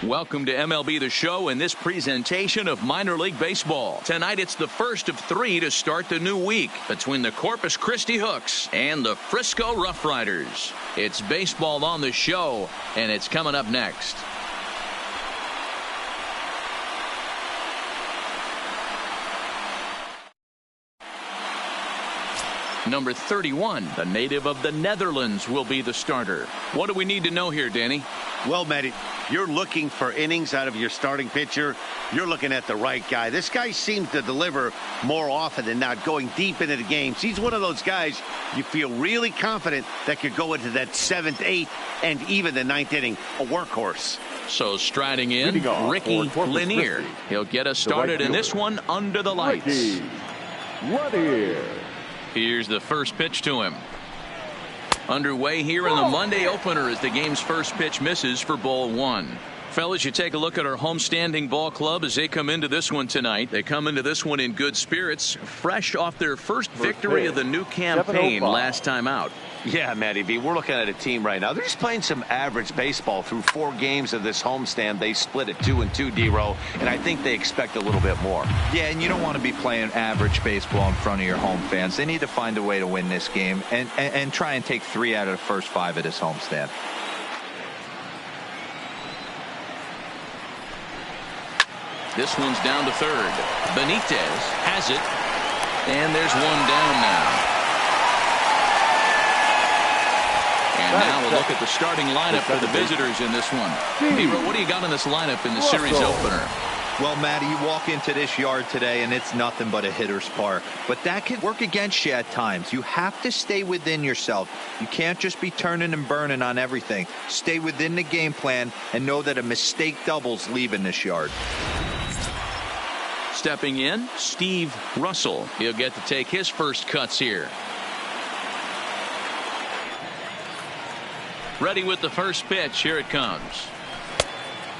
Welcome to MLB The Show in this presentation of minor league baseball. Tonight it's the first of three to start the new week between the Corpus Christi Hooks and the Frisco Roughriders. It's baseball on the show, and it's coming up next. Number 31, the native of the Netherlands, will be the starter. What do we need to know here, Danny? Well, Matt, you're looking for innings out of your starting pitcher. You're looking at the right guy. This guy seems to deliver more often than not, going deep into the games. He's one of those guys you feel really confident that could go into that 7th, 8th, and even the 9th inning, a workhorse. So striding in, Ricky Lanier. He'll get us started in this one under the lights. Here's the first pitch to him. Underway here in the Monday opener as the game's first pitch misses for ball one. Fellas, you take a look at our homestanding ball club as they come into this one tonight. They come into this one in good spirits, fresh off their first victory of the new campaign last time out. Yeah, Matty B, we're looking at a team right now. They're just playing some average baseball through 4 games of this homestand. They split at 2-2, D-Row, and I think they expect a little bit more. Yeah, and you don't want to be playing average baseball in front of your home fans. They need to find a way to win this game and try and take 3 out of the first 5 of this homestand. This one's down to third. Benitez has it, and there's one down now. And now we'll look at the starting lineup for the visitors in this one. Nero, what do you got in this lineup in the series opener? Well, Matty, you walk into this yard today and it's nothing but a hitter's park. But that can work against you at times. You have to stay within yourself. You can't just be turning and burning on everything. Stay within the game plan and know that a mistake doubles leaving this yard. Stepping in, Steve Russell. He'll get to take his first cuts here. Ready with the first pitch. Here it comes.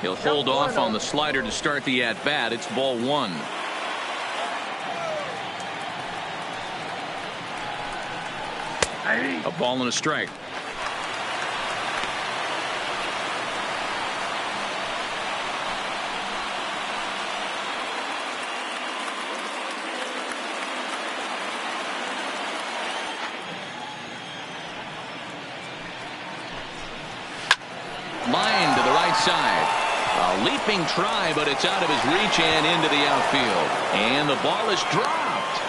He'll hold off on the slider to start the at-bat. It's ball one. A ball and a strike. Line to the right side. A leaping try, but it's out of his reach and into the outfield. And the ball is dropped.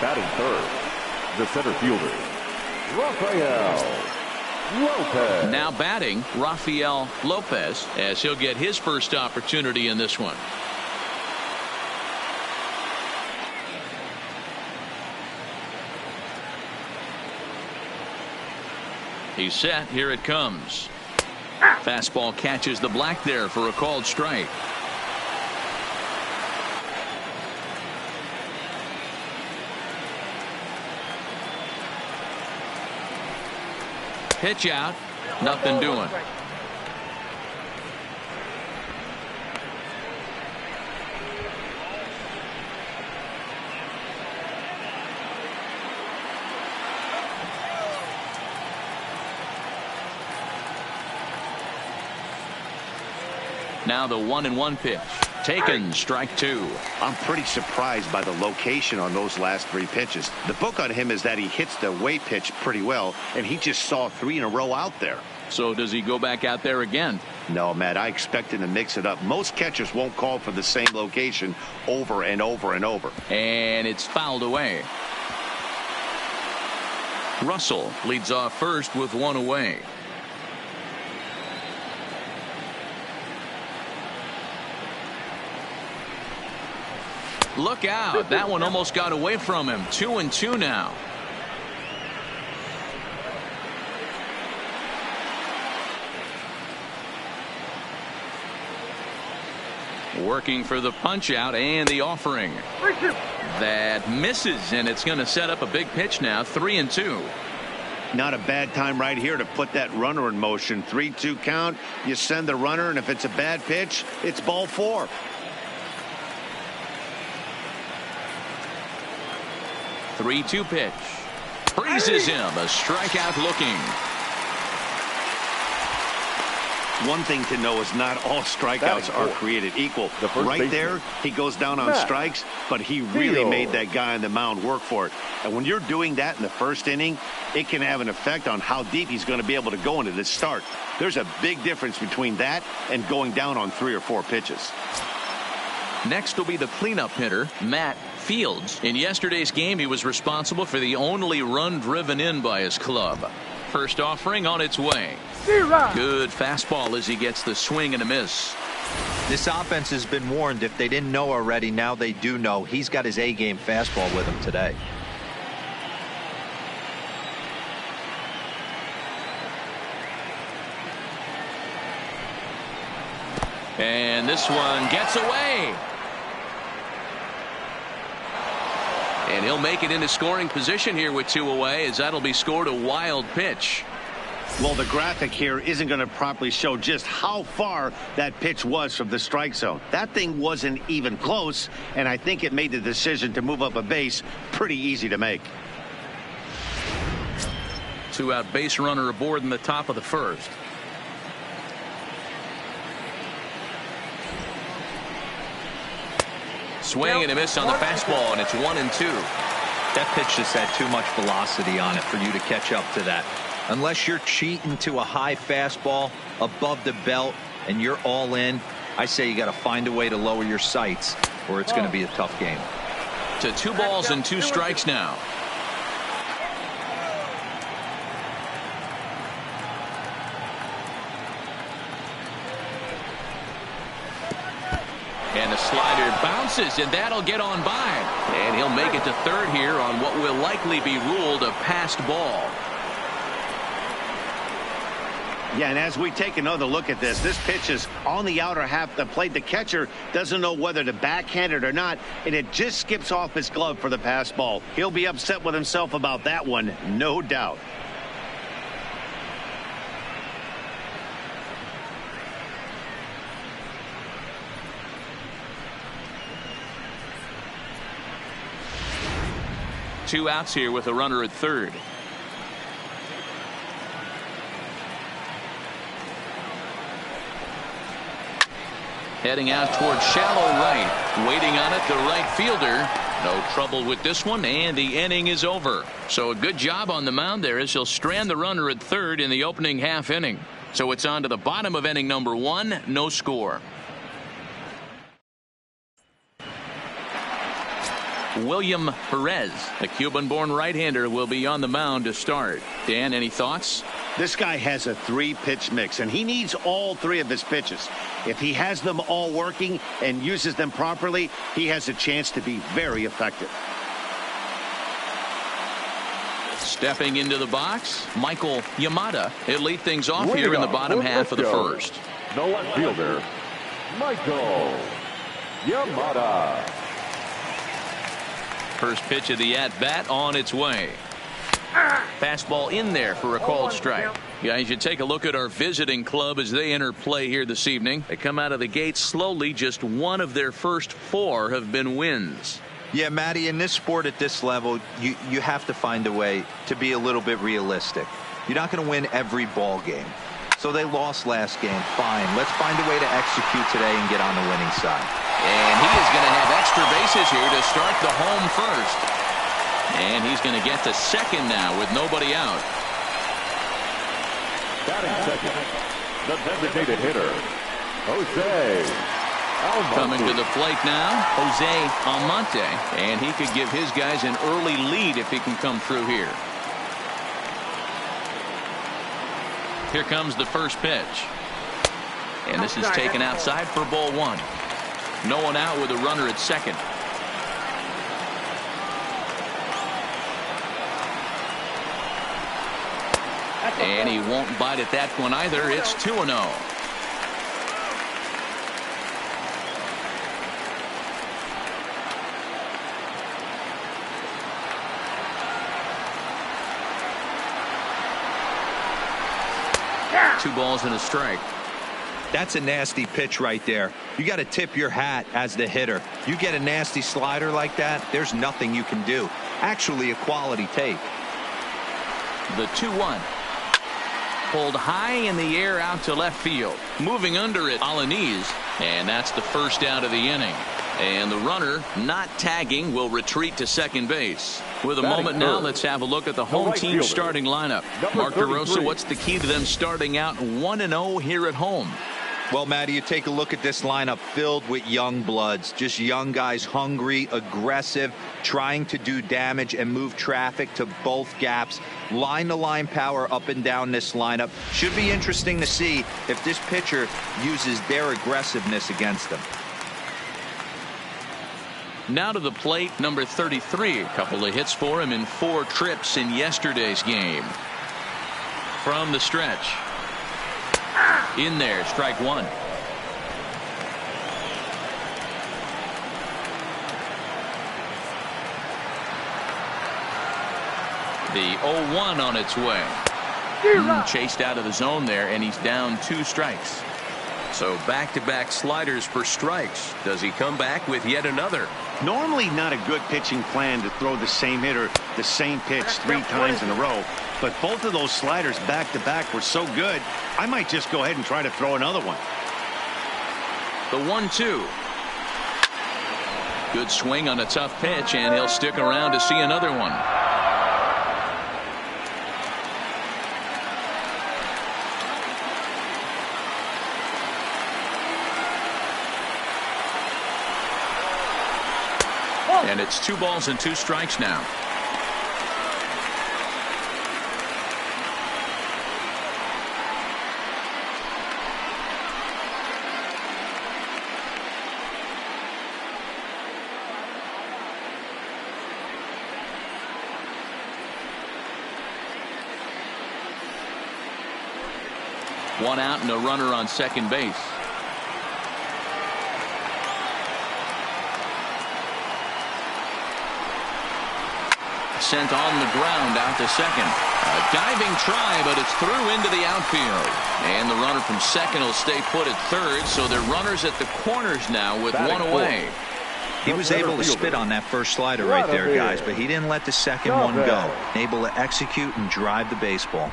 Batting third, the center fielder, Rafael Lopez. Now batting, Rafael Lopez, as he'll get his first opportunity in this one. He's set. Here it comes. Fastball catches the black there for a called strike. Pitch out. Nothing doing. Now the 1-1 pitch. Taken, strike 2. I'm pretty surprised by the location on those last 3 pitches. The book on him is that he hits the weight pitch pretty well, and he just saw 3 in a row out there. So does he go back out there again? No, Matt, I expect him to mix it up. Most catchers won't call for the same location over and over and over. And it's fouled away. Russell leads off first with 1 away. Look out. That one almost got away from him. 2-2 now. Working for the punch out and the offering. That misses, and it's going to set up a big pitch now. 3-2. Not a bad time right here to put that runner in motion. 3-2 count. You send the runner, and if it's a bad pitch, it's ball 4. 3-2 pitch. Freezes him. A strikeout looking. One thing to know is not all strikeouts are created equal. Right there, he goes down on strikes, but he really made that guy on the mound work for it. And when you're doing that in the first inning, it can have an effect on how deep he's going to be able to go into this start. There's a big difference between that and going down on 3 or 4 pitches. Next will be the cleanup hitter, Matt Fields. In yesterday's game, he was responsible for the only run driven in by his club. First offering on its way. Good fastball as he gets the swing and a miss. This offense has been warned. If they didn't know already, now they do know. He's got his A-game fastball with him today. And this one gets away. And he'll make it into scoring position here with 2 away, as that'll be scored a wild pitch. Well, the graphic here isn't going to properly show just how far that pitch was from the strike zone. That thing wasn't even close, and I think it made the decision to move up a base pretty easy to make. 2-out base runner aboard in the top of the first. Swing and a miss on the fastball, and it's 1-2. That pitch just had too much velocity on it for you to catch up to that. Unless you're cheating to a high fastball above the belt and you're all in, I say you got to find a way to lower your sights, or it's going to be a tough game. To 2 balls and 2 strikes now. And the slider bounces, and that'll get on by. And he'll make it to third here on what will likely be ruled a passed ball. Yeah, and as we take another look at this pitch is on the outer half of the plate. The catcher doesn't know whether to backhand it or not, and it just skips off his glove for the pass ball. He'll be upset with himself about that one, no doubt. Two outs here with a runner at third. Heading out towards shallow right. Waiting on it, the right fielder. No trouble with this one, and the inning is over. So a good job on the mound there as he'll strand the runner at third in the opening half inning. So it's on to the bottom of inning number 1, no score. William Perez, a Cuban-born right-hander, will be on the mound to start. Dan, any thoughts? This guy has a 3-pitch mix, and he needs all 3 of his pitches. If he has them all working and uses them properly, he has a chance to be very effective. Stepping into the box, Michael Yamada. He'll lead things off here in the bottom half of the first. The left fielder, Michael Yamada. First pitch of the at-bat on its way. Fastball in there for a called strike. Guys, you take a look at our visiting club as they enter play here this evening. They come out of the gate slowly. Just one of their first 4 have been wins. Yeah, Matty, in this sport at this level, you have to find a way to be a little bit realistic. You're not going to win every ball game. So they lost last game. Fine. Let's find a way to execute today and get on the winning side. And he is going to have extra bases here to start the home first. And he's going to get to second now with nobody out. Batting second, the designated hitter, Jose Almonte. Coming to the plate now, Jose Almonte. And he could give his guys an early lead if he can come through here. Here comes the first pitch. And this is taken outside for ball 1. No one out with a runner at second. And he won't bite at that one either. It's 2-0. Two balls and a strike. That's a nasty pitch right there. You got to tip your hat as the hitter. You get a nasty slider like that, there's nothing you can do. Actually, a quality take. The 2-1. pulled high in the air out to left field. Moving under it, Alanis, and that's the first out of the inning. And the runner not tagging will retreat to second base. With a moment now, let's have a look at the home team starting lineup. Mark DeRosa, what's the key to them starting out 1-0 here at home? Well, Matty, you take a look at this lineup filled with young bloods, just young guys, hungry, aggressive, trying to do damage and move traffic to both gaps. Line-to-line power up and down this lineup. Should be interesting to see if this pitcher uses their aggressiveness against them. Now to the plate, number 33. A couple of hits for him in 4 trips in yesterday's game. From the stretch. In there, strike one. The 0-1 on its way. Chased out of the zone there, and he's down 2 strikes. So back-to-back sliders for strikes. Does he come back with yet another? Normally not a good pitching plan to throw the same hitter the same pitch 3 times in a row. But both of those sliders back-to-back were so good, I might just go ahead and try to throw another one. The 1-2. Good swing on a tough pitch, and he'll stick around to see another one. And it's 2 balls and 2 strikes now. One out and a runner on second base. Sent on the ground out to second. A diving try, but it's through into the outfield. And the runner from second will stay put at third, so they're runners at the corners now with 1 away. He was able to spit on that first slider right there, guys, but he didn't let the second one go. Able to execute and drive the baseball.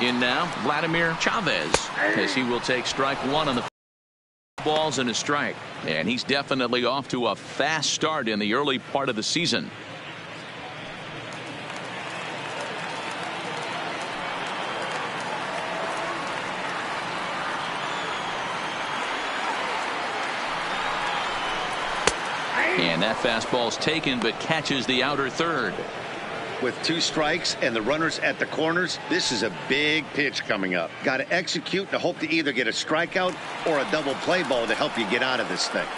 In now, Vladimir Chavez, as he will take strike one on the balls and a strike. And he's definitely off to a fast start in the early part of the season. And that fastball's taken, but catches the outer third. With 2 strikes and the runners at the corners, this is a big pitch coming up. Got to execute and hope to either get a strikeout or a double play ball to help you get out of this thing.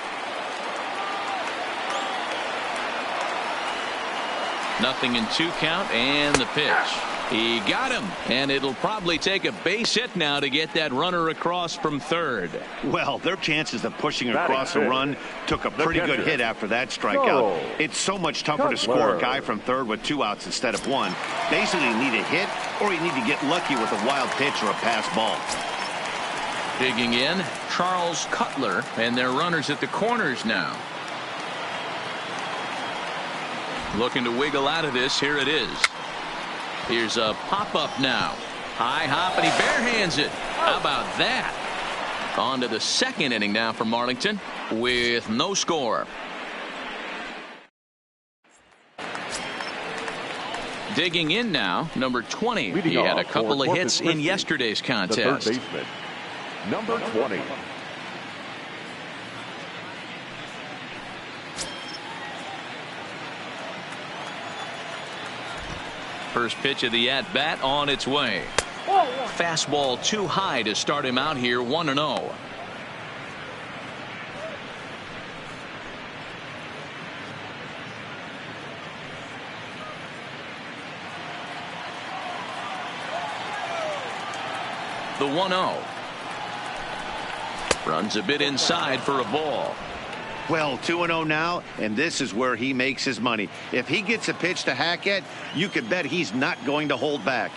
Nothing in 2 count, and the pitch. He got him, and it'll probably take a base hit now to get that runner across from third. Well, their chances of pushing across a run took a pretty good hit after that strikeout. It's so much tougher to score a guy from third with 2 outs instead of 1. Basically, you need a hit, or you need to get lucky with a wild pitch or a pass ball. Digging in, Charles Cutler, and their runners at the corners now. Looking to wiggle out of this. Here it is. Here's a pop-up now. High hop, and he barehands it. How about that? On to the second inning now for Marlington with no score. Digging in now, number 20. He had a couple of hits in yesterday's contest. The third baseman, number 20. First pitch of the at-bat on its way. Fastball too high to start him out here 1-0. The 1-0. Runs a bit inside for a ball. Well, 2-0 now, and this is where he makes his money. If he gets a pitch to hack at, you can bet he's not going to hold back.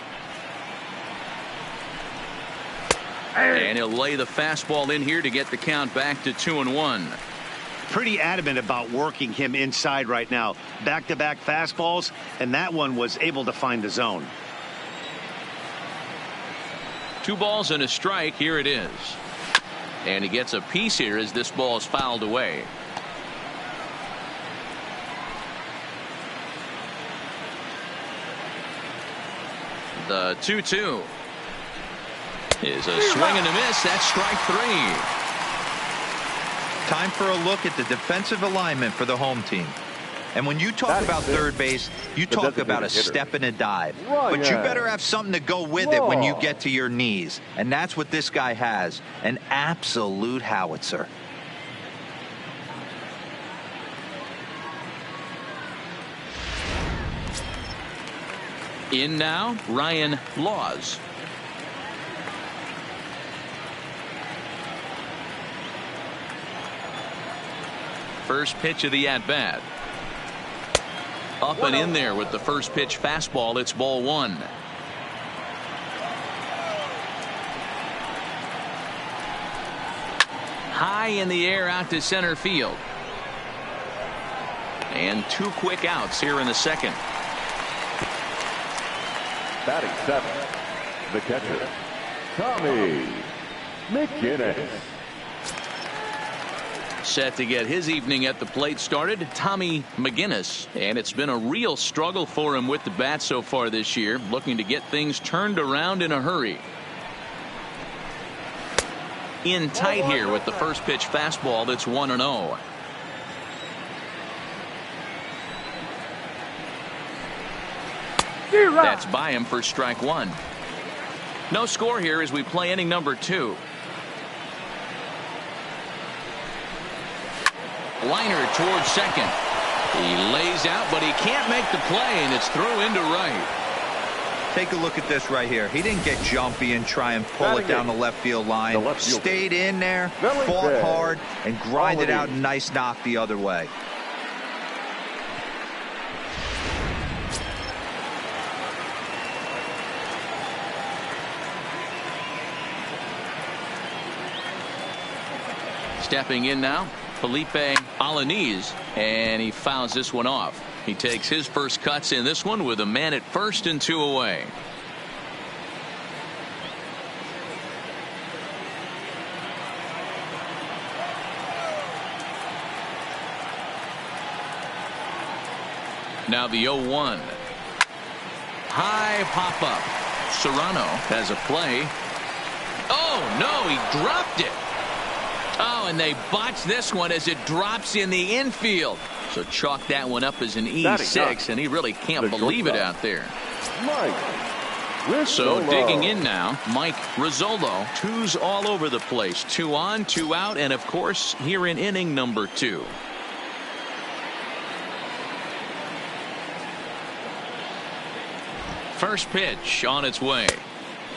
And he'll lay the fastball in here to get the count back to 2-1. Pretty adamant about working him inside right now. Back-to-back fastballs, and that one was able to find the zone. 2 balls and a strike. Here it is. And he gets a piece here as this ball is fouled away. The 2-2 is a swing and a miss. That's strike 3. Time for a look at the defensive alignment for the home team. And when you talk about third base, you talk about a step and a dive. But you better have something to go with it when you get to your knees. And that's what this guy has. An absolute howitzer. In now, Ryan Laws. First pitch of the at-bat. Up and in there with the first pitch fastball. It's ball 1. High in the air out to center field. And 2 quick outs here in the second. Batting 7th, the catcher, Tommy McGinnis. Set to get his evening at the plate started, Tommy McGinnis. And it's been a real struggle for him with the bat so far this year, looking to get things turned around in a hurry. In tight here with the first pitch fastball. That's 1-0. That's by him for strike 1. No score here as we play inning number 2. Liner towards second. He lays out, but he can't make the play, and it's through into right. Take a look at this right here. He didn't get jumpy and try and pull it down the left field line. Stayed in there, fought hard, and grinded out a nice knock the other way. Stepping in now, Felipe Alaniz, and he fouls this one off. He takes his first cuts in this one with a man at first and 2 away. Now the 0-1. High pop up. Serrano has a play. Oh no, he dropped it. Oh, and they botch this one as it drops in the infield. So chalk that one up as an E6, and he really can't believe it out there. So digging in now, Mike Rizzolo. 2's all over the place. 2 on, 2 out, and of course here in inning number 2. First pitch on its way.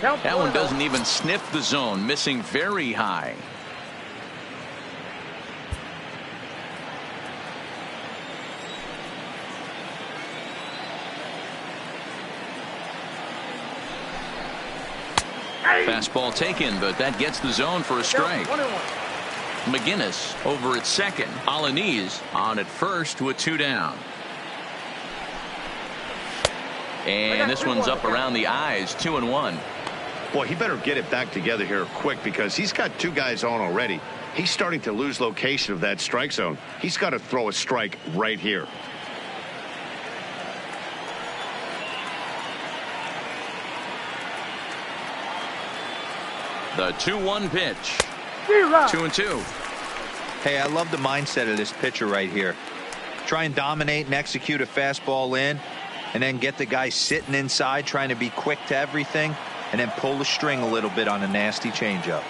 That one doesn't even sniff the zone, missing very high. Fastball taken, but that gets the zone for a strike. McGinnis over at second. Alaniz on at first with 2 down. And this one's up around the eyes. 2-1. Boy, he better get it back together here quick because he's got 2 guys on already. He's starting to lose location of that strike zone. He's got to throw a strike right here. The 2-1 pitch. 2-2. Hey, I love the mindset of this pitcher right here. Try and dominate and execute a fastball in, and then get the guy sitting inside trying to be quick to everything, and then pull the string a little bit on a nasty changeup.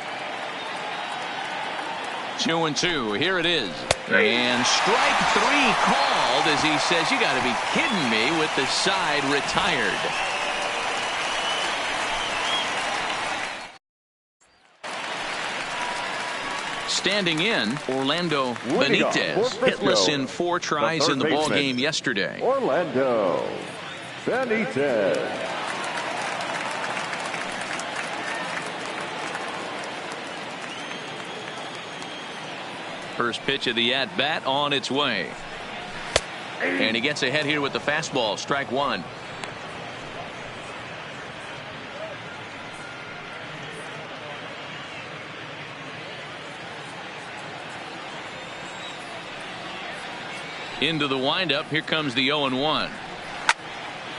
2-2. Here it is. And strike 3 called as he says, you got to be kidding me, with the side retired. Standing in, Orlando Benitez, hitless in 4 tries in the ball game yesterday. Orlando Benitez. First pitch of the at-bat on its way. And he gets ahead here with the fastball. Strike one. Into the windup. Here comes the 0-1.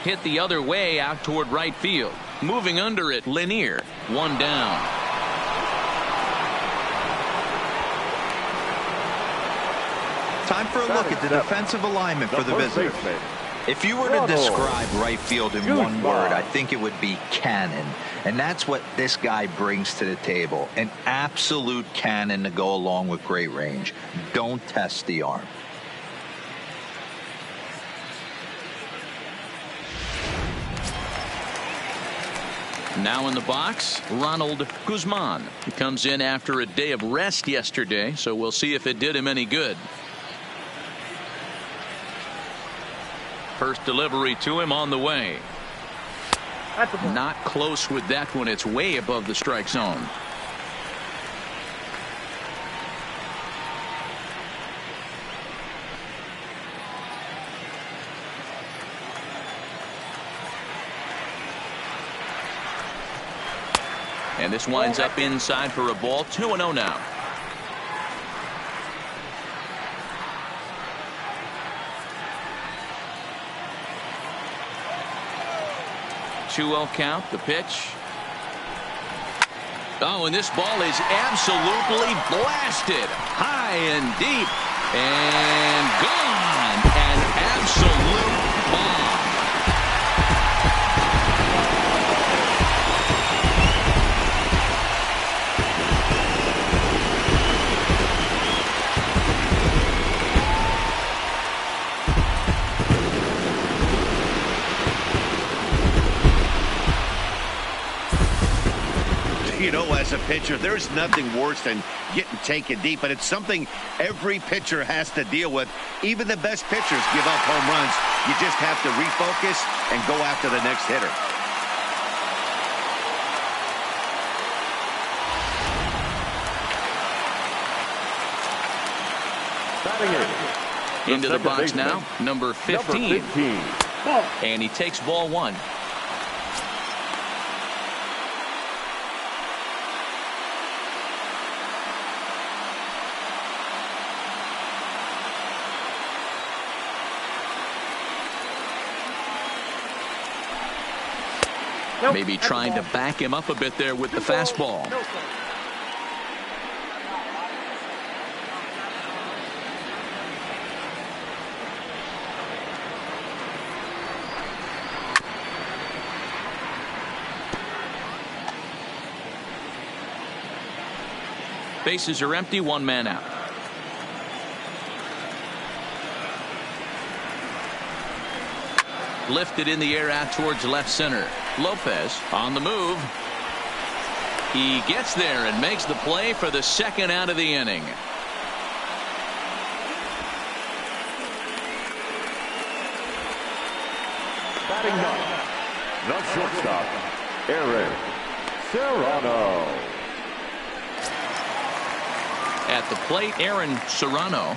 Hit the other way out toward right field. Moving under it, Lanier. One down. Time for a look at the defensive alignment for the visitors. If you were to describe right field in one word, I think it would be cannon. And that's what this guy brings to the table. An absolute cannon to go along with great range. Don't test the arm. Now in the box, Ronald Guzman. He comes in after a day of rest yesterday, so we'll see if it did him any good. First delivery to him on the way. Not close with that one. It's way above the strike zone. And this winds up inside for a ball. 2-0 now. Two-0 count. The pitch. Oh, and this ball is absolutely blasted high and deep and gone. An absolute bomb. You know, as a pitcher, there's nothing worse than getting taken deep, but it's something every pitcher has to deal with. Even the best pitchers give up home runs. You just have to refocus and go after the next hitter. Into the box now, number 15. And he takes ball one. Maybe trying to back him up a bit there with the fastball. Bases are empty, one man out. Lifted in the air out towards left center. Lopez on the move. He gets there and makes the play for the second out of the inning. Batting ninth, the shortstop, Aaron Serrano. At the plate, Aaron Serrano.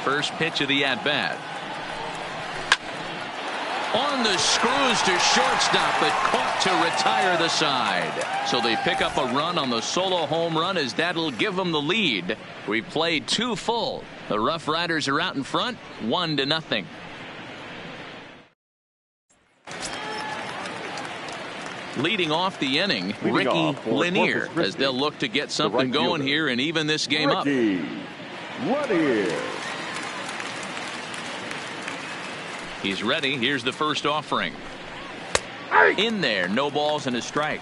First pitch of the at-bat. On the screws to shortstop, but caught to retire the side. So they pick up a run on the solo home run, as that'll give them the lead. We played two full. The Roughriders are out in front, 1-0. Leading off the inning, Ricky Lanier, as they'll look to get something going here and even this game up. Lanier. He's ready. Here's the first offering. In there, no balls and a strike.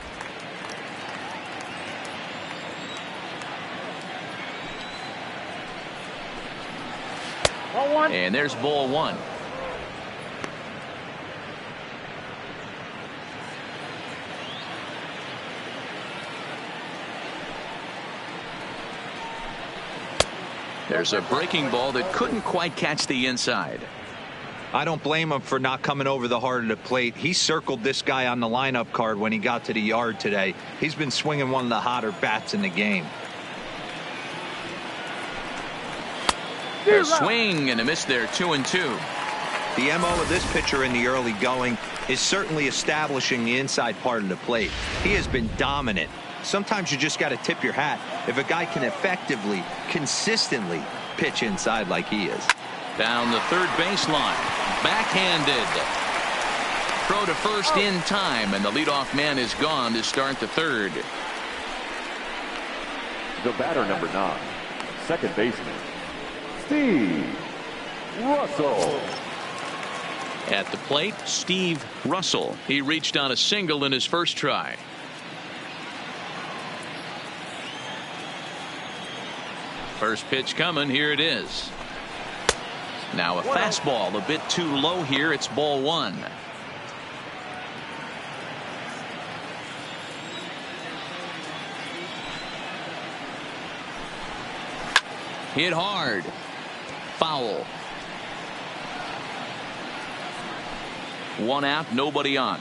And there's ball one. There's a breaking ball that couldn't quite catch the inside. I don't blame him for not coming over the heart of the plate. He circled this guy on the lineup card when he got to the yard today. He's been swinging one of the hotter bats in the game. A swing and a miss there, 2-2. The MO of this pitcher in the early going is certainly establishing the inside part of the plate. He has been dominant. Sometimes you just got to tip your hat if a guy can effectively, consistently pitch inside like he is. Down the third baseline. Backhanded. Throw to first in time, and the leadoff man is gone to start the third. The batter, number 9, second baseman, Steve Russell. At the plate, Steve Russell. He reached on a single in his first try. First pitch coming. Here it is. Now a fastball a bit too low here. It's ball 1. Hit hard. Foul. 1 out, nobody on.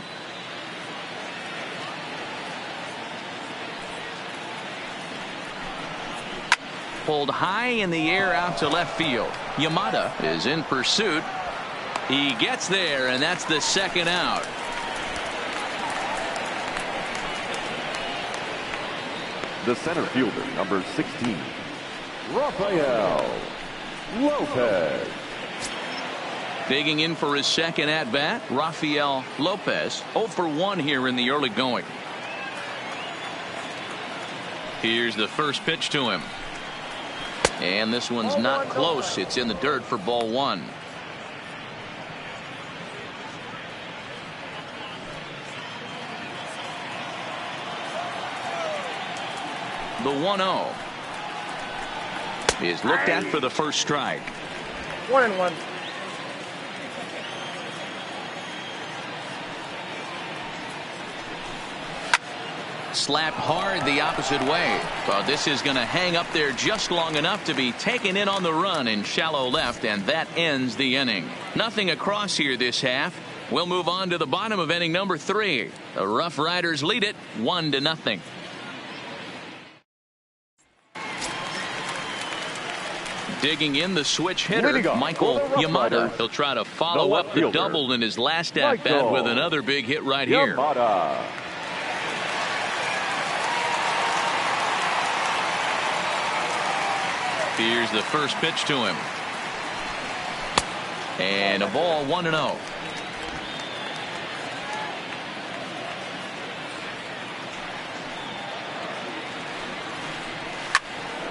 Pulled high in the air out to left field. Yamada is in pursuit. He gets there, and that's the second out. The center fielder, number 16, Rafael Lopez. Digging in for his second at bat, Rafael Lopez. 0 for 1 here in the early going. Here's the first pitch to him. And this one's not close. It's in the dirt for ball 1. The 1-0 is looked at for the first strike. 1-1. Slapped hard the opposite way. Well, this is going to hang up there just long enough to be taken in on the run in shallow left, and that ends the inning. Nothing across here this half. We'll move on to the bottom of inning number 3. The Roughriders lead it 1-0. Digging in, the switch hitter, Michael Yamada. He'll try to follow up the double in his last at bat with another big hit right here. Here's the first pitch to him. And a ball, 1-0.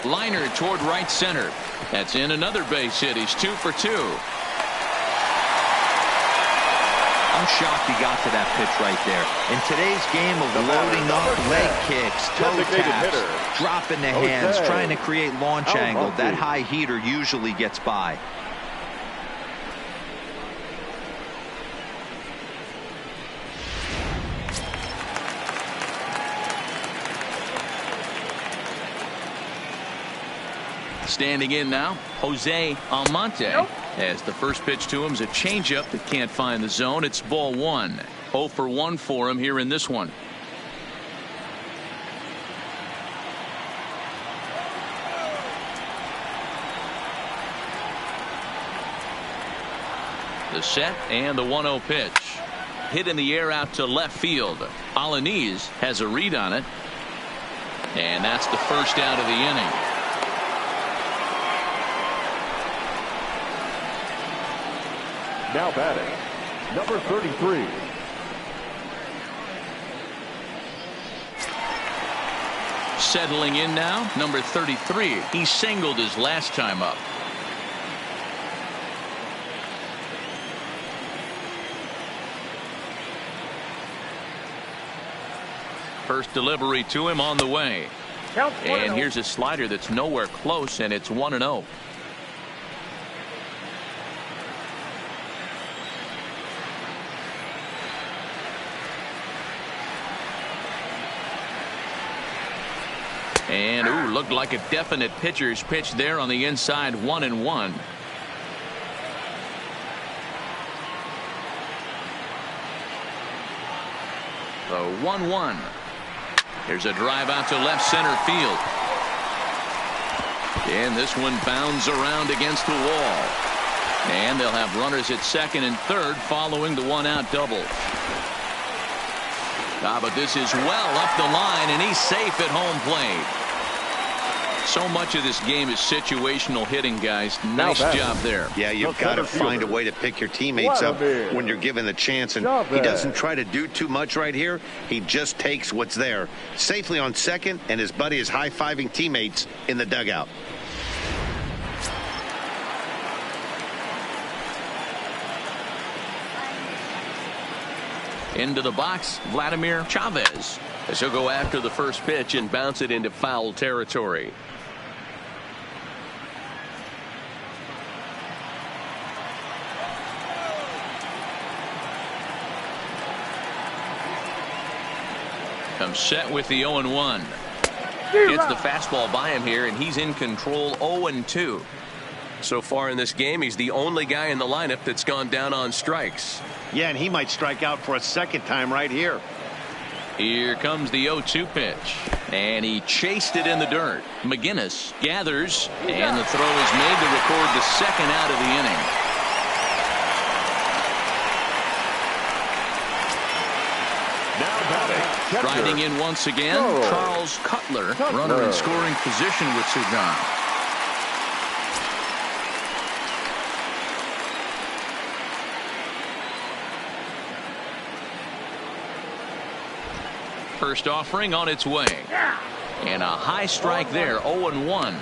Liner toward right center. That's in another base hit. He's 2 for 2. I'm shocked he got to that pitch right there. In today's game of loading up leg kicks, toe taps, dropping the hands, trying to create launch angle, that high heater usually gets by. Standing in now, Jose Almonte. As the first pitch to him is a changeup that can't find the zone. It's ball 1. 0 for 1 for him here in this one. The set and the 1-0 pitch. Hit in the air out to left field. Alanis has a read on it. And that's the first out of the inning. Now batting, number 33. Settling in now, number 33. He singled his last time up. First delivery to him on the way. And here's a slider that's nowhere close, and it's 1-0. And ooh, looked like a definite pitcher's pitch there on the inside. 1-1. the 1-1. Here's a drive out to left center field. And this one bounds around against the wall. And they'll have runners at second and third following the one-out double. But this is well up the line, and he's safe at home plate. So much of this game is situational hitting, guys. Nice job there. Yeah, you've got to find a way to pick your teammates up when you're given the chance. And he doesn't try to do too much right here. He just takes what's there. Safely on second, and his buddy is high-fiving teammates in the dugout. Into the box, Vladimir Chavez, as he'll go after the first pitch and bounce it into foul territory. Comes set with the 0-1. Gets the fastball by him here, and he's in control. 0-2. So far in this game, he's the only guy in the lineup that's gone down on strikes. Yeah, and he might strike out for a second time right here. Here comes the 0-2 pitch, and he chased it in the dirt. McGinnis gathers, and the throw is made to record the second out of the inning. Now batting, Riding in once again, Charles Cutler, runner in scoring position with Sugan. First offering on its way. And a high strike there, 0-1.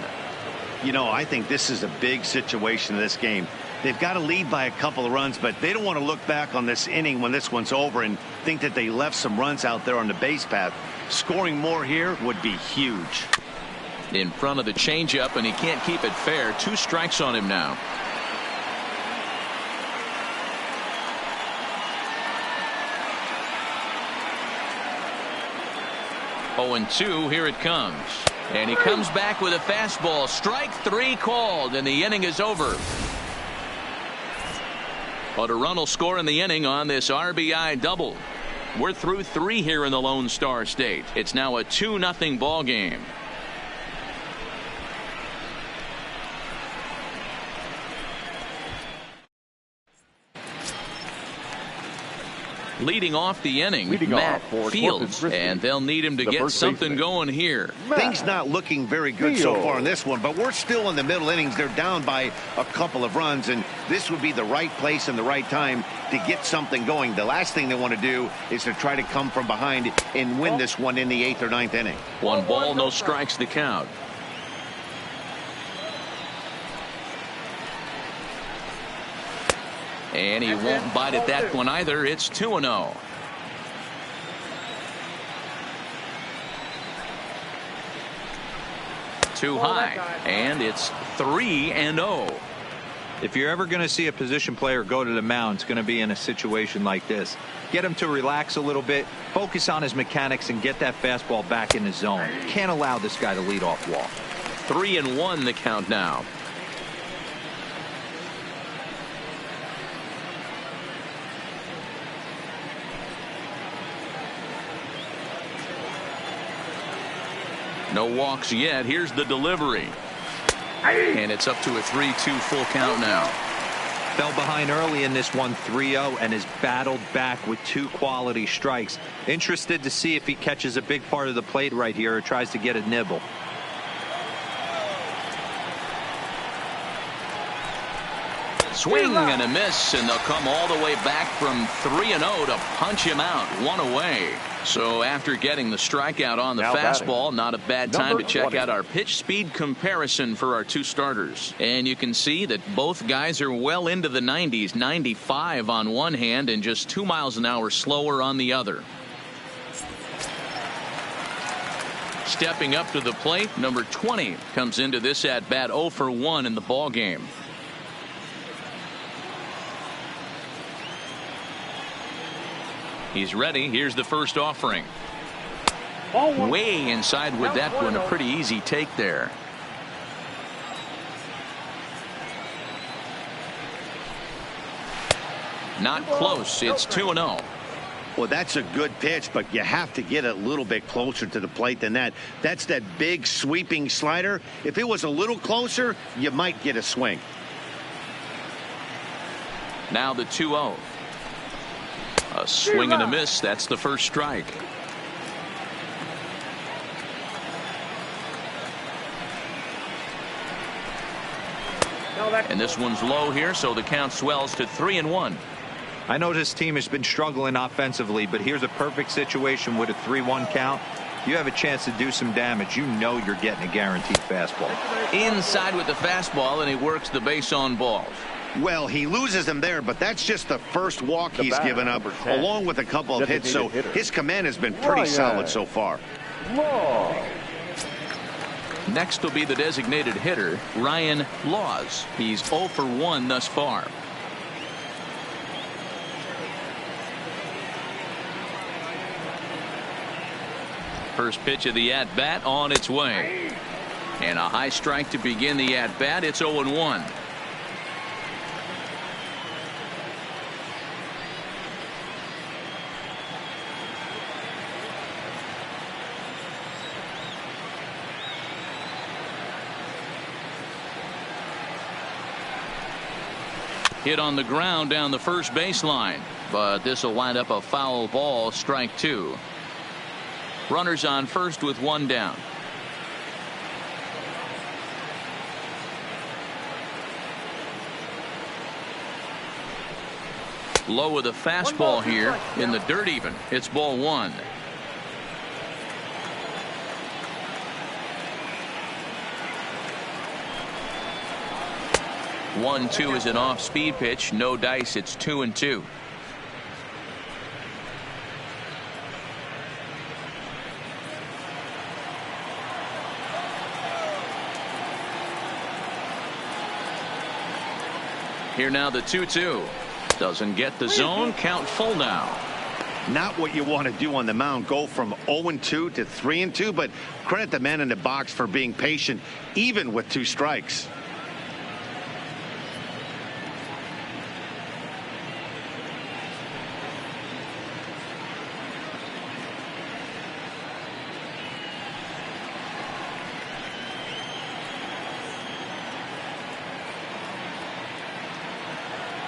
You know, I think this is a big situation in this game. They've got to lead by a couple of runs, but they don't want to look back on this inning when this one's over and think that they left some runs out there on the base path. Scoring more here would be huge. In front of the changeup, and he can't keep it fair. 2 strikes on him now. Oh, and 2, here it comes. And he comes back with a fastball. Strike 3 called, and the inning is over. But a run will score in the inning on this RBI double. We're through 3 here in the Lone Star State. It's now a 2-0 ball game. Leading off the inning, Matt Fields, and they'll need him to get something going here. Things not looking very good so far in this one, but we're still in the middle innings. They're down by a couple of runs, and this would be the right place and the right time to get something going. The last thing they want to do is to try to come from behind and win this one in the 8th or 9th inning. 1 ball, no strikes the count. And he won't bite at that one either. It's 2-0. Too high, and it's 3-0. If you're ever going to see a position player go to the mound, it's going to be in a situation like this. Get him to relax a little bit, focus on his mechanics, and get that fastball back in the zone. Can't allow this guy to lead off walk. 3-1 the count now. No walks yet. Here's the delivery. And it's up to a 3-2 full count now. Fell behind early in this one, 3-0, and has battled back with 2 quality strikes. Interested to see if he catches a big part of the plate right here or tries to get a nibble. Swing and a miss, and they'll come all the way back from 3-0 to punch him out. 1 away. So after getting the strikeout on the fastball, not a bad time to check out our pitch speed comparison for our 2 starters. And you can see that both guys are well into the 90s, 95 on one hand and just 2 miles an hour slower on the other. Stepping up to the plate, number 20 comes into this at bat 0 for 1 in the ball game. He's ready. Here's the first offering. Way inside with that one. A pretty easy take there. Not close. It's 2-0. Well, that's a good pitch, but you have to get a little bit closer to the plate than that. That's that big sweeping slider. If it was a little closer, you might get a swing. Now the 2-0. A swing and a miss. That's the first strike. And this one's low here, so the count swells to 3-1. I know this team has been struggling offensively, but here's a perfect situation with a 3-1 count. You have a chance to do some damage. You know you're getting a guaranteed fastball. Inside with the fastball, and he works the base on balls. Well, he loses him there, but that's just the first walk he's given up, along with a couple of hits, so his command has been pretty solid so far. Next will be the designated hitter, Ryan Laws. He's 0 for 1 thus far. First pitch of the at-bat on its way. And a high strike to begin the at-bat. It's 0-1. Hit on the ground down the first baseline, but this will wind up a foul ball, strike 2. Runners on first with 1 down. Low with a fastball here in the dirt even. It's ball 1. One two is an off-speed pitch. No dice. It's 2-2. Here now the 2-2. Doesn't get the zone. Count full now. Not what you want to do on the mound. Go from 0-2 to 3-2, but credit the man in the box for being patient, even with 2 strikes.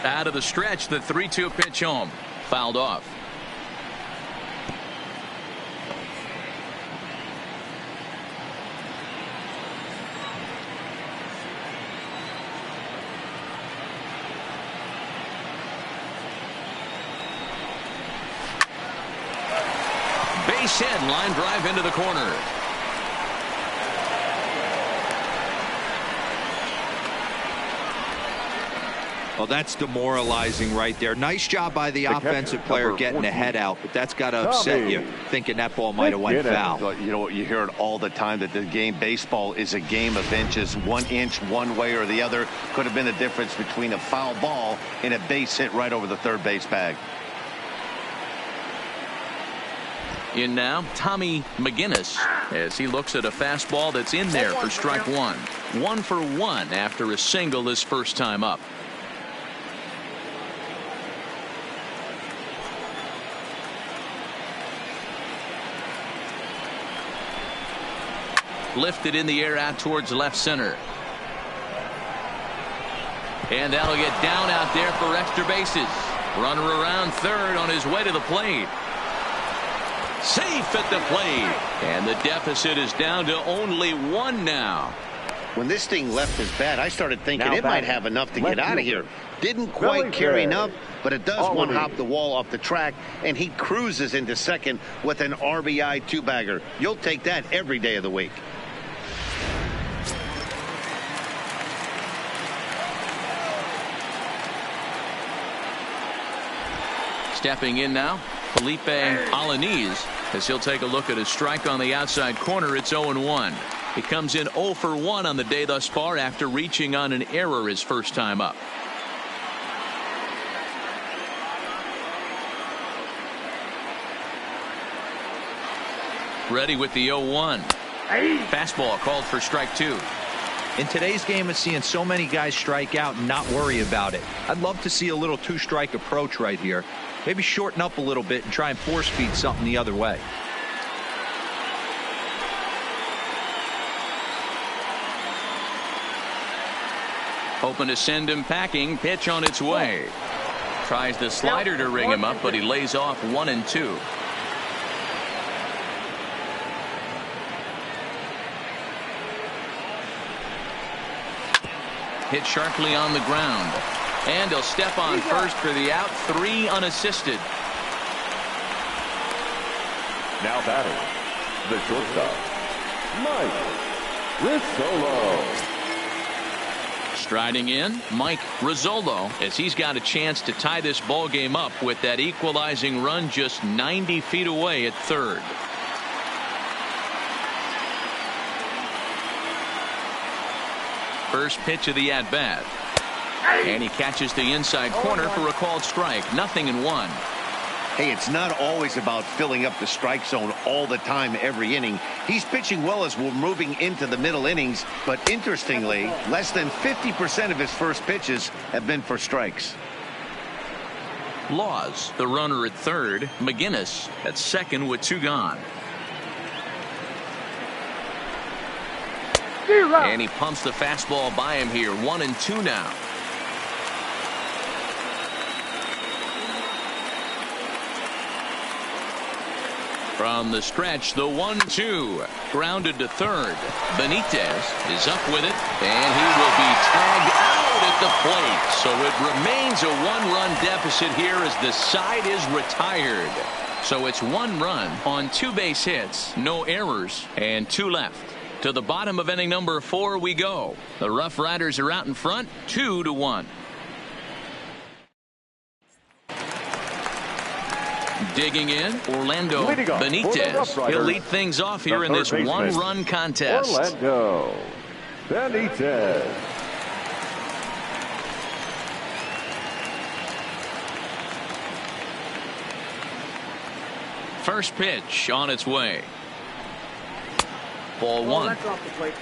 Out of the stretch, the 3-2 pitch home. Fouled off. Base hit, line drive into the corner. Well, that's demoralizing right there. Nice job by the offensive player getting the head out, but that's got to upset you, thinking that ball might have went foul. You know what, you hear it all the time, that the game, baseball is a game of inches. 1 inch one way or the other could have been the difference between a foul ball and a base hit right over the third base bag. In now, Tommy McGinnis, as he looks at a fastball that's in there for strike 1. 1 for 1 after a single his first time up. Lifted in the air out towards left center. And that'll get down out there for extra bases. Runner around third on his way to the plate. Safe at the plate. And the deficit is down to only 1 now. When this thing left his bat, I started thinking it might have enough to get out of here. Didn't quite carry enough, but it does one-hop the wall off the track, and he cruises into second with an RBI 2-bagger. You'll take that every day of the week. Stepping in now, Felipe Alaniz, as he'll take a look at his strike on the outside corner. It's 0-1. He comes in 0 for 1 on the day thus far after reaching on an error his first time up. Ready with the 0-1. Fastball called for strike 2. In today's game of seeing so many guys strike out and not worry about it, I'd love to see a little two-strike approach right here. Maybe shorten up a little bit and try and force feed something the other way. Hoping to send him packing. Pitch on its way. Tries the slider to ring him up, but he lays off 1-2. Hit sharply on the ground. And he'll step on first for the out. 3 unassisted. Now batting, the shortstop, Mike Rizzolo. Striding in, Mike Rizzolo, as he's got a chance to tie this ball game up with that equalizing run just 90 feet away at third. First pitch of the at-bat. And he catches the inside corner for a called strike. 0-1. Hey, it's not always about filling up the strike zone all the time every inning. He's pitching well as we're moving into the middle innings, but interestingly, less than 50% of his first pitches have been for strikes. Laws, the runner at third. McGinnis at second with 2 gone. And he pumps the fastball by him here. 1-2 now. From the stretch, the 1-2. Grounded to third. Benitez is up with it, and he will be tagged out at the plate. So it remains a 1-run deficit here as the side is retired. So it's 1 run on 2 base hits, no errors, and 2 left. To the bottom of inning number 4 we go. The Roughriders are out in front, 2-1. Digging in, Orlando Benitez. He'll lead things off here in this 1-run contest. Orlando Benitez. First pitch on its way. Ball 1. That's off the plate.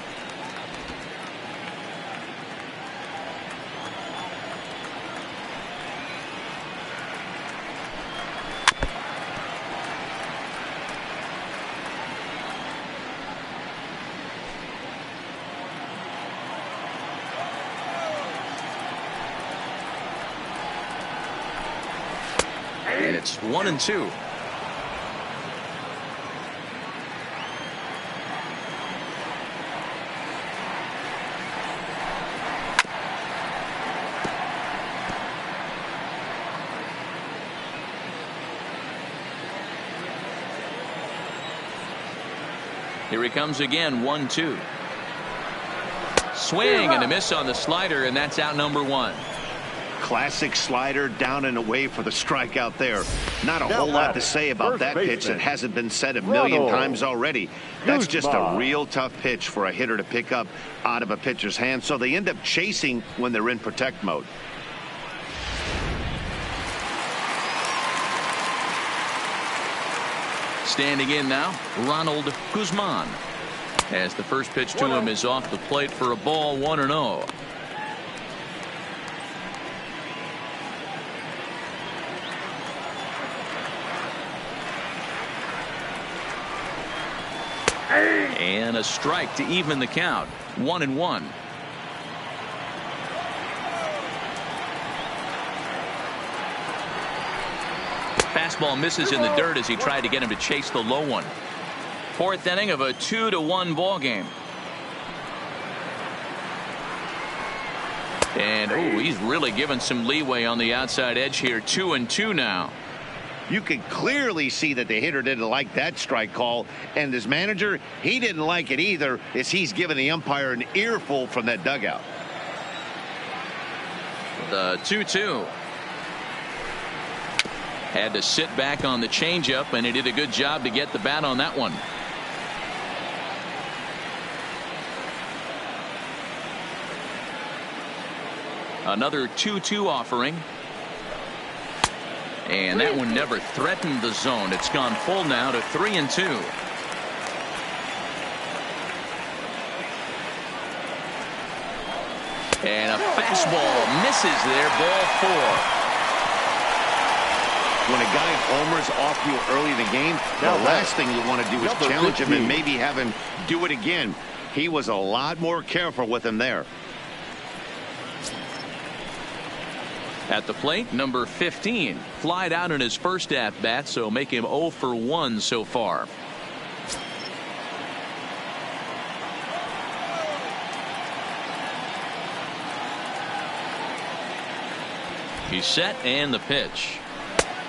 And it's 1-2. Here he comes again. 1-2. Swing and a miss on the slider, and that's out number 1. Classic slider, down and away for the strikeout there. Not a whole lot to say about that pitch that hasn't been said a million times already. That's just a real tough pitch for a hitter to pick up out of a pitcher's hand, so they end up chasing when they're in protect mode. Standing in now, Ronald Guzman, as the first pitch to him is off the plate for a ball. 1-0. And a strike to even the count. 1-1. Fastball misses in the dirt as he tried to get him to chase the low one. 4th inning of a 2-1 ball game. And he's really given some leeway on the outside edge here. 2-2 now. You can clearly see that the hitter didn't like that strike call, and his manager, he didn't like it either, as he's giving the umpire an earful from that dugout. The 2-2. Had to sit back on the changeup, and he did a good job to get the bat on that one. Another 2-2 offering. And that one never threatened the zone. It's gone full now to 3-2. And a fastball misses there, ball 4. When a guy homers off you early in the game, the last thing you want to do is challenge him and maybe have him do it again. He was a lot more careful with him there. At the plate, number 15. Flied out in his first at-bat, so make him 0 for 1 so far. He's set, and the pitch.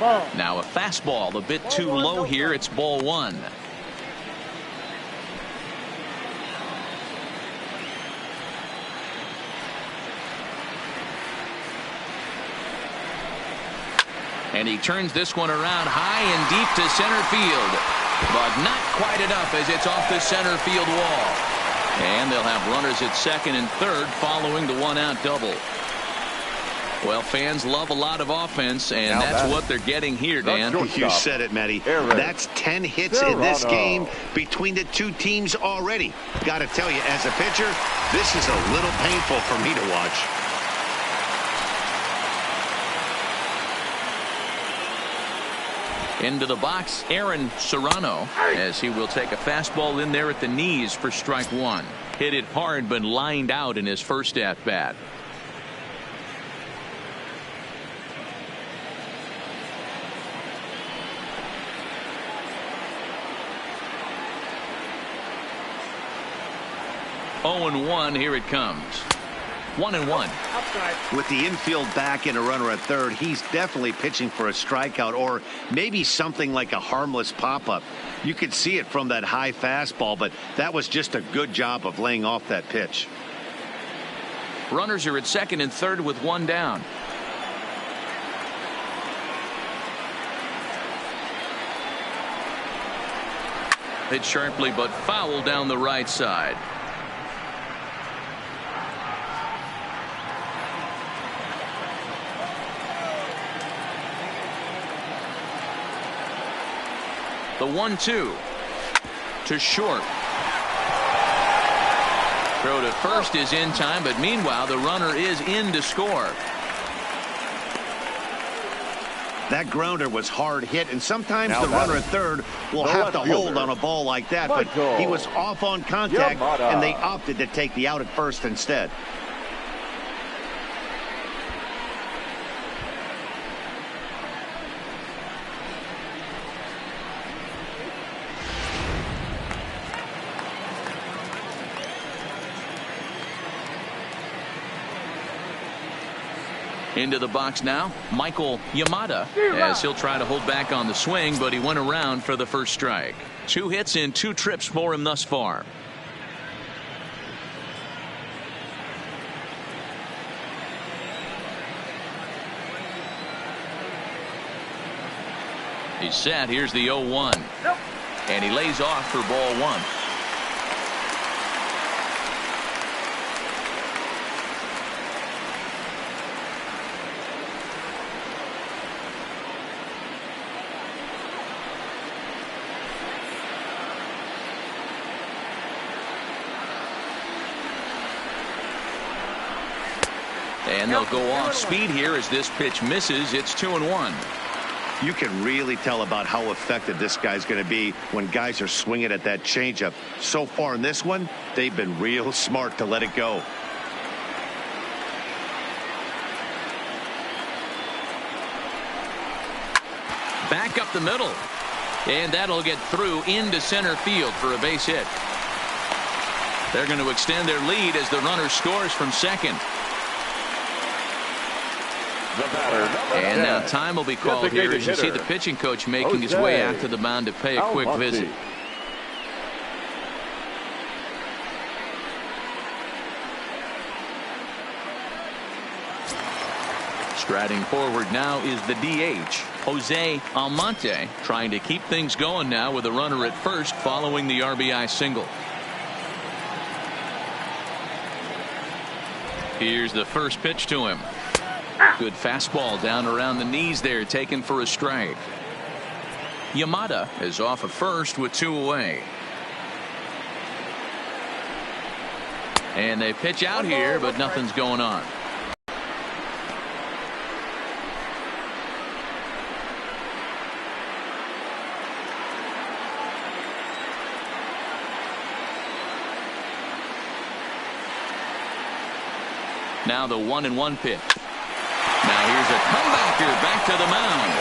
Now a fastball, a bit too low here. It's ball 1. And he turns this one around high and deep to center field, but not quite enough as it's off the center field wall. And they'll have runners at second and third following the one-out double. Well, fans love a lot of offense, and that's what they're getting here, Dan. You said it, Matty. That's 10 hits in this game between the two teams already. Got to tell you, as a pitcher, this is a little painful for me to watch. Into the box, Aaron Serrano, as he will take a fastball in there at the knees for strike 1. Hit it hard, but lined out in his first at-bat. Oh and 1, here it comes. 1-1. With the infield back and a runner at third, he's definitely pitching for a strikeout or maybe something like a harmless pop-up. You could see it from that high fastball, but that was just a good job of laying off that pitch. Runners are at second and third with 1 down. Hit sharply but foul down the right side. The 1-2 to short. Throw to first is in time, but meanwhile the runner is in to score. That grounder was hard hit, and sometimes the runner at third will have to hold on a ball like that, but he was off on contact, and they opted to take the out at first instead. Into the box now, Michael Yamada, as he'll try to hold back on the swing, but he went around for the first strike. 2 hits in 2 trips for him thus far. He's set. Here's the 0-1. And he lays off for ball 1. And they'll go off speed here as this pitch misses. It's 2-1. You can really tell about how effective this guy's going to be when guys are swinging at that changeup. So far in this one, they've been real smart to let it go. Back up the middle. And that'll get through into center field for a base hit. They're going to extend their lead as the runner scores from second. And now time will be called here as you see the pitching coach making his way out to the mound to pay a quick visit. Striding forward now is the DH, Jose Almonte, trying to keep things going now with a runner at first following the RBI single. Here's the first pitch to him. Good fastball down around the knees there, taken for a strike. Yamada is off at first with 2 away. And they pitch out here, but nothing's going on. Now the 1-1 pitch. Now here's a comebacker back to the mound.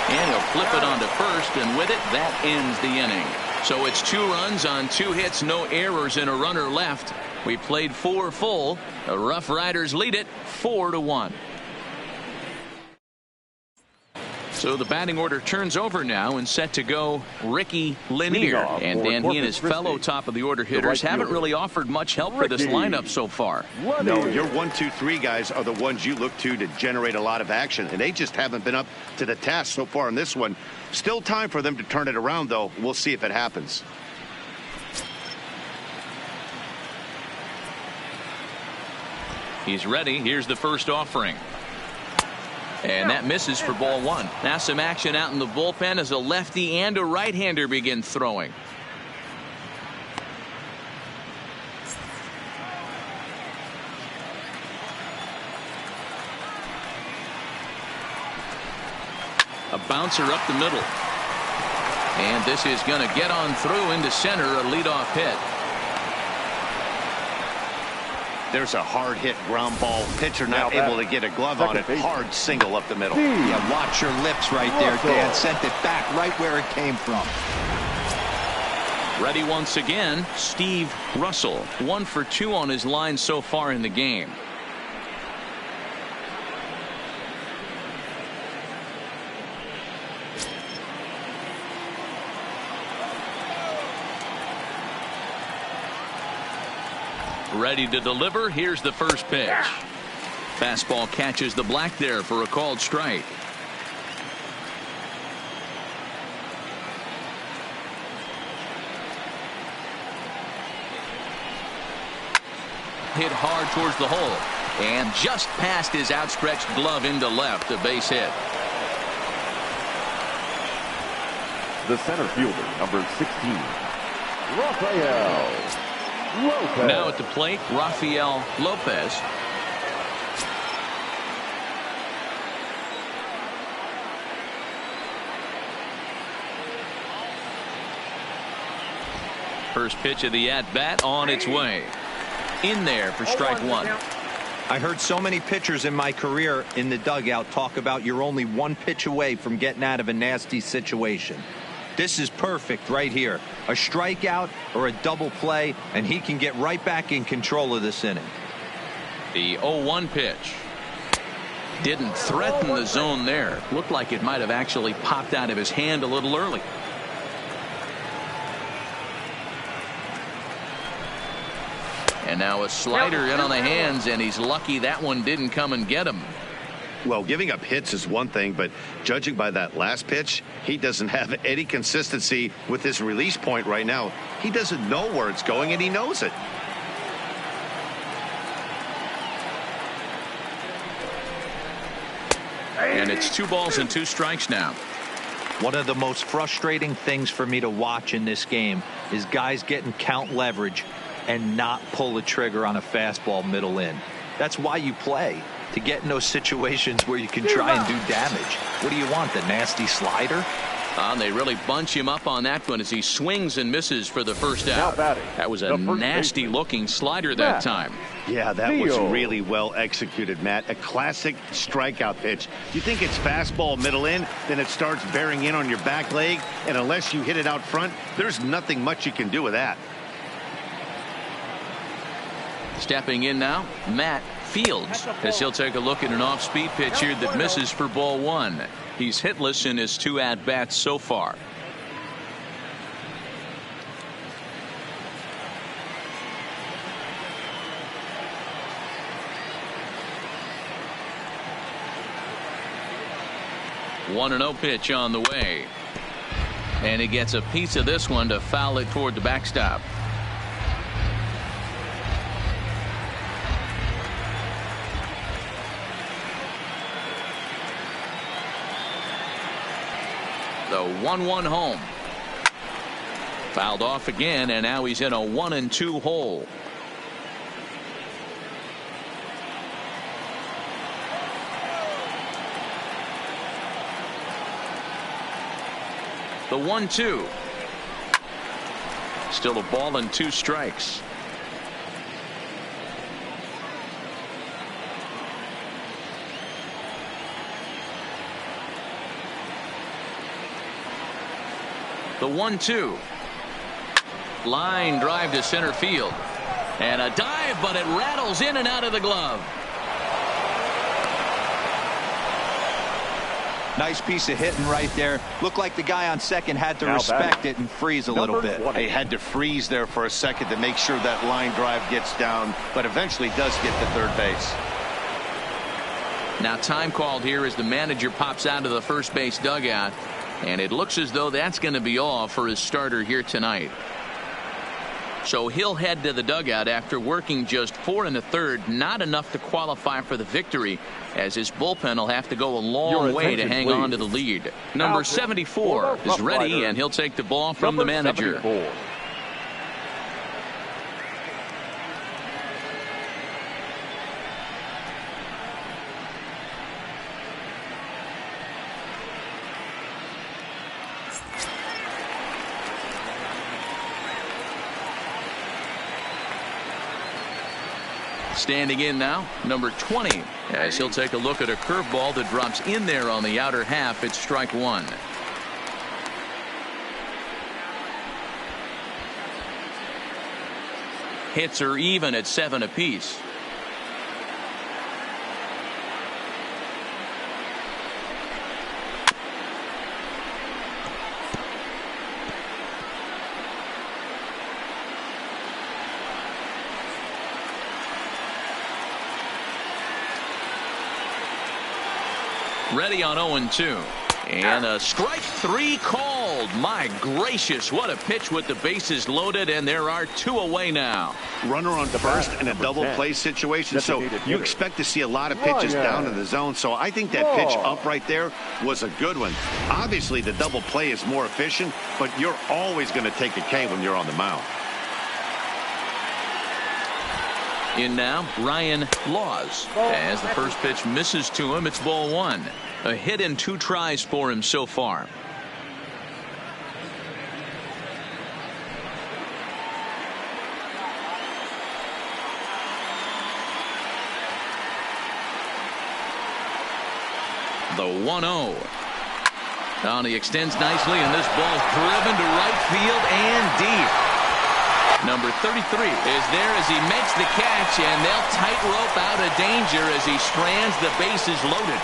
And he'll flip it onto first, and with it, that ends the inning. So it's 2 runs on 2 hits, no errors, and a runner left. We played 4 full. The Roughriders lead it 4-1. So the batting order turns over now and set to go Ricky Lanier. And Dan, he and his fellow top of the order hitters haven't really offered much help for this lineup so far. No, your 1, 2, 3 guys are the ones you look to generate a lot of action, and they just haven't been up to the task so far in this one. Still time for them to turn it around, though. We'll see if it happens. He's ready. Here's the first offering. And that misses for ball 1. Now some action out in the bullpen as a lefty and a right-hander begin throwing. A bouncer up the middle. And this is going to get on through into center, a leadoff hit. There's a hard hit ground ball. Pitcher not able to get a glove on it. Hard single up the middle. Yeah, watch your lips right there, Dan. Sent it back right where it came from. Ready once again, Steve Russell. 1 for 2 on his line so far in the game. Ready to deliver. Here's the first pitch. Fastball catches the black there for a called strike. Hit hard towards the hole and just past his outstretched glove into left. A base hit. The center fielder, number 16, Rafael Lopez. Now at the plate, Rafael Lopez. First pitch of the at-bat on its way. In there for strike 1. I heard so many pitchers in my career in the dugout talk about you're only 1 pitch away from getting out of a nasty situation. This is perfect right here. A strikeout or a double play, and he can get right back in control of this inning. The 0-1 pitch. Didn't threaten the zone there. Looked like it might have actually popped out of his hand a little early. And now a slider in on the hands, and he's lucky that one didn't come and get him. Well, giving up hits is one thing, but judging by that last pitch, he doesn't have any consistency with his release point right now. He doesn't know where it's going, and he knows it. And it's 2 balls and 2 strikes now. One of the most frustrating things for me to watch in this game is guys getting count leverage and not pull the trigger on a fastball middle in. That's why you play, to get in those situations where you can try and do damage. What do you want, the nasty slider? They really bunch him up on that one as he swings and misses for the first out. That was a nasty looking slider that time. Yeah, that was really well executed, Matt. A classic strikeout pitch. You think it's fastball middle in, then it starts bearing in on your back leg, and unless you hit it out front, there's nothing much you can do with that. Stepping in now, Matt Fields, as he'll take a look at an off-speed pitch here that misses for ball 1. He's hitless in his 2 at-bats so far. One 1-0 pitch on the way. And he gets a piece of this one to foul it toward the backstop. The 1-1 home. Fouled off again, and now he's in a 1-2 hole. The 1-2. Still a ball and 2 strikes. The 1-2. Line drive to center field. And a dive, but it rattles in and out of the glove. Nice piece of hitting right there. Looked like the guy on second had to respect it and freeze a little bit. He had to freeze there for a second to make sure that line drive gets down, but eventually does get to third base. Now time called here as the manager pops out of the first base dugout, and it looks as though that's going to be all for his starter here tonight. So he'll head to the dugout after working just 4 1/3, not enough to qualify for the victory, as his bullpen will have to go a long way to hang on to the lead. Number 74 is ready, and he'll take the ball from the manager. 74. Standing in now, number 20, as he'll take a look at a curveball that drops in there on the outer half. It's strike 1. Hits are even at 7 apiece. Ready on 0-2. And a strike 3 called. My gracious, what a pitch with the bases loaded, and there are 2 away now. Runner on first in a double play situation, so you expect to see a lot of pitches down in the zone. So I think that pitch up right there was a good one. Obviously the double play is more efficient, but you're always going to take a K when you're on the mound. In now, Ryan Laws. As the first pitch misses to him, it's ball 1. A hit in 2 tries for him so far. The 1-0. Now he extends nicely, and this ball's driven to right field and deep. Number 33 is there as he makes the catch, and they'll tightrope out of danger as he strands the bases loaded.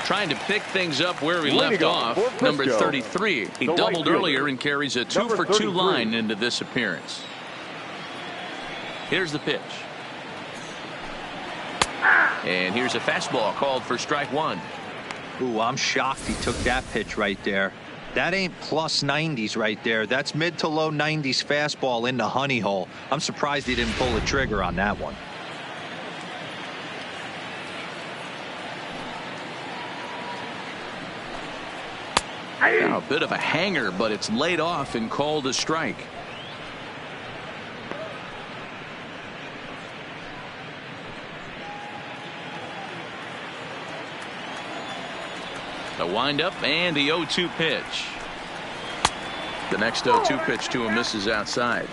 Trying to pick things up where he left off. Number 33. He doubled earlier and carries a 2-for-2 line into this appearance. Here's the pitch. And here's a fastball called for strike 1. Ooh, I'm shocked he took that pitch right there. That ain't plus 90s right there. That's mid to low 90s fastball in the honey hole. I'm surprised he didn't pull the trigger on that one. Now a bit of a hanger, but it's laid off and called a strike. The windup and the 0-2 pitch. The next 0-2 pitch to him misses outside.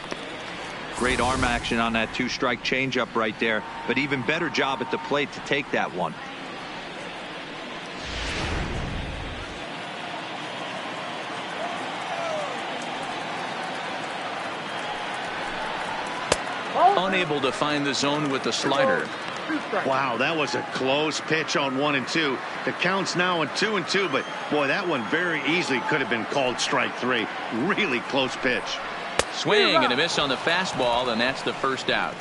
Great arm action on that 2-strike changeup right there, but even better job at the plate to take that one. Unable to find the zone with the slider. Wow, that was a close pitch on 1 and 2. The count's now at 2 and 2, but boy, that one very easily could have been called strike 3. Really close pitch. Swing and a miss on the fastball, and that's the first out.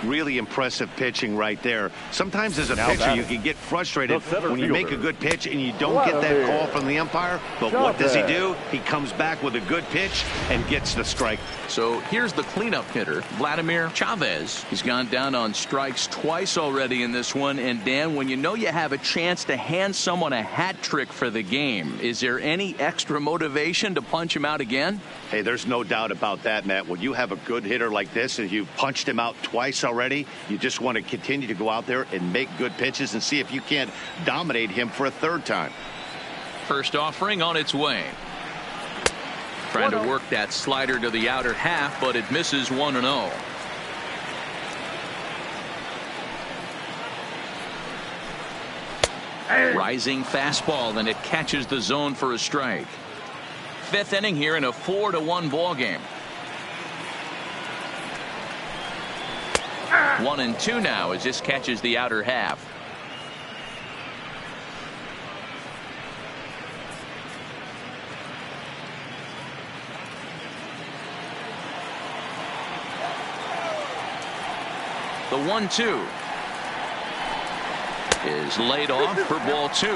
Really impressive pitching right there. Sometimes as a pitcher, you can get frustrated when you make a good pitch and you don't get that call from the umpire. But what does he do? He comes back with a good pitch and gets the strike. So here's the cleanup hitter, Vladimir Chavez. He's gone down on strikes twice already in this one. And Dan, when you know you have a chance to hand someone a hat trick for the game, is there any extra motivation to punch him out again? Hey, there's no doubt about that, Matt. When you have a good hitter like this and you punched him out twice already, you just want to continue to go out there and make good pitches and see if you can't dominate him for a third time. First offering on its way. Trying to work that slider to the outer half, but it misses 1-0. Rising fastball, and it catches the zone for a strike. Fifth inning here in a 4-1 ball game. 1-2 now as this catches the outer half. The 1-2 is laid off for ball 2.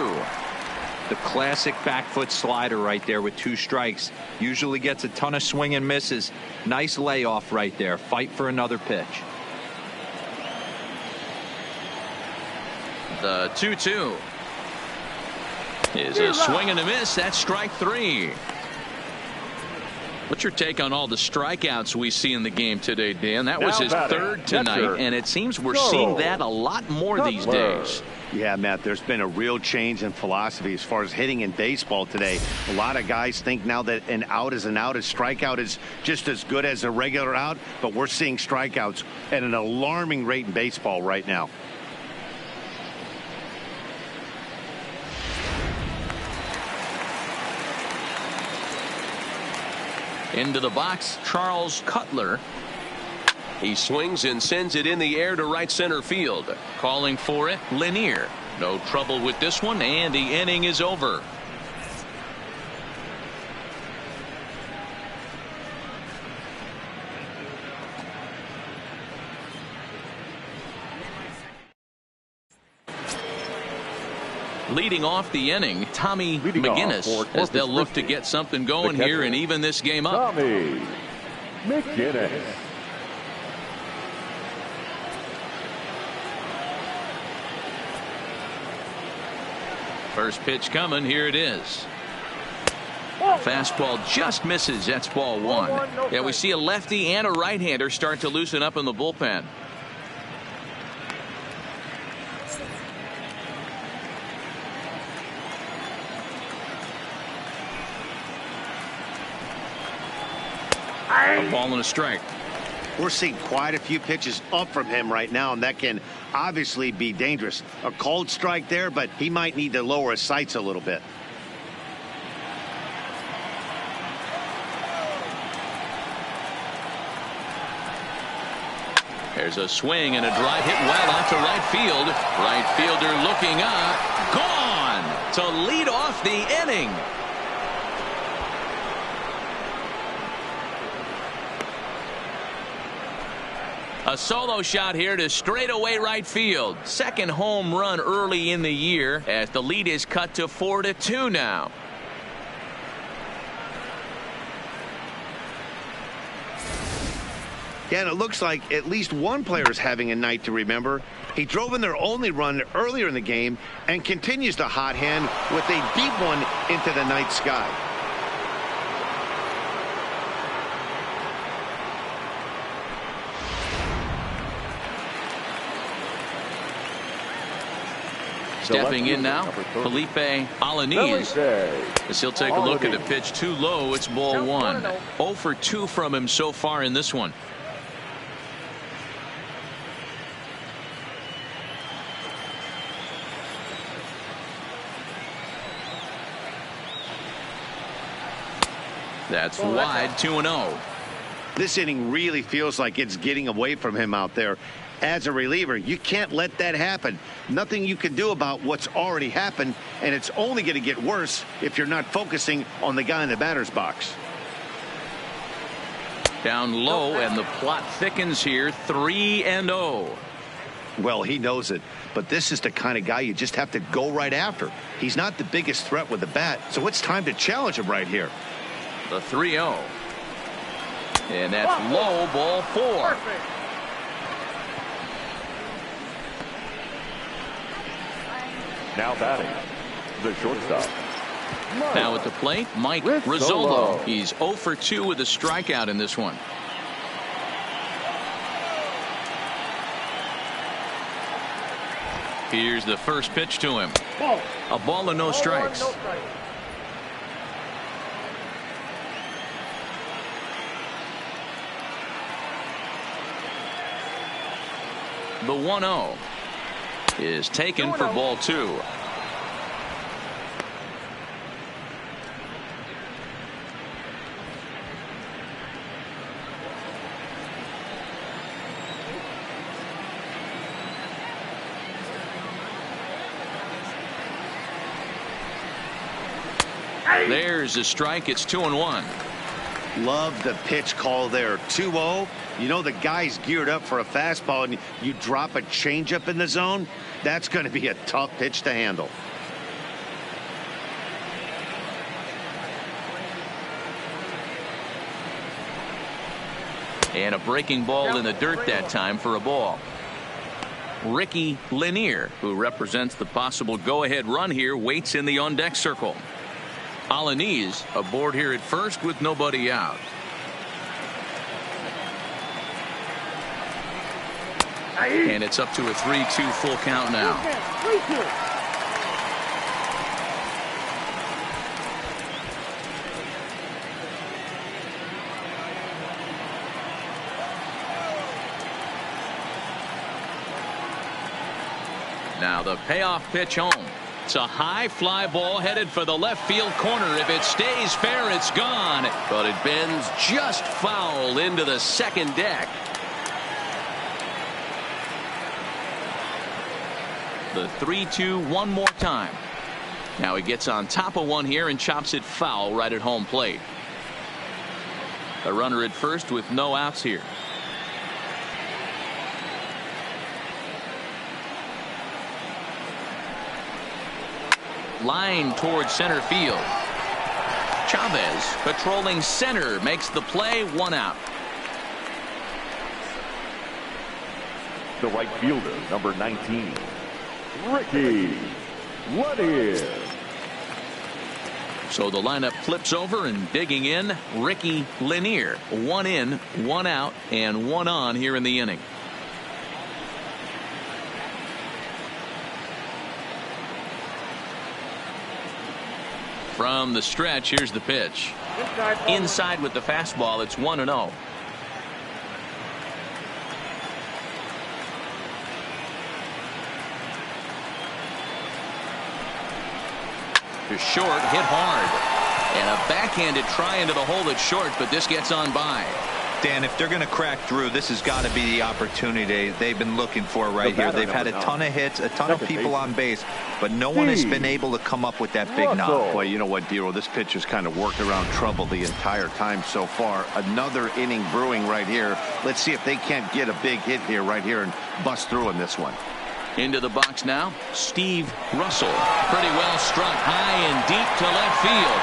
The classic back foot slider right there with 2 strikes. Usually gets a ton of swing and misses. Nice layoff right there. Fight for another pitch. The 2-2 is a swing and a miss. That's strike 3. What's your take on all the strikeouts we see in the game today, Dan? That was his third tonight, and it seems we're seeing that a lot more these days. Yeah, Matt, there's been a real change in philosophy as far as hitting in baseball today. A lot of guys think now that an out is an out. A strikeout is just as good as a regular out, but we're seeing strikeouts at an alarming rate in baseball right now. Into the box, Charles Cutler. He swings and sends it in the air to right center field. Calling for it, Lanier. No trouble with this one, and the inning is over. Leading off the inning, Tommy McGinnis, as they'll look to get something going here and even this game up. Tommy McGinnis. First pitch coming. Here it is. Fastball just misses. That's ball 1. Yeah, we see a lefty and a right-hander start to loosen up in the bullpen. A ball and a strike. We're seeing quite a few pitches up from him right now, and that can obviously be dangerous. A cold strike there, but he might need to lower his sights a little bit. There's a swing and a drive hit well out to right field. Right fielder looking up. Gone to lead off the inning. A solo shot here to straightaway right field. Second home run early in the year as the lead is cut to 4-2 now. Yeah, and it looks like at least one player is having a night to remember. He drove in their only run earlier in the game and continues the hot hand with a deep one into the night sky. Stepping in now, Felipe Alaniz. As he'll take a look at a pitch too low. It's ball 1. 0 for 2 from him so far in this one. That's wide, 2-0. This inning really feels like it's getting away from him out there. As a reliever, you can't let that happen. Nothing you can do about what's already happened, and it's only going to get worse if you're not focusing on the guy in the batter's box. Down low, and the plot thickens here. 3-0. Well, he knows it, but this is the kind of guy you just have to go right after. He's not the biggest threat with the bat, so it's time to challenge him right here. The 3-0. And that's low, ball 4. Now batting, the shortstop. Now at the plate, Mike Rizzolo. He's 0 for 2 with a strikeout in this one. Here's the first pitch to him. A ball and no strikes. The 1-0 is taken for ball 2. There's a strike. It's 2-1. Love the pitch call there. 2-0. You know the guy's geared up for a fastball, and you drop a changeup in the zone. That's going to be a tough pitch to handle. And a breaking ball in the dirt that time for a ball. Ricky Lanier, who represents the possible go-ahead run here, waits in the on-deck circle. Alanis aboard here at first with nobody out. And it's up to a 3-2 full count now. Now the payoff pitch home. It's a high fly ball headed for the left field corner. If it stays fair, it's gone. But it bends just foul into the second deck. The 3-2 one more time. Now he gets on top of one here and chops it foul right at home plate. A runner at first with no outs here. Line towards center field. Chavez patrolling center makes the play. 1 out. The right fielder, number 19, Ricky Lanier. So the lineup flips over, and digging in, Ricky Lanier. 1 in, 1 out, and 1 on here in the inning. From the stretch, here's the pitch. Inside with the fastball. It's 1-0. To short, hit hard. And a backhanded try into the hole that's short, but this gets on by. Dan, if they're going to crack through, this has got to be the opportunity they've been looking for right here. They've had a ton of hits, a ton of people on base, but no one has been able to come up with that big knock. Boy, you know what, Dero? This pitch has kind of worked around trouble the entire time so far. Another inning brewing right here. Let's see if they can't get a big hit here right here and bust through in this one. Into the box now, Steve Russell. Pretty well struck high and deep to left field.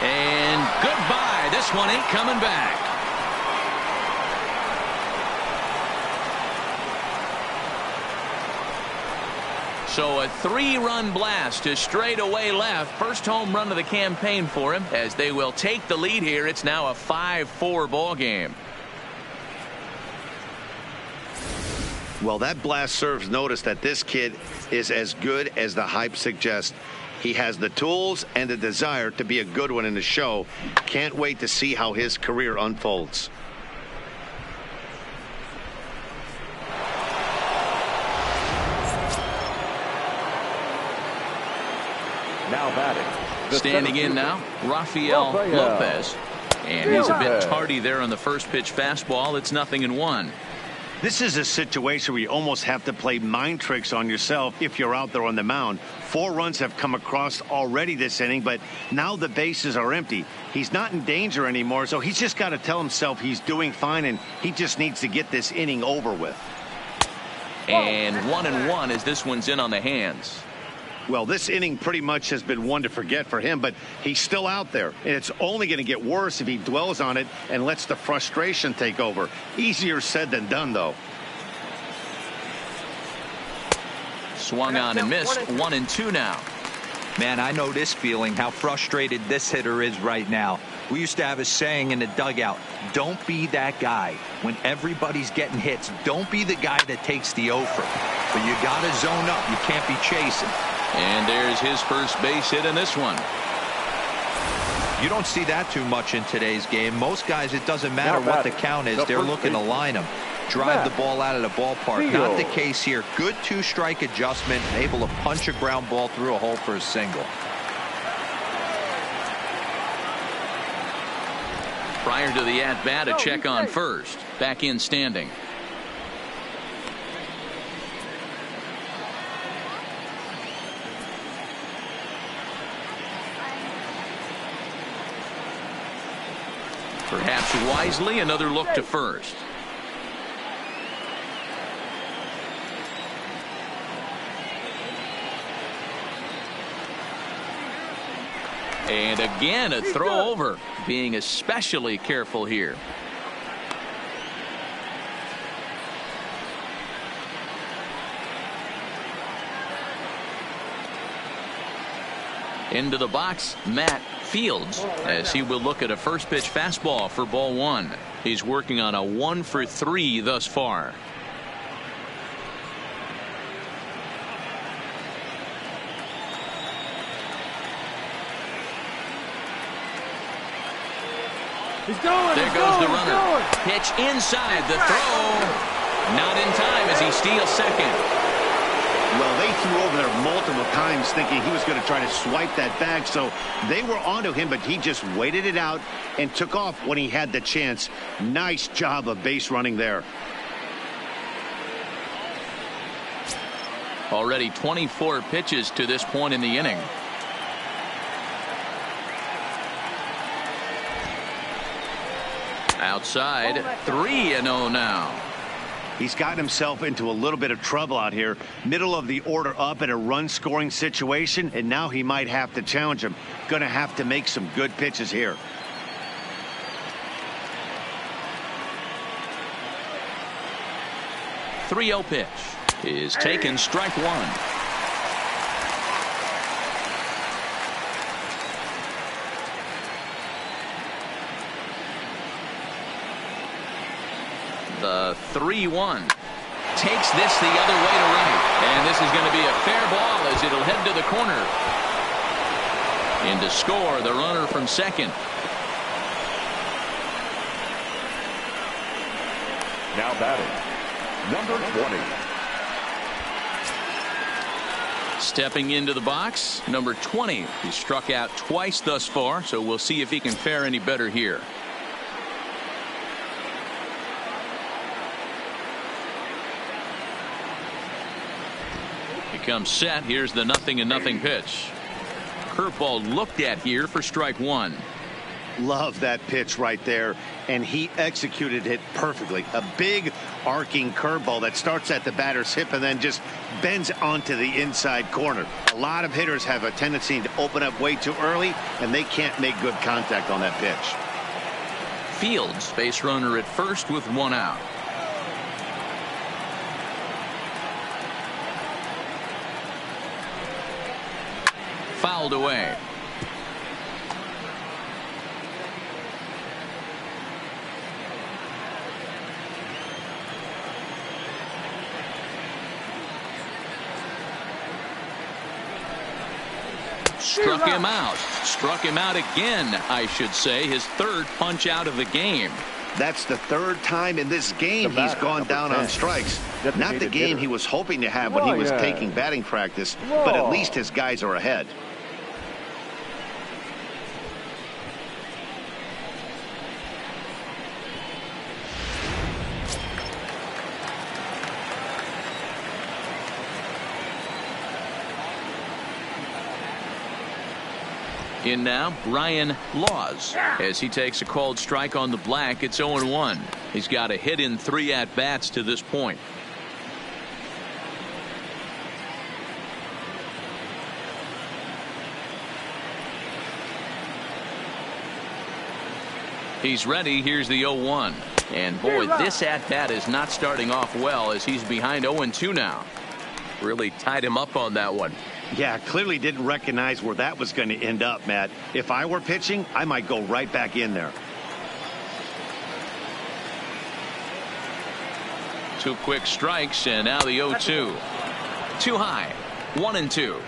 And goodbye. This one ain't coming back. So a 3-run blast to straightaway left. First home run of the campaign for him, as they will take the lead here. It's now a 5-4 ball game. Well, that blast serves notice that this kid is as good as the hype suggests. He has the tools and the desire to be a good one in the show. Can't wait to see how his career unfolds. Now batting. Standing in now, Rafael Lopez. And he's a bit tardy there on the first pitch fastball. It's 0-1. This is a situation where you almost have to play mind tricks on yourself if you're out there on the mound. 4 runs have come across already this inning, but now the bases are empty. He's not in danger anymore, so he's just got to tell himself he's doing fine, and he just needs to get this inning over with. And 1-1 as this one's in on the hands. Well, this inning pretty much has been one to forget for him, but he's still out there, and it's only going to get worse if he dwells on it and lets the frustration take over. Easier said than done, though. Swung on and missed. 1-2 now. Man, I know this feeling, how frustrated this hitter is right now. We used to have a saying in the dugout, don't be that guy. When everybody's getting hits, don't be the guy that takes the offer. But you got to zone up. You can't be chasing. And there's his first base hit in this one. You don't see that too much in today's game. Most guys, it doesn't matter what the count is. They're looking to line them. Drive the ball out of the ballpark. Not the case here. Good 2-strike adjustment. Able to punch a ground ball through a hole for a single. Prior to the at-bat, a check on first. Back in standing. Perhaps wisely, another look to first. And again, a throw over. Being especially careful here. Into the box, Matt Fields, as he will look at a first pitch fastball for ball 1. He's working on a 1 for 3 thus far. There goes the runner. Pitch inside, the throw. Not in time as he steals second. Well, they threw over there multiple times thinking he was going to try to swipe that bag, so they were onto him, but he just waited it out and took off when he had the chance. Nice job of base running there. Already 24 pitches to this point in the inning. Outside, 3-0 now. He's gotten himself into a little bit of trouble out here. Middle of the order up in a run-scoring situation, and now he might have to challenge him. Going to have to make some good pitches here. .30 pitch is taken, strike 1. The 3-1 takes this the other way to right, and this is going to be a fair ball as it'll head to the corner. In to score, the runner from second. Now batting, number 20. Stepping into the box, number 20. He's struck out twice thus far, so we'll see if he can fare any better here. Comes set. Here's the 0-0 pitch. Curveball looked at here for strike 1. Love that pitch right there, and he executed it perfectly. A big arcing curveball that starts at the batter's hip and then just bends onto the inside corner. A lot of hitters have a tendency to open up way too early, and they can't make good contact on that pitch. Fields, base runner at first with 1 out. Fouled away. Struck him out. Struck him out again, I should say. His 3rd punch out of the game. That's the 3rd time in this game he's gone down on strikes. Not the game he was hoping to have when he was taking batting practice, but at least his guys are ahead. In now, Ryan Laws. As he takes a called strike on the black, it's 0-1. He's got a hit in 3 at-bats to this point. He's ready. Here's the 0-1. And boy, this at-bat is not starting off well as he's behind 0-2 now. Really tied him up on that one. Yeah, clearly didn't recognize where that was going to end up, Matt. If I were pitching, I might go right back in there. 2 quick strikes, and now the 0-2. Too high. 1-2.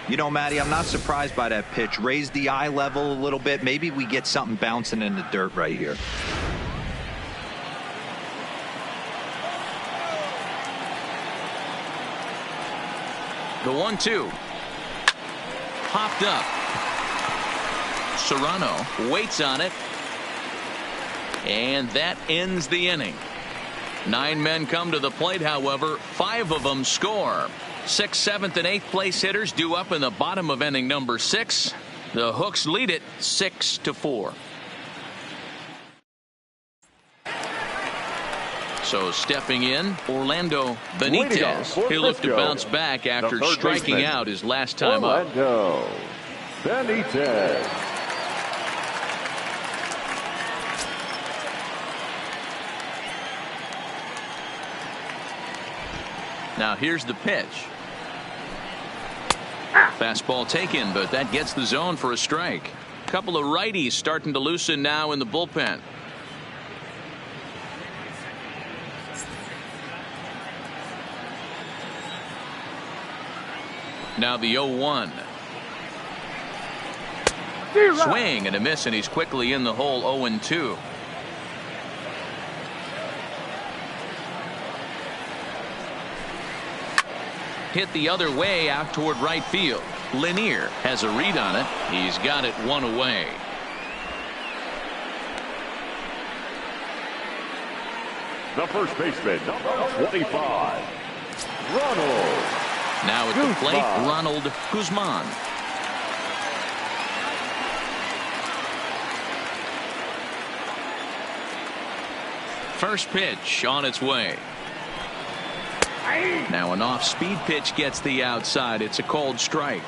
You know, Matty, I'm not surprised by that pitch. Raise the eye level a little bit. Maybe we get something bouncing in the dirt right here. The 1-2. Popped up. Serrano waits on it. And that ends the inning. 9 men come to the plate, however. 5 of them score. 6th, 7th, and 8th place hitters due up in the bottom of inning number 6. The Hooks lead it 6-4. So stepping in, Orlando Benitez. He'll look to bounce back after striking out his last time up. Orlando Benitez. Now here's the pitch. Fastball taken, but that gets the zone for a strike. A couple of righties starting to loosen now in the bullpen. Now the 0-1. Swing and a miss, and he's quickly in the hole. 0-2. Hit the other way out toward right field. Lanier has a read on it. He's got it 1 away. The first baseman, number 25, Ronald. Now at the plate, Ronald Guzman. First pitch on its way. Now an off-speed pitch gets the outside. It's a called strike.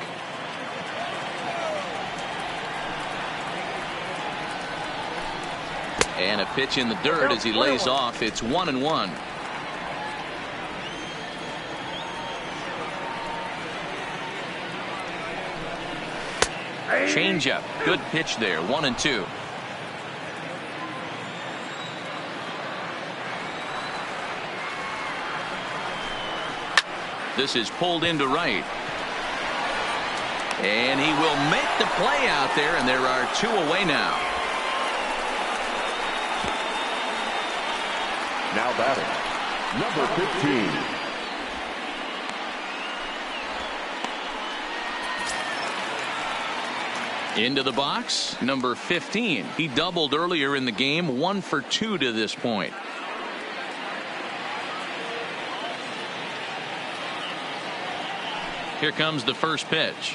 And a pitch in the dirt as he lays off. It's 1-1. Changeup. Good pitch there. 1-2. This is pulled into right. And he will make the play out there, and there are 2 away now. Now batting, number 15. Into the box, number 15. He doubled earlier in the game, 1 for 2 to this point. Here comes the first pitch.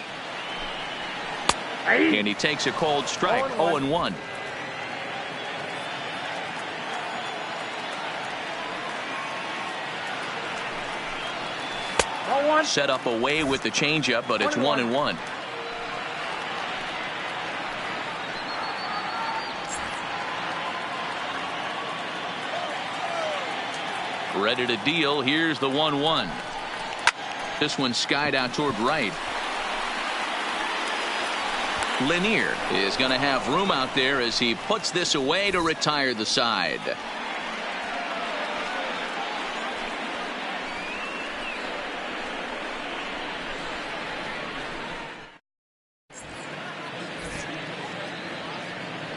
And he takes a cold strike. 0-1. Set up away with the changeup, but it's 1-1. Ready to deal. Here's the 1-1. This one skied out toward right. Lanier is going to have room out there as he puts this away to retire the side.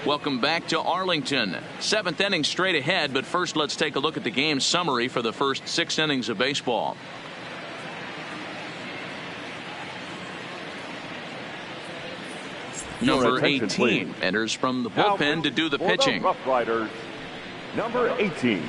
Welcome back to Arlington. 7th inning straight ahead, but first let's take a look at the game summary for the first 6 innings of baseball. Number 18 enters from the bullpen to do the pitching. Roughriders, number 18.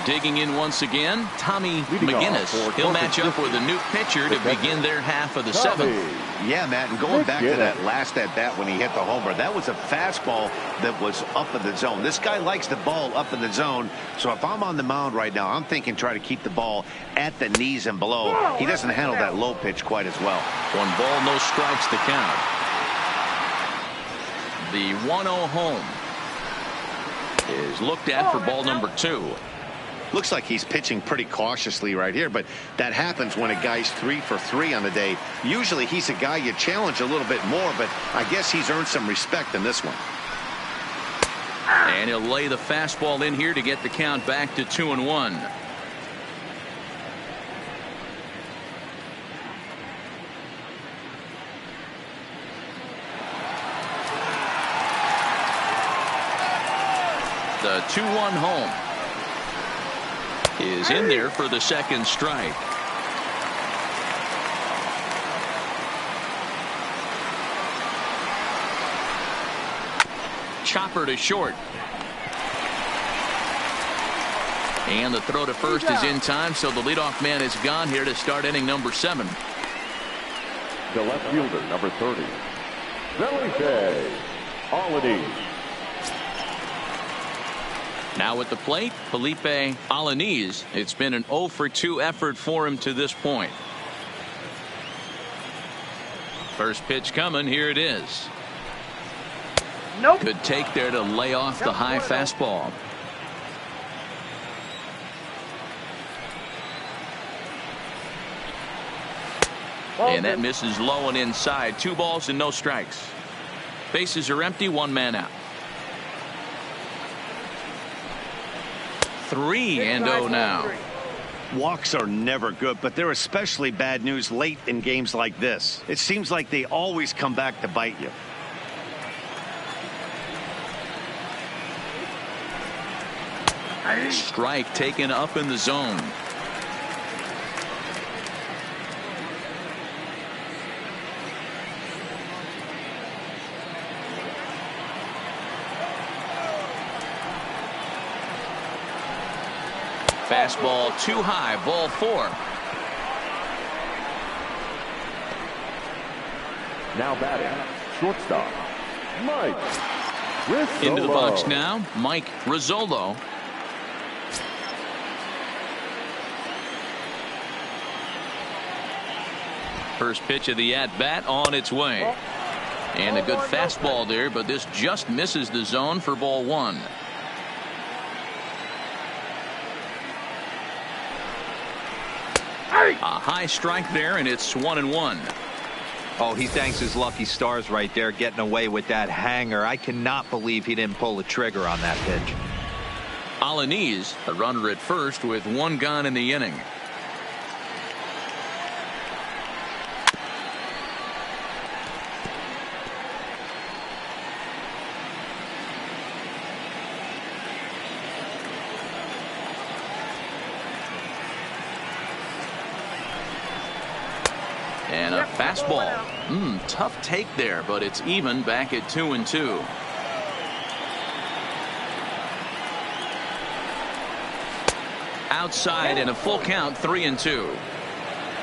Digging in once again, Tommy Leading off McGinnis. for He'll match up Griffin, with a new pitcher to begin their half of the Tommy. 7th. Yeah, Matt, and going back to that last at-bat when he hit the homer, that was a fastball that was up in the zone. This guy likes the ball up in the zone, so if I'm on the mound right now, I'm thinking try to keep the ball at the knees and below. He doesn't handle that low pitch quite as well. 1 ball, no strikes to count. The 1-0 home is looked at for ball number 2. Looks like he's pitching pretty cautiously right here, but that happens when a guy's 3 for 3 on the day. Usually he's a guy you challenge a little bit more, but I guess he's earned some respect in this one. And he'll lay the fastball in here to get the count back to 2-1. The 2-1 home is in there for the 2nd strike. Chopper to short. And the throw to first is in time, so the leadoff man is gone here to start inning number 7. The left fielder, number 30, Felipe Alaniz. Now at the plate, Felipe Alaniz. It's been an 0 for 2 effort for him to this point. First pitch coming. Here it is. Nope. Good take there to lay off the high fastball. And that misses low and inside. 2 balls and no strikes. Bases are empty. 1 man out. 3-0 now. Walks are never good, but they're especially bad news late in games like this. It seems like they always come back to bite you. Strike taken up in the zone. Fastball too high. Ball 4. Now batting, shortstop, Mike Rizzolo. Into the box now, Mike Rizzolo. First pitch of the at-bat on its way. And a good fastball there, but this just misses the zone for ball 1. A high strike there, and it's 1-1. Oh, he thanks his lucky stars right there, getting away with that hanger. I cannot believe he didn't pull the trigger on that pitch. Alaniz, a runner at first with 1 gone in the inning. And a fastball. Tough take there, but it's even back at 2-2. Outside and a full count, 3-2.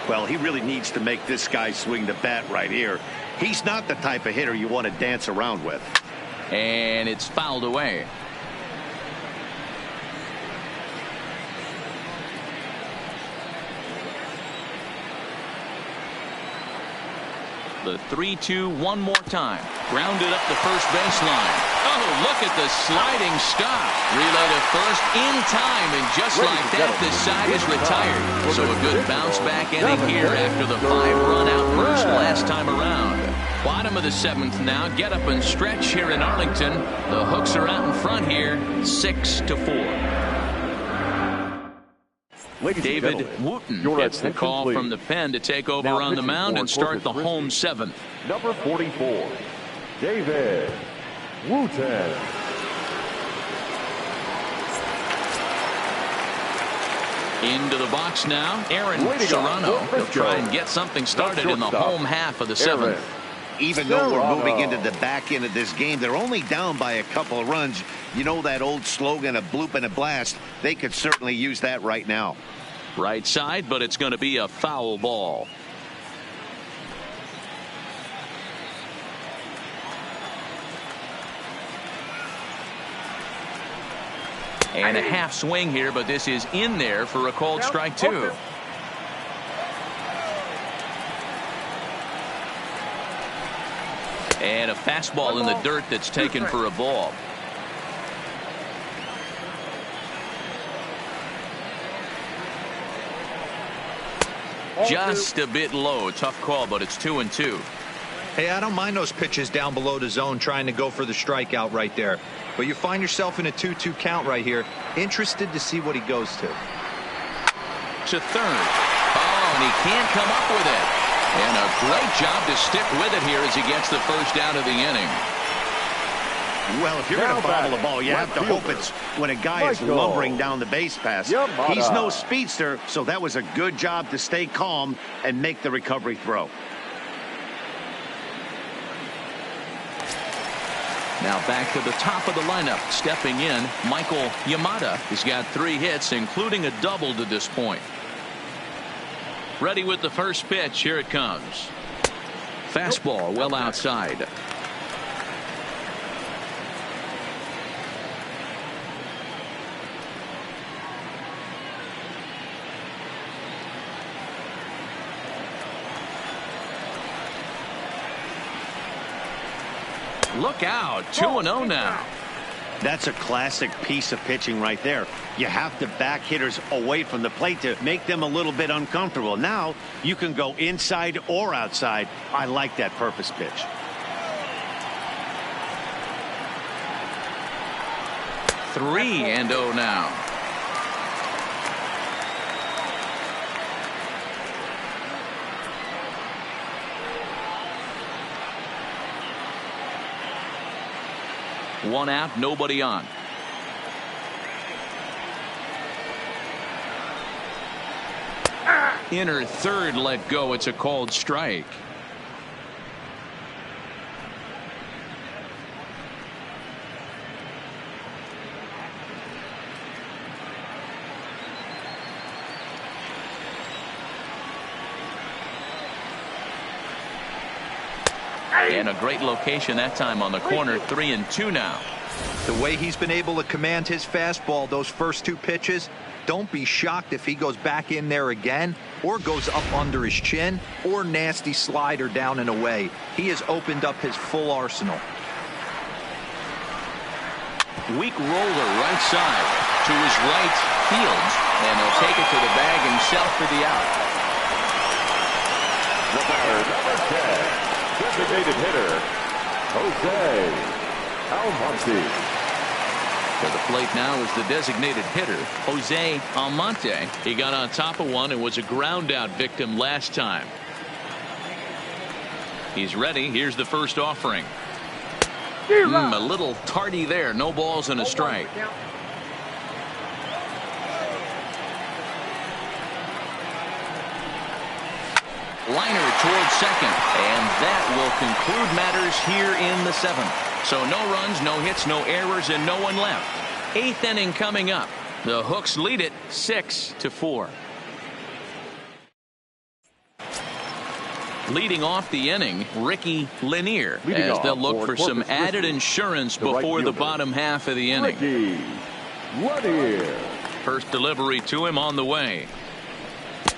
Well, he really needs to make this guy swing the bat right here. He's not the type of hitter you want to dance around with. And it's fouled away. The 3-2 one more time. Grounded up the first baseline. Oh, look at the sliding stop. Relay to first in time, and just like that, this side is retired. So a good bounce back inning here after the 5-run outburst last time around. Bottom of the 7th now. Get up and stretch here in Arlington. The Hooks are out in front here, 6-4. David Wooten gets the call from the pen to take over on the mound and start the home 7th. Number 44, David Wooten. Into the box now, Aaron Serrano. He'll try and get something started in the home half of the 7th. even though we're moving into the back end of this game, they're only down by a couple of runs. You know that old slogan, a bloop and a blast? They could certainly use that right now. Right side, but it's going to be a foul ball. And a half swing here, but this is in there for a called strike two. And a fastball in the dirt that's taken for a ball. Just a bit low. Tough call, but it's 2-2. Hey, I don't mind those pitches down below the zone trying to go for the strikeout right there. But you find yourself in a 2-2 count right here. Interested to see what he goes to. To third. Oh, and he can't come up with it. And a great job to stick with it here as he gets the first out of the inning. Well, if you're going to bobble the ball, you have to hope it's when a guy is lumbering down the base pass. He's no speedster, so that was a good job to stay calm and make the recovery throw. Now back to the top of the lineup. Stepping in, Michael Yamada has got 3 hits, including a double to this point. Ready with the first pitch. Here it comes. Fastball well outside. Look out. 2-0 now. That's a classic piece of pitching right there. You have to back hitters away from the plate to make them a little bit uncomfortable. Now you can go inside or outside. I like that purpose pitch. Three and 0 now. One out, nobody on. Inner third let go. It's a called strike. And a great location that time on the corner. 3-2 now. The way he's been able to command his fastball those first 2 pitches, don't be shocked if he goes back in there again or goes up under his chin or nasty slider down and away. He has opened up his full arsenal. Weak roller right side to his right field, and he'll take it to the bag himself for the out. The batter, number 10. Designated hitter, Jose Almonte. To the plate now is the designated hitter, Jose Almonte. He got on top of one and was a ground out victim last time. He's ready. Here's the first offering. A little tardy there. No balls and a strike. Liner towards second, and that will conclude matters here in the 7th. So no runs, no hits, no errors, and no one left. 8th inning coming up. The Hooks lead it 6-4. Leading off the inning, Ricky Lanier, as they'll look for some added insurance before the bottom half of the inning. Ricky Lanier. First delivery to him on the way.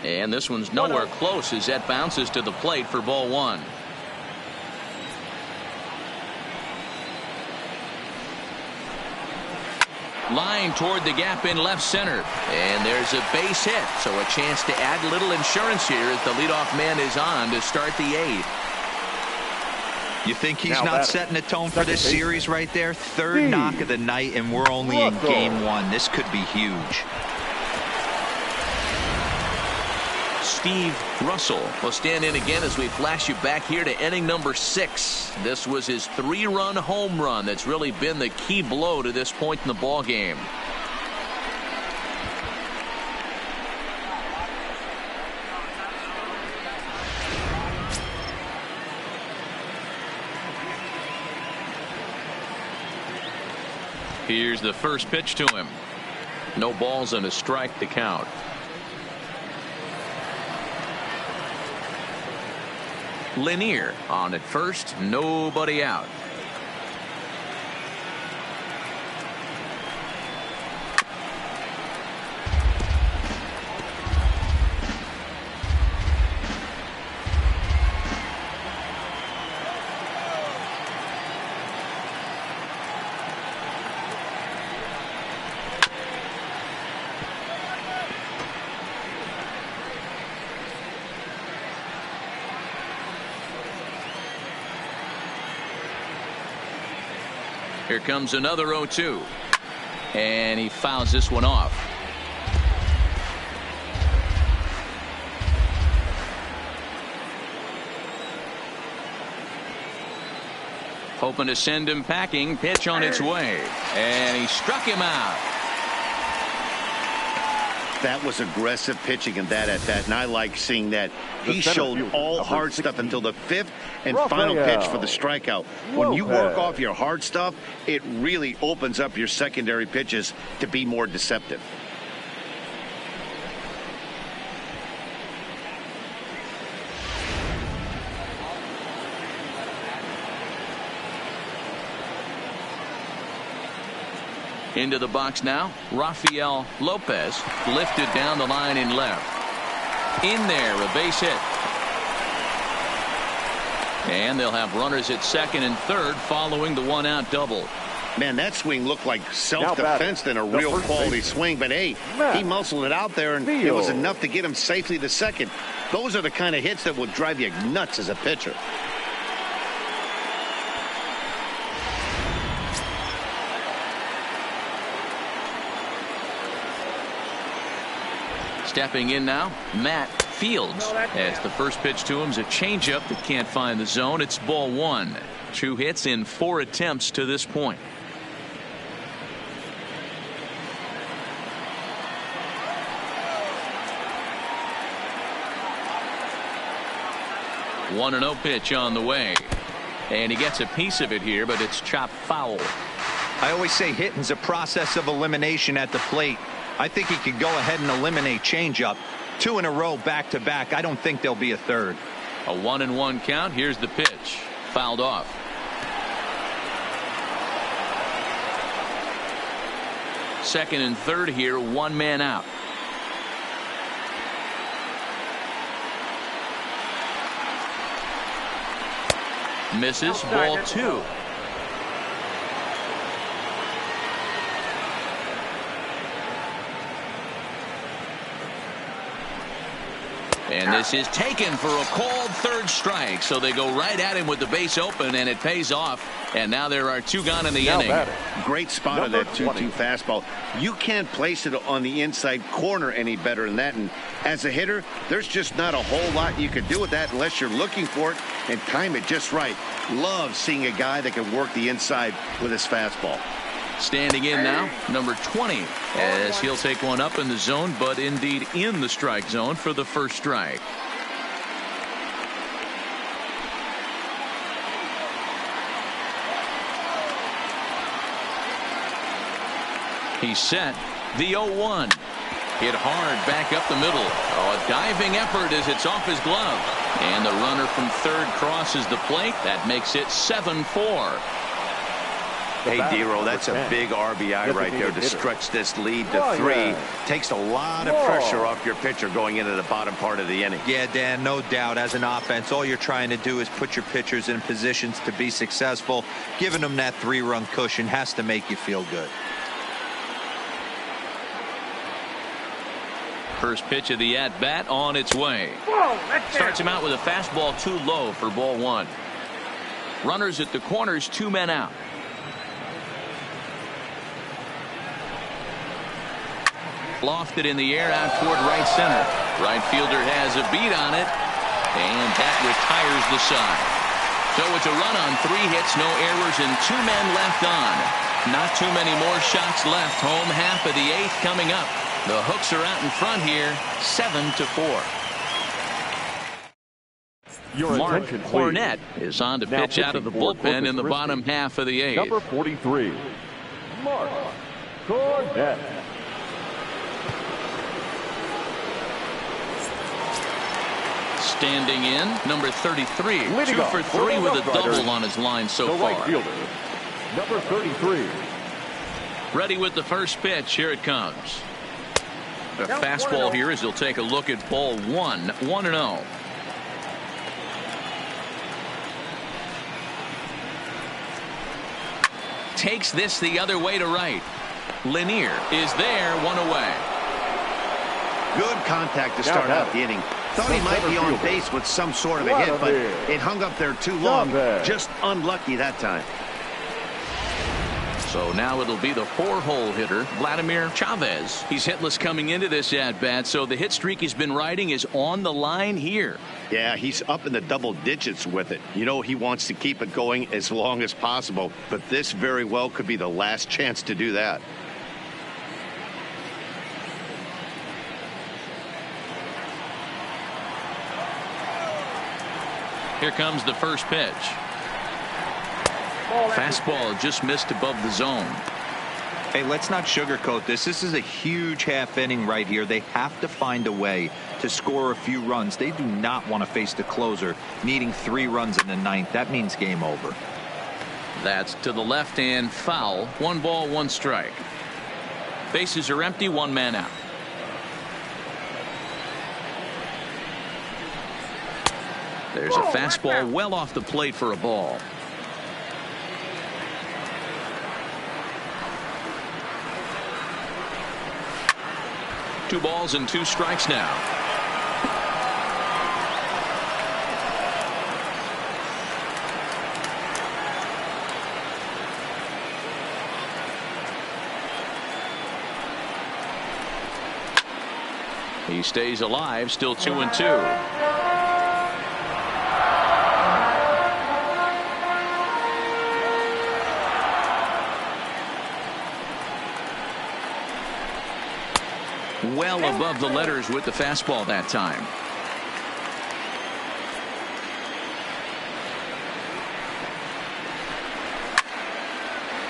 And this one's nowhere close as that bounces to the plate for ball 1. Line toward the gap in left center. And there's a base hit. So a chance to add a little insurance here as the leadoff man is on to start the 8th. You think he's not setting the tone for this series right there? 3rd knock of the night, and we're only in game 1. This could be huge. Steve Russell will stand in again as we flash you back here to inning number 6. This was his 3-run home run that's really been the key blow to this point in the ball game. Here's the first pitch to him. No balls and a strike to count. Lanier on at first, nobody out. Here comes another 0-2. And he fouls this one off. Hoping to send him packing. Pitch on its way. And he struck him out. That was aggressive pitching in that at bat, and I like seeing that. He showed all hard stuff until the fifth and final pitch for the strikeout. When you work off your hard stuff, it really opens up your secondary pitches to be more deceptive. Into the box now. Rafael Lopez lifted down the line in left. In there, a base hit. And they'll have runners at second and third following the one-out double. Man, that swing looked like self-defense than a real quality swing. But, hey, he muscled it out there, and it was enough to get him safely to second. Those are the kind of hits that will drive you nuts as a pitcher. Stepping in now, Matt Fields, as the first pitch to him is a changeup that can't find the zone. It's ball one. 2 hits in 4 attempts to this point. One 1-0 pitch on the way, and he gets a piece of it here, but it's chopped foul. I always say hitting's a process of elimination at the plate. I think he could go ahead and eliminate changeup. 2 in a row back to back. I don't think there'll be a third. A 1-1 count. Here's the pitch. Fouled off. Second and third here, 1 man out. Misses. Ball 2. And this is taken for a called third strike. So they go right at him with the base open, and it pays off. And now there are 2 gone in the inning. Great spot on that 2-2 fastball. You can't place it on the inside corner any better than that. And as a hitter, there's just not a whole lot you can do with that unless you're looking for it and time it just right. Love seeing a guy that can work the inside with his fastball. Standing in now, number 20, as he'll take one up in the zone, but indeed in the strike zone for the first strike. He's set. The 0-1. Hit hard back up the middle. Oh, a diving effort as it's off his glove. And the runner from third crosses the plate. That makes it 7-4. Hey, Dero, that's a big RBI right there to stretch this lead to 3. Takes a lot of pressure off your pitcher going into the bottom part of the inning. Yeah, Dan, no doubt. As an offense, all you're trying to do is put your pitchers in positions to be successful. Giving them that 3-run cushion has to make you feel good. First pitch of the at-bat on its way. Starts him out with a fastball too low for ball 1. Runners at the corners, 2 men out. Lofted in the air out toward right center. Right fielder has a beat on it, and that retires the side. So it's a run on 3 hits, no errors, and 2 men left on. Not too many more shots left. Home half of the 8th coming up. The Hooks are out in front here, 7-4. Mark Cornett is on to pitch out of the bullpen in the bottom half of the 8th. Number 43. Mark Cornett. Standing in, number 33. Leading 2 off for for 3 the with a Roughriders, double on his line so the far. right fielder, number 33. Ready with the first pitch. Here it comes. A fastball here as he'll take a look at ball 1. 1-0. Takes this the other way to right. Lanier is there, 1 away. Good contact to start out the inning. Thought he might be on base with some sort of a hit, but it hung up there too long. Just unlucky that time. So now it'll be the 4-hole hitter, Vladimir Chavez. He's hitless coming into this at-bat, so the hit streak he's been riding is on the line here. Yeah, he's up in the double digits with it. You know he wants to keep it going as long as possible, but this very well could be the last chance to do that. Here comes the first pitch. Fastball just missed above the zone. Hey, let's not sugarcoat this. This is a huge half inning right here. They have to find a way to score a few runs. They do not want to face the closer needing 3 runs in the 9th. That means game over. That's to the left and foul. 1 ball, 1 strike. Bases are empty, 1 man out. There's a fastball well off the plate for a ball. Two balls and 2 strikes now. He stays alive, still 2-2. Well above the letters with the fastball that time.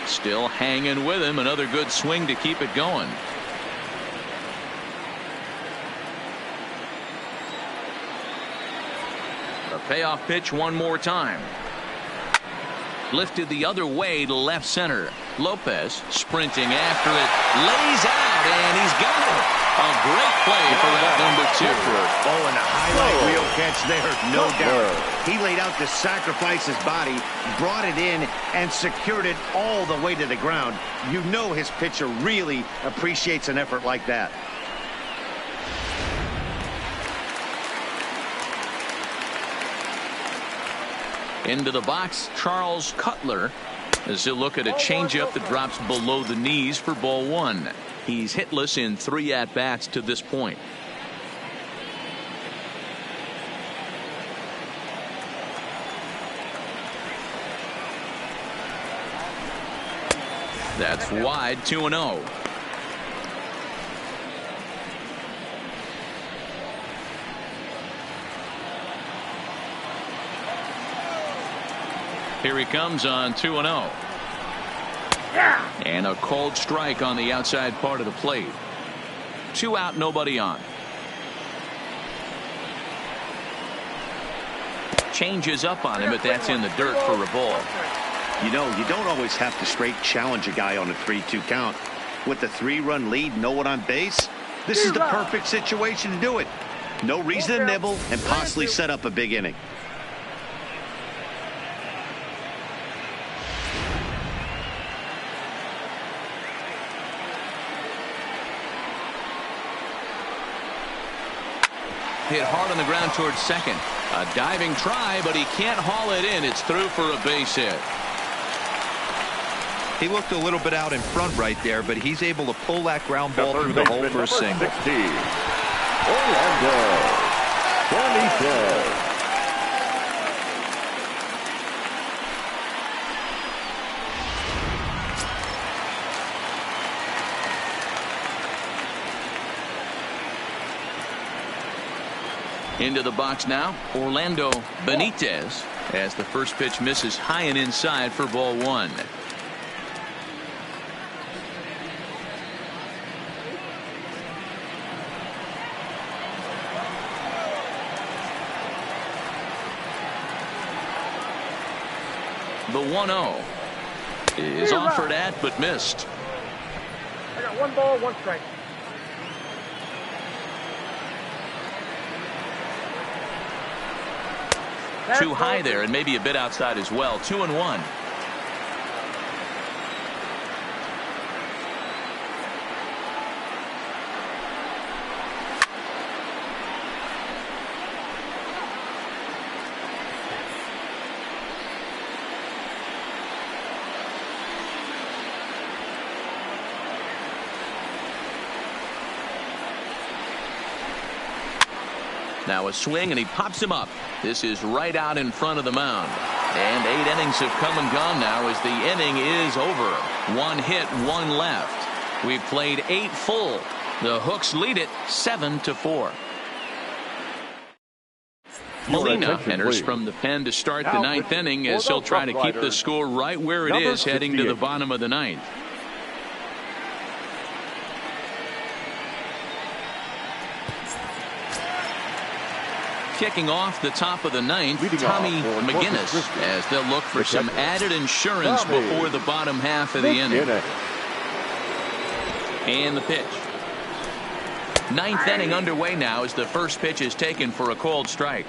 Still hanging with him. Another good swing to keep it going. A payoff pitch one more time. Lifted the other way to left center. Lopez sprinting after it, lays out, and he's got it. A great play for that number 2. Oh, and a highlight reel catch there, no doubt. He laid out to sacrifice his body, brought it in, and secured it all the way to the ground. You know his pitcher really appreciates an effort like that. Into the box, Charles Cutler, as he'll look at a changeup that drops below the knees for ball 1. He's hitless in 3 at-bats to this point. That's wide, 2-0. Here he comes on 2-0. And a cold strike on the outside part of the plate. 2 out, nobody on. Changes up on him, but that's in the dirt for a ball. You know, you don't always have to straight challenge a guy on a 3-2 count. With the 3-run lead, no one on base, this is the perfect situation to do it. No reason to nibble and possibly set up a big inning. Hit hard on the ground towards second. A diving try, but he can't haul it in. It's through for a base hit. He looked a little bit out in front right there, but he's able to pull that ground ball through the hole for a single. 60, Orlando Benitez. Into the box now, Orlando Benitez, as the first pitch misses high and inside for ball 1. The 1-0 is offered at but missed. I got 1 ball, 1 strike. Too high there and maybe a bit outside as well. 2-1. Now a swing and he pops him up. This is right out in front of the mound. And 8 innings have come and gone now as the inning is over. 1 hit, 1 left. We've played 8 full. The Hooks lead it 7-4. Molina enters from the pen to start the 9th inning as he'll try to keep the score right where it is heading to the bottom of the 9th. Kicking off the top of the 9th, Tommy McGinnis, as they'll look for some added insurance before the bottom half of the inning. And the pitch. 9th inning underway now as the first pitch is taken for a called strike.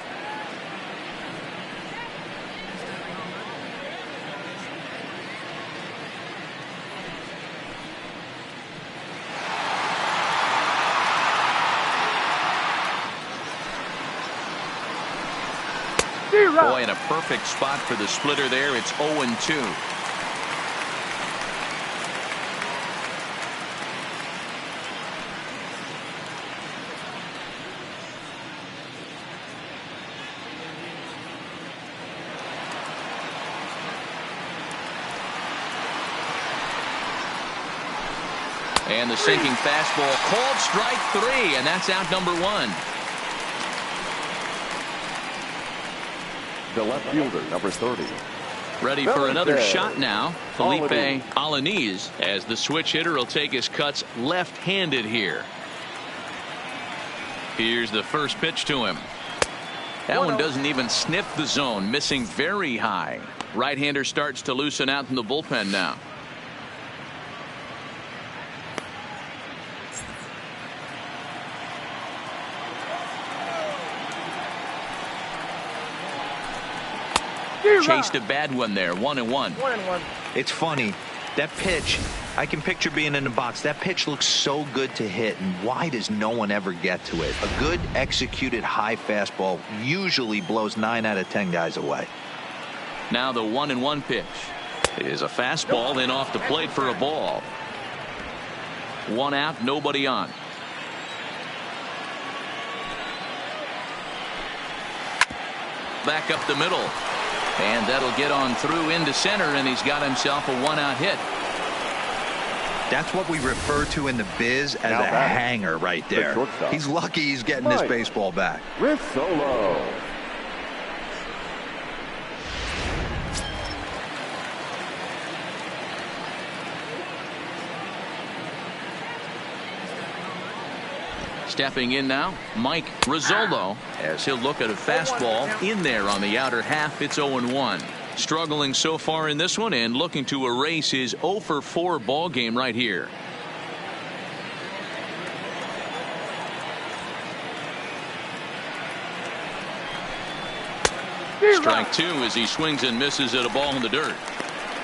Boy, in a perfect spot for the splitter there. It's 0-2. And the sinking fastball, called strike 3, and that's out number 1. The left fielder, number 30. Ready for another shot now. Felipe Alaniz, as the switch hitter will take his cuts left-handed here. Here's the first pitch to him. That one doesn't even sniff the zone, missing very high. Right-hander starts to loosen out in the bullpen now. Chased a bad one there. 1-1. It's funny, that pitch, I can picture being in the box. That pitch looks so good to hit, and why does no one ever get to it? A good executed high fastball usually blows 9 out of 10 guys away. Now the 1-1 pitch is a fastball in off the plate for a ball. 1 out, nobody on. Back up the middle. And that'll get on through into center, and he's got himself a 1-out hit. That's what we refer to in the biz as a hanger right there. He's lucky he's getting his baseball back. Solo. Stepping in now, Mike Rizzolo, as he'll look at a fastball in there on the outer half. It's 0-1. Struggling so far in this one and looking to erase his 0-for-4 ball game right here. Strike 2 as he swings and misses at a ball in the dirt.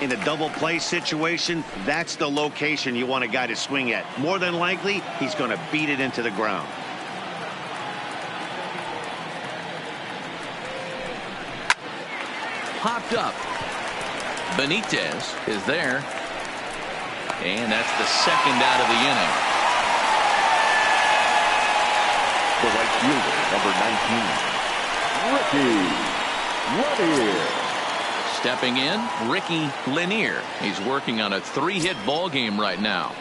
In a double play situation, that's the location you want a guy to swing at. More than likely, he's going to beat it into the ground. Popped up. Benitez is there. And that's the second out of the inning. The right fielder, number 19. Ricky Lanier. Stepping in, Ricky Lanier. He's working on a 3-hit ball game right now.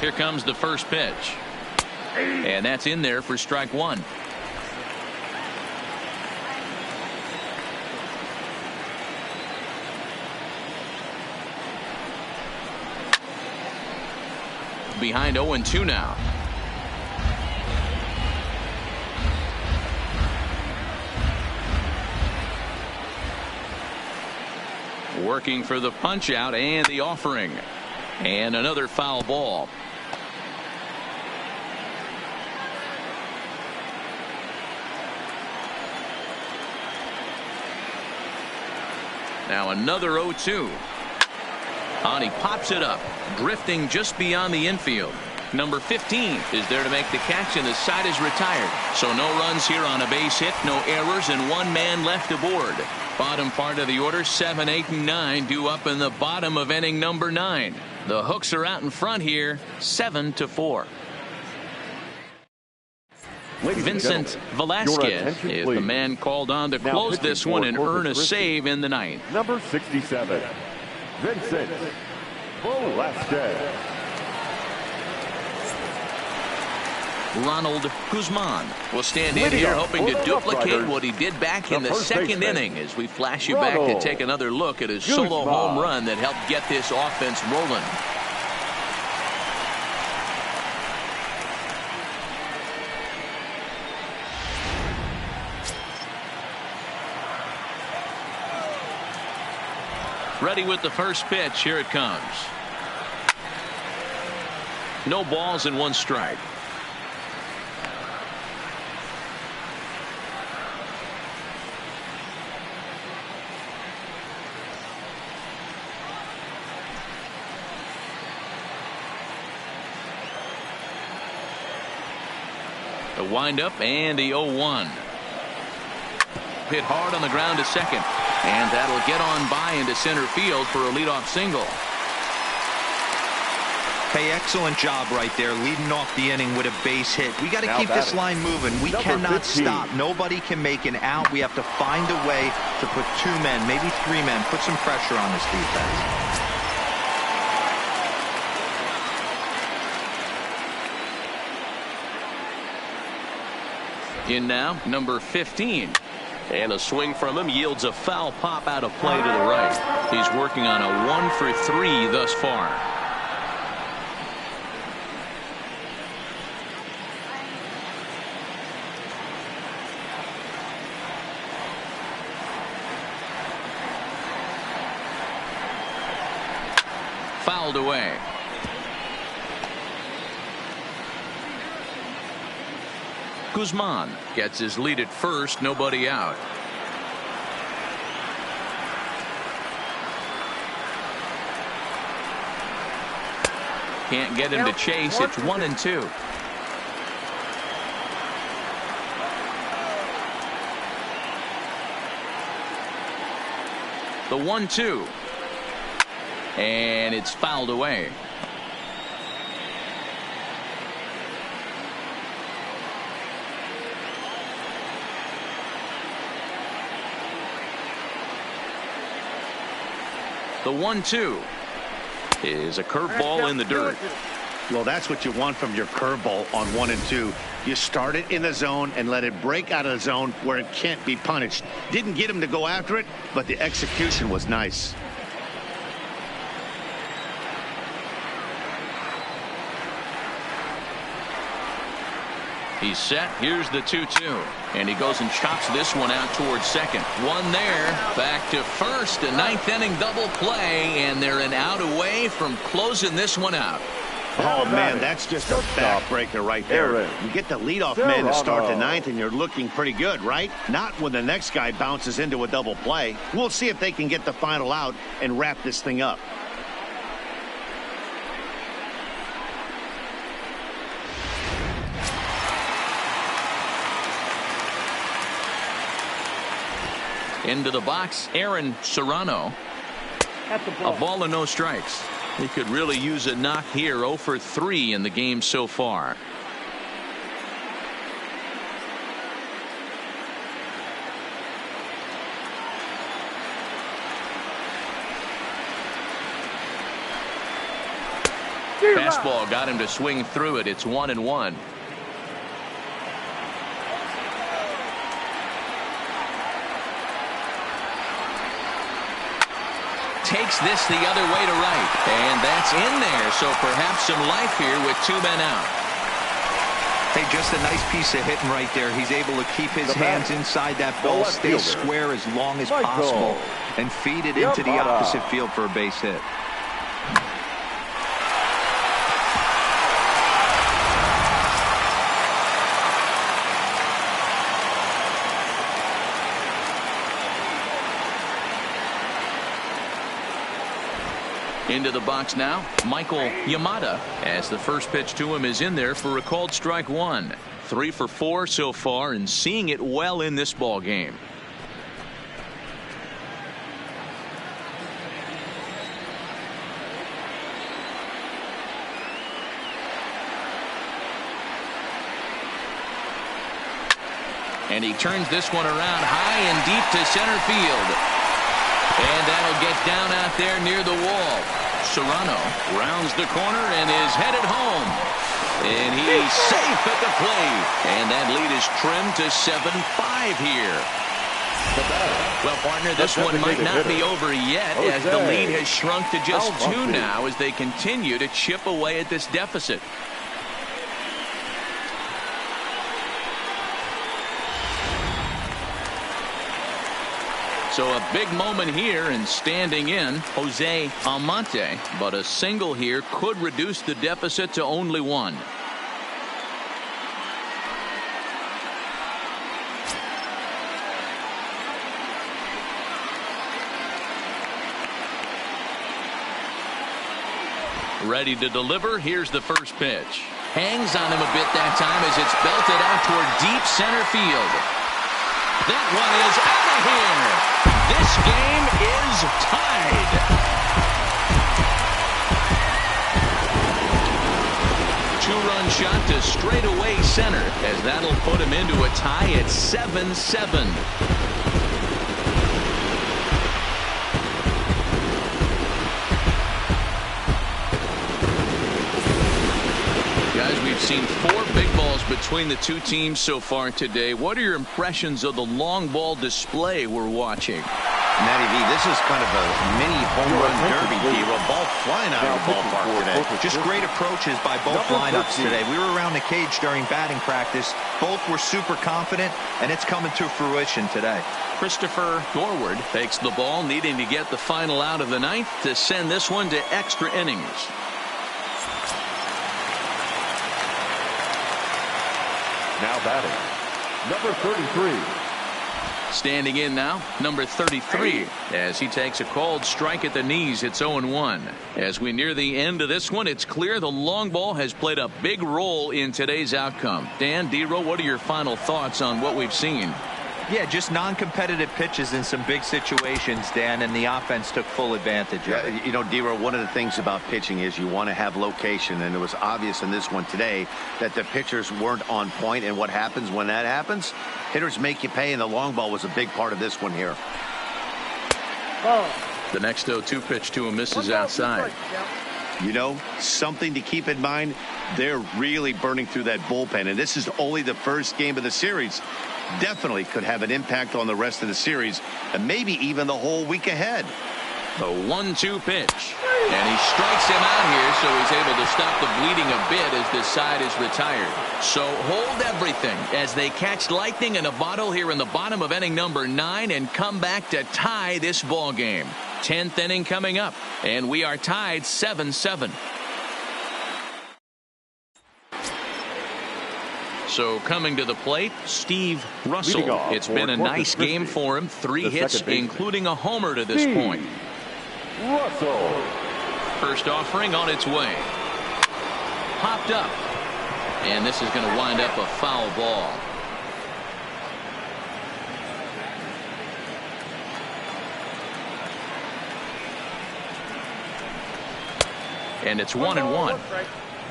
Here comes the first pitch. And that's in there for strike 1. Behind 0-2 now. Working for the punch out and the offering. And another foul ball. Now another 0-2. And he pops it up, drifting just beyond the infield. Number 15 is there to make the catch, and the side is retired. So no runs here on a base hit, no errors, and one man left aboard. Bottom part of the order, 7, 8, and 9 due up in the bottom of inning number 9. The Hooks are out in front here, 7-4. Vincent Velasquez is the man called on to close this one and earn a save in the ninth. Number 67, Vincent Velasquez. Ronald Guzman will stand in here hoping to duplicate what he did back in the second inning as we flash you back to take another look at his solo home run that helped get this offense rolling. Ready with the first pitch. Here it comes. No balls and one strike. The windup and the 0-1. Hit hard on the ground to second. And that'll get on by into center field for a leadoff single. Hey, excellent job right there, leading off the inning with a base hit. We got to keep this line moving. We cannot stop. Nobody can make an out. We have to find a way to put 2 men, maybe 3 men, put some pressure on this defense. In now, number 15. And a swing from him yields a foul pop out of play to the right. He's working on a 1 for 3 thus far. Fouled away. Guzman gets his lead at first, nobody out. Can't get him to chase. It's 1-2. The 1-2. And it's fouled away. The 1-2 is a curveball in the dirt. Well, that's what you want from your curveball on 1 and 2. You start it in the zone and let it break out of the zone where it can't be punished. Didn't get him to go after it, but the execution was nice. He's set. Here's the 2-2. And he goes and chops this one out towards second. One there. Back to first. A ninth inning double play. And they're an out away from closing this one out. Oh, man, that's just a backbreaker right there. You get the leadoff man to start the ninth, and you're looking pretty good, right? Not when the next guy bounces into a double play. We'll see if they can get the final out and wrap this thing up. Into the box, Aaron Serrano. A ball and no strikes. He could really use a knock here. 0 for 3 in the game so far. Fastball got him to swing through it. It's 1-1. Takes this the other way to right. And that's in there. So perhaps some life here with 2 men out. Hey, just a nice piece of hitting right there. He's able to keep his hands inside that ball, stay square as long as possible. and feed it into the opposite field for a base hit. Into the box now, Michael Yamada, as the first pitch to him is in there for a called strike one. 3 for 4 so far and seeing it well in this ball game. And he turns this one around high and deep to center field. And that'll get down out there near the wall. Serrano rounds the corner and is headed home. And he's safe at the plate. And that lead is trimmed to 7-5 here. Well, partner, this one might not be over yet as the lead has shrunk to just 2 now as they continue to chip away at this deficit. So a big moment here and standing in Jose Almonte, but a single here could reduce the deficit to only 1. Ready to deliver. Here's the first pitch. Hangs on him a bit that time as it's belted out toward deep center field. That one is out of here. This game is tied. Two-run shot to straightaway center as that'll put him into a tie at 7-7. Guys, we've seen 4 big balls between the two teams so far today. What are your impressions of the long ball display we're watching? Matty V, this is kind of a mini home run derby, D-Roll. Ball flying out of the ballpark today. Just great approaches by both lineups today. We were around the cage during batting practice. Both were super confident, and it's coming to fruition today. Christopher Gorward takes the ball, needing to get the final out of the 9th to send this one to extra innings. Now batting, number 33. Standing in now, number 33, as he takes a called strike at the knees. It's 0-1. As we near the end of this one, it's clear the long ball has played a big role in today's outcome. Dan, D-Roll, what are your final thoughts on what we've seen? Yeah, just non-competitive pitches in some big situations, Dan, and the offense took full advantage of it. You know, D-Roll, one of the things about pitching is you want to have location, and it was obvious in this one today that the pitchers weren't on point, and what happens when that happens? Hitters make you pay, and the long ball was a big part of this one here. The next 0-2 pitch to him misses outside. You know, something to keep in mind, they're really burning through that bullpen, and this is only the first game of the series. Definitely could have an impact on the rest of the series and maybe even the whole week ahead. The 1-2 pitch, and he strikes him out here, so he's able to stop the bleeding a bit as this side is retired. So hold everything as they catch lightning in a bottle here in the bottom of inning number 9 and come back to tie this ball game. 10th inning coming up, and we are tied 7-7. So coming to the plate, Steve Russell. It's been a nice game for him. 3 hits, including a homer to this point. Russell. First offering on its way. Popped up. And this is going to wind up a foul ball. And it's 1-1.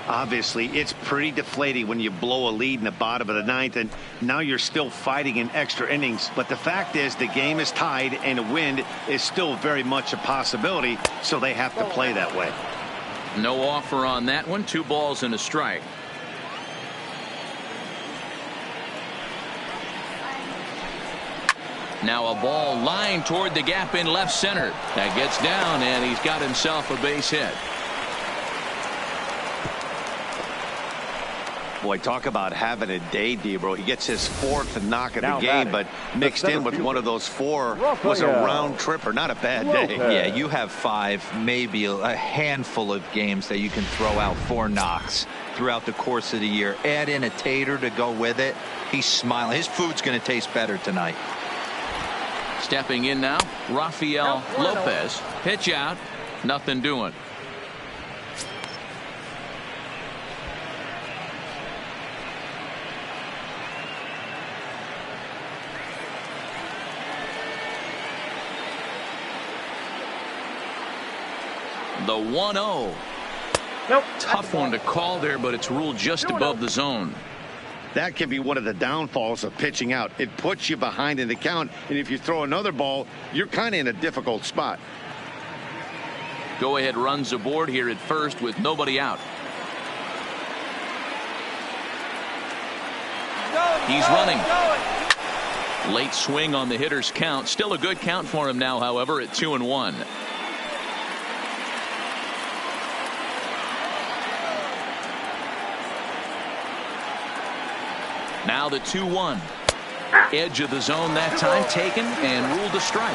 Obviously, it's pretty deflating when you blow a lead in the bottom of the 9th, and now you're still fighting in extra innings. But the fact is, the game is tied, and a win is still very much a possibility, so they have to play that way. No offer on that one. 2 balls and a strike. Now a ball lined toward the gap in left center. That gets down, and he's got himself a base hit. Boy, talk about having a day, Debro. He gets his 4th knock of the Now game, but batting, mixed in with one of those 4 was a round tripper. Not a bad day. Yeah, you have 5, maybe a handful of games that you can throw out 4 knocks throughout the course of the year. Add in a tater to go with it. He's smiling. His food's going to taste better tonight. Stepping in now, Rafael Lopez. Pitch out. Nothing doing. The 1-0. Nope. Tough one to call there, but it's ruled just above the zone. That can be one of the downfalls of pitching out. It puts you behind in the count, and if you throw another ball, you're kind of in a difficult spot. Go ahead runs aboard here at first with nobody out. He's running. Late swing on the hitter's count. Still a good count for him now, however, at 2-1. Now the 2-1. Edge of the zone that time taken and ruled a strike.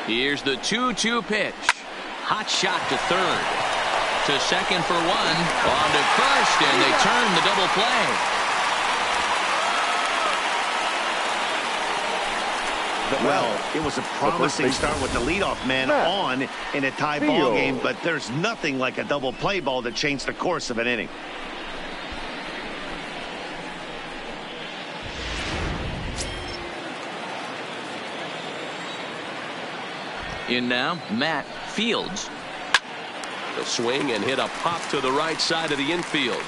Here's the 2-2 pitch. Hot shot to third. To second for 1. On to first, and they turn the double play. Well, it was a promising start with the leadoff man on in a tie ball game, but there's nothing like a double play ball that changed the course of an inning. In now, Matt Fields. The swing and hit a pop to the right side of the infield.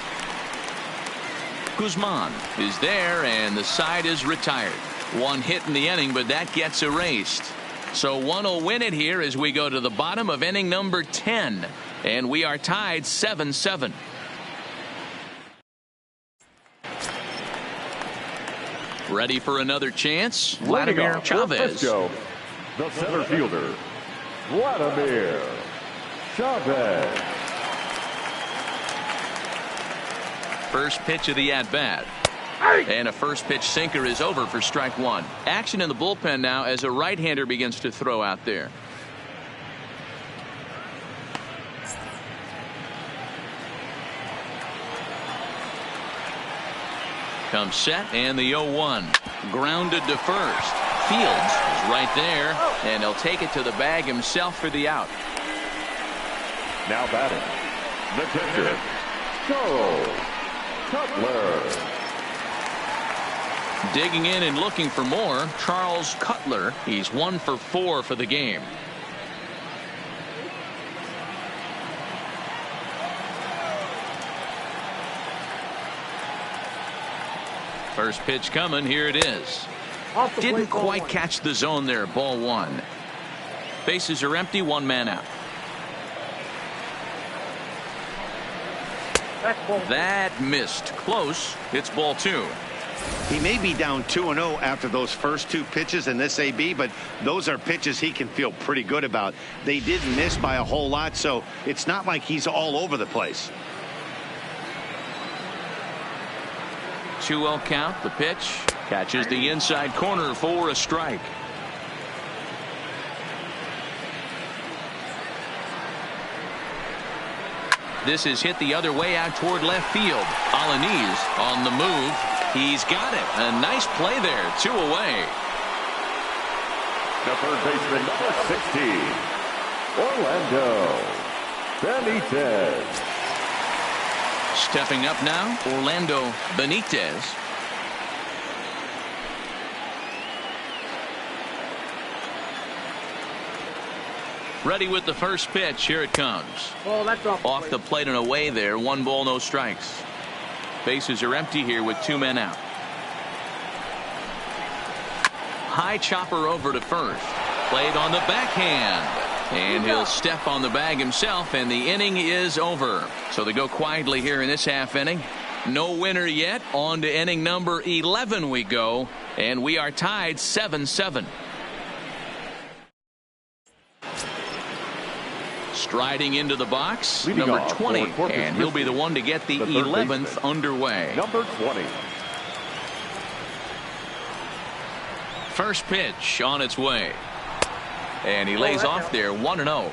Guzman is there, and the side is retired. 1 hit in the inning, but that gets erased. So one will win it here as we go to the bottom of inning number 10. And we are tied 7-7. Ready for another chance? Vladimir Chavez. The center fielder, Vladimir Chavez. First pitch of the at-bat. And a first pitch sinker is over for strike 1. Action in the bullpen now as a right-hander begins to throw out there. Comes set, and the 0-1. Grounded to first. Fields is right there, and he'll take it to the bag himself for the out. Now batting, the catcher, Charles Cutler. Digging in and looking for more, Charles Cutler. He's 1 for 4 for the game. First pitch coming. Here it is. Didn't quite catch the zone there. Ball 1. Bases are empty. 1 man out. That missed. Close. It's ball 2. He may be down 2-0 after those first 2 pitches in this AB, but those are pitches he can feel pretty good about. They did miss by a whole lot, so it's not like he's all over the place. 2-0 count. The pitch catches the inside corner for a strike. This is hit the other way out toward left field. Alanis on the move. He's got it. A nice play there. 2 away. The third baseman, number 16, Orlando Benitez. Stepping up now, Orlando Benitez. Ready with the first pitch. Here it comes. Oh, that's off the plate and away there. 1 ball, no strikes. Bases are empty here with 2 men out. High chopper over to first. Played on the backhand. And he'll step on the bag himself, and the inning is over. So they go quietly here in this half inning. No winner yet. On to inning number 11 we go, and we are tied 7-7. Striding into the box, Leading number off 20, for Corpus and he'll be the one to get the third 11th baseman, underway. Number 20. First pitch on its way. And he lays off there 1-0.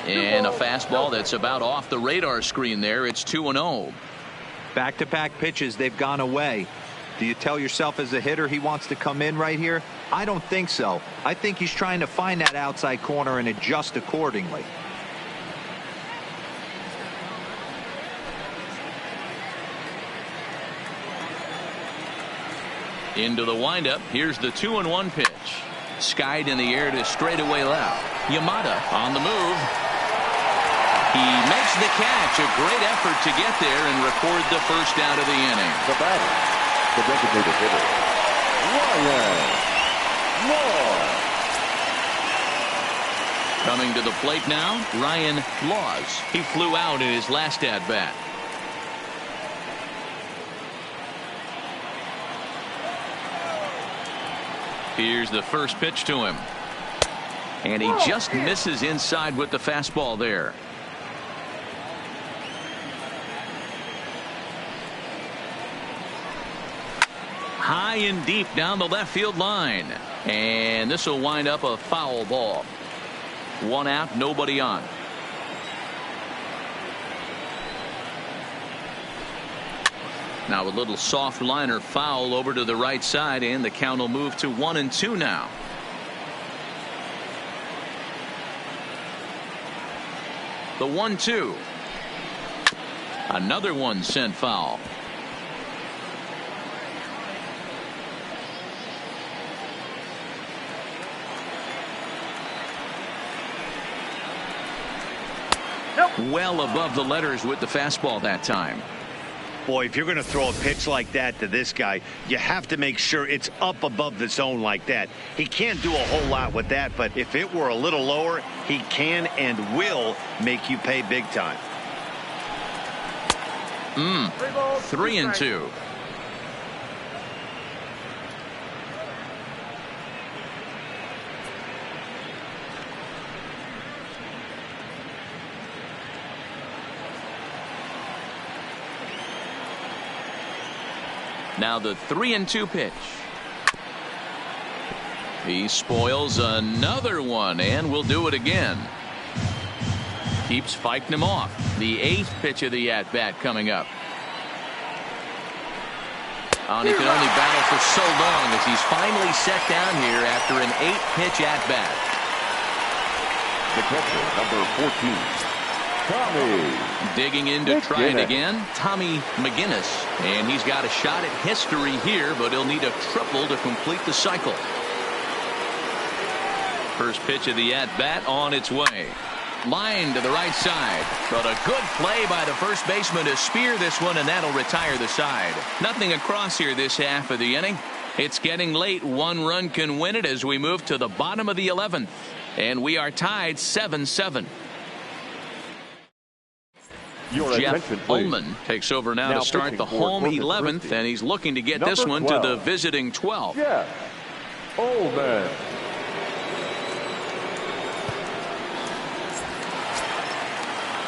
And a fastball that's about off the radar screen there. It's 2-0. Back-to-back pitches, they've gone away. Do you tell yourself as a hitter he wants to come in right here? I don't think so. I think he's trying to find that outside corner and adjust accordingly. Into the windup. Here's the 2-1 pitch. Skied in the air to straightaway left. Yamada on the move. He makes the catch. A great effort to get there and record the first out of the inning. The batter, the designated hitter, Ryan Laws. Coming to the plate now, Ryan Laws. He flew out in his last at-bat. Here's the first pitch to him. And he just misses inside with the fastball there. High and deep down the left field line. And this will wind up a foul ball. One out, nobody on. Now a little soft liner foul over to the right side, and the count will move to 1-2 now. The 1-2. Another one sent foul. Well above the letters with the fastball that time. Boy, if you're going to throw a pitch like that to this guy, you have to make sure it's up above the zone like that. He can't do a whole lot with that, but if it were a little lower, he can and will make you pay big time. 3-2. Now the 3-2 pitch. He spoils another one and will do it again. Keeps fighting him off. The 8th pitch of the at-bat coming up. And he can only battle for so long as he's finally set down here after an 8-pitch at-bat. The catcher, number 14, Tommy. Digging in to try it again, Tommy McGinnis. And he's got a shot at history here, but he'll need a triple to complete the cycle. First pitch of the at-bat on its way. Line to the right side. But a good play by the first baseman to spear this one, and that'll retire the side. Nothing across here this half of the inning. It's getting late. One run can win it as we move to the bottom of the 11th. And we are tied 7-7. Jeff Ullman takes over now to start the home 11th, and he's looking to get this one to the visiting 12th. Jeff Ullman.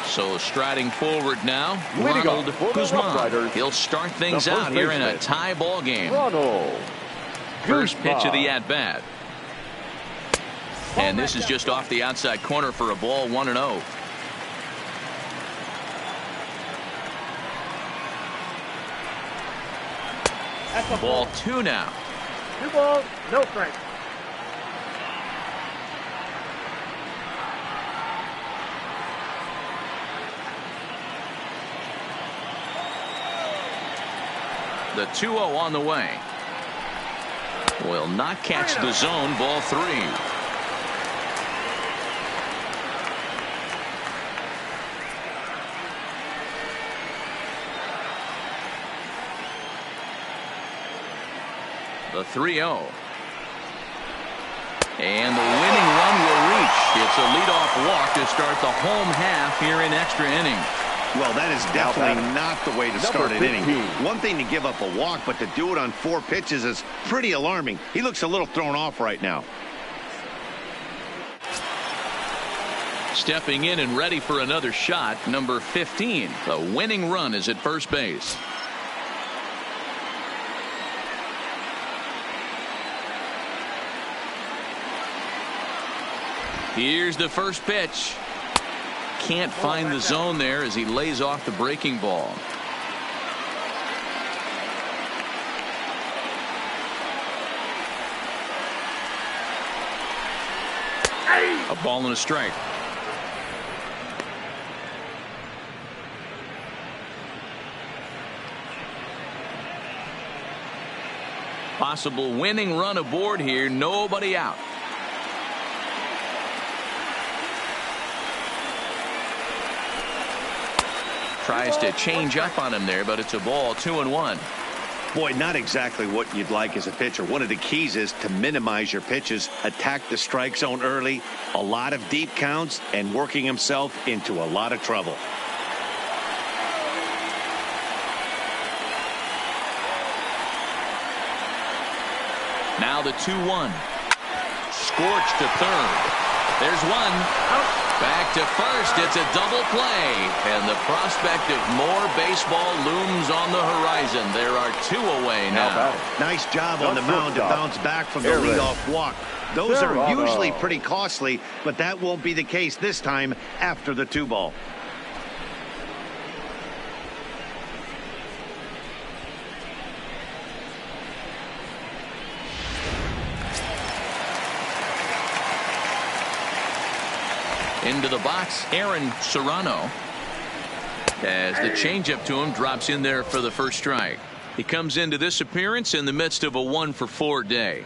So striding forward now, Leading Ronald off for the Guzman. Roughriders, He'll start things the first out here in a baseman, tie ball game. Ronald First pitch Guzman. of the at-bat. And this is just off the outside corner for a ball, 1-0. That's a Ball 2 now. 2 balls, no strikes. The 2-0 on the way. Will not catch the zone. Ball 3. The 3-0. And the winning run will reach. It's a leadoff walk to start the home half here in extra innings. Well, that is definitely not the way to start an inning. One thing to give up a walk, but to do it on 4 pitches is pretty alarming. He looks a little thrown off right now. Stepping in and ready for another shot, number 15. The winning run is at first base. Here's the first pitch. Can't find the zone there as he lays off the breaking ball. A ball and a strike. Possible winning run aboard here. Nobody out. Tries to change up on him there, but it's a ball. 2-1. Boy, not exactly what you'd like as a pitcher. One of the keys is to minimize your pitches, attack the strike zone early, a lot of deep counts, and working himself into a lot of trouble. Now the 2-1. Scorched to third. There's one. Back to first. It's a double play. And the prospect of more baseball looms on the horizon. There are 2 away now. Nice job on the mound to bounce back from the leadoff walk. Those are usually pretty costly, but that won't be the case this time after the 2-ball. Into the box, Aaron Serrano. As the changeup to him drops in there for the first strike. He comes into this appearance in the midst of a 1-for-4 day.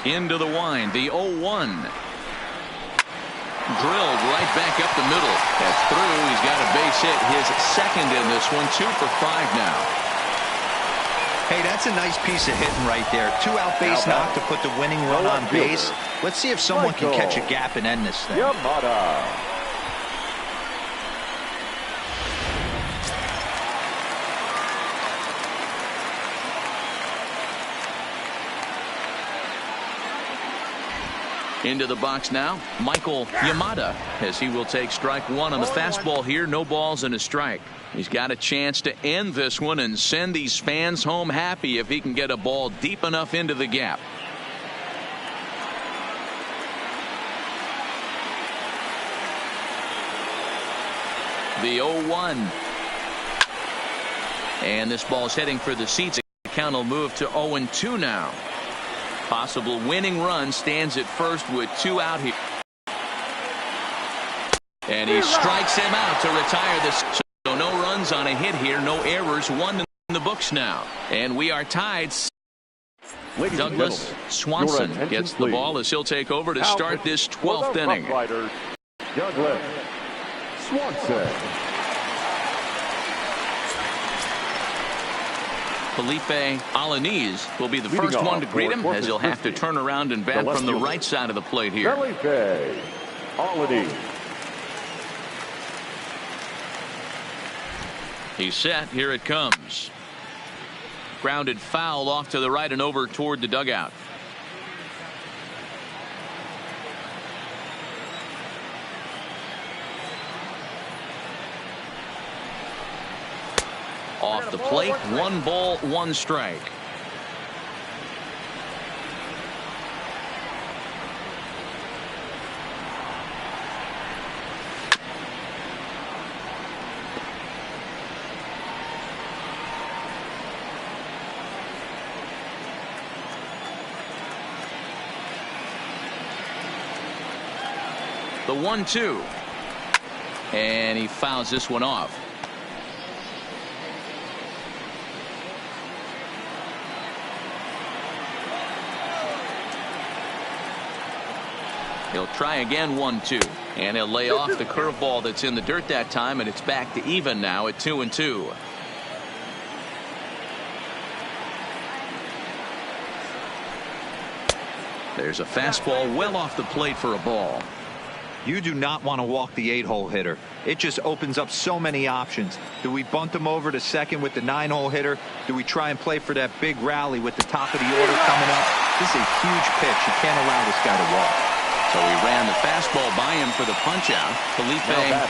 Into the wind, the 0-1. Drilled right back up the middle. That's through. He's got a base hit. His second in this one. 2 for 5 now. Hey, that's a nice piece of hitting right there. 2-out base knock to put the winning run on base. Let's see if someone can catch a gap and end this thing. Into the box now, Michael Yamada, as he will take strike 1 on the fastball here. No balls and a strike. He's got a chance to end this one and send these fans home happy if he can get a ball deep enough into the gap. The 0-1. And this ball's heading for the seats. The count will move to 0-2 now. Possible winning run stands at first with 2 out here. And he strikes him out to retire this. So no runs on a hit here. No errors. 1 in the books now. And we are tied. Douglas Swanson gets the ball as he'll take over to start this 12th inning. Roughriders, Douglas Swanson. Felipe Alaniz will be the first one to greet him, as he'll have to turn around and bat from the right side of the plate here. Felipe Alaniz. He's set. Here it comes. Grounded foul off to the right and over toward the dugout. Off the plate, 1 ball, 1 strike. The 1-2. And he fouls this one off. He'll try again 1-2. And he'll lay off the curveball that's in the dirt that time, and it's back to even now at 2-2. There's a fastball well off the plate for a ball. You do not want to walk the 8-hole hitter. It just opens up so many options. Do we bunt him over to second with the 9-hole hitter? Do we try and play for that big rally with the top of the order coming up? This is a huge pitch. You can't allow this guy to walk. So he ran the fastball by him for the punch-out. Felipe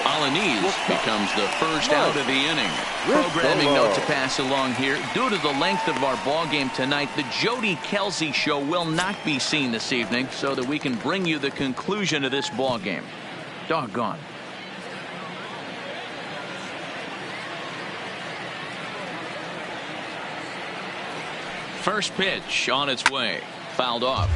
Alaniz becomes the first out of the inning. Programming note to pass along here. Due to the length of our ball game tonight, the Jody Kelsey show will not be seen this evening so that we can bring you the conclusion of this ball game. Doggone. First pitch on its way. Fouled off.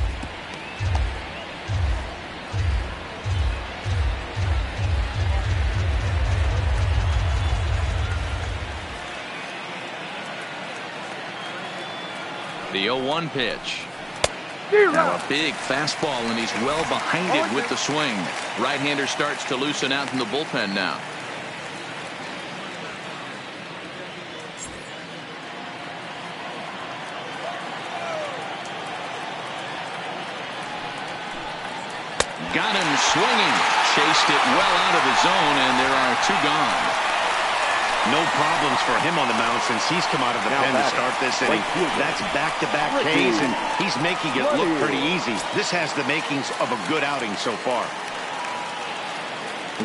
The 0-1 pitch. Now a big fastball, and he's well behind it with the swing. Right-hander starts to loosen out in the bullpen now. Got him swinging. Chased it well out of the zone, and there are 2 gone. No problems for him on the mound since he's come out of the pen to start this inning. That's back-to-back Ks, and he's making it look pretty easy. This has the makings of a good outing so far.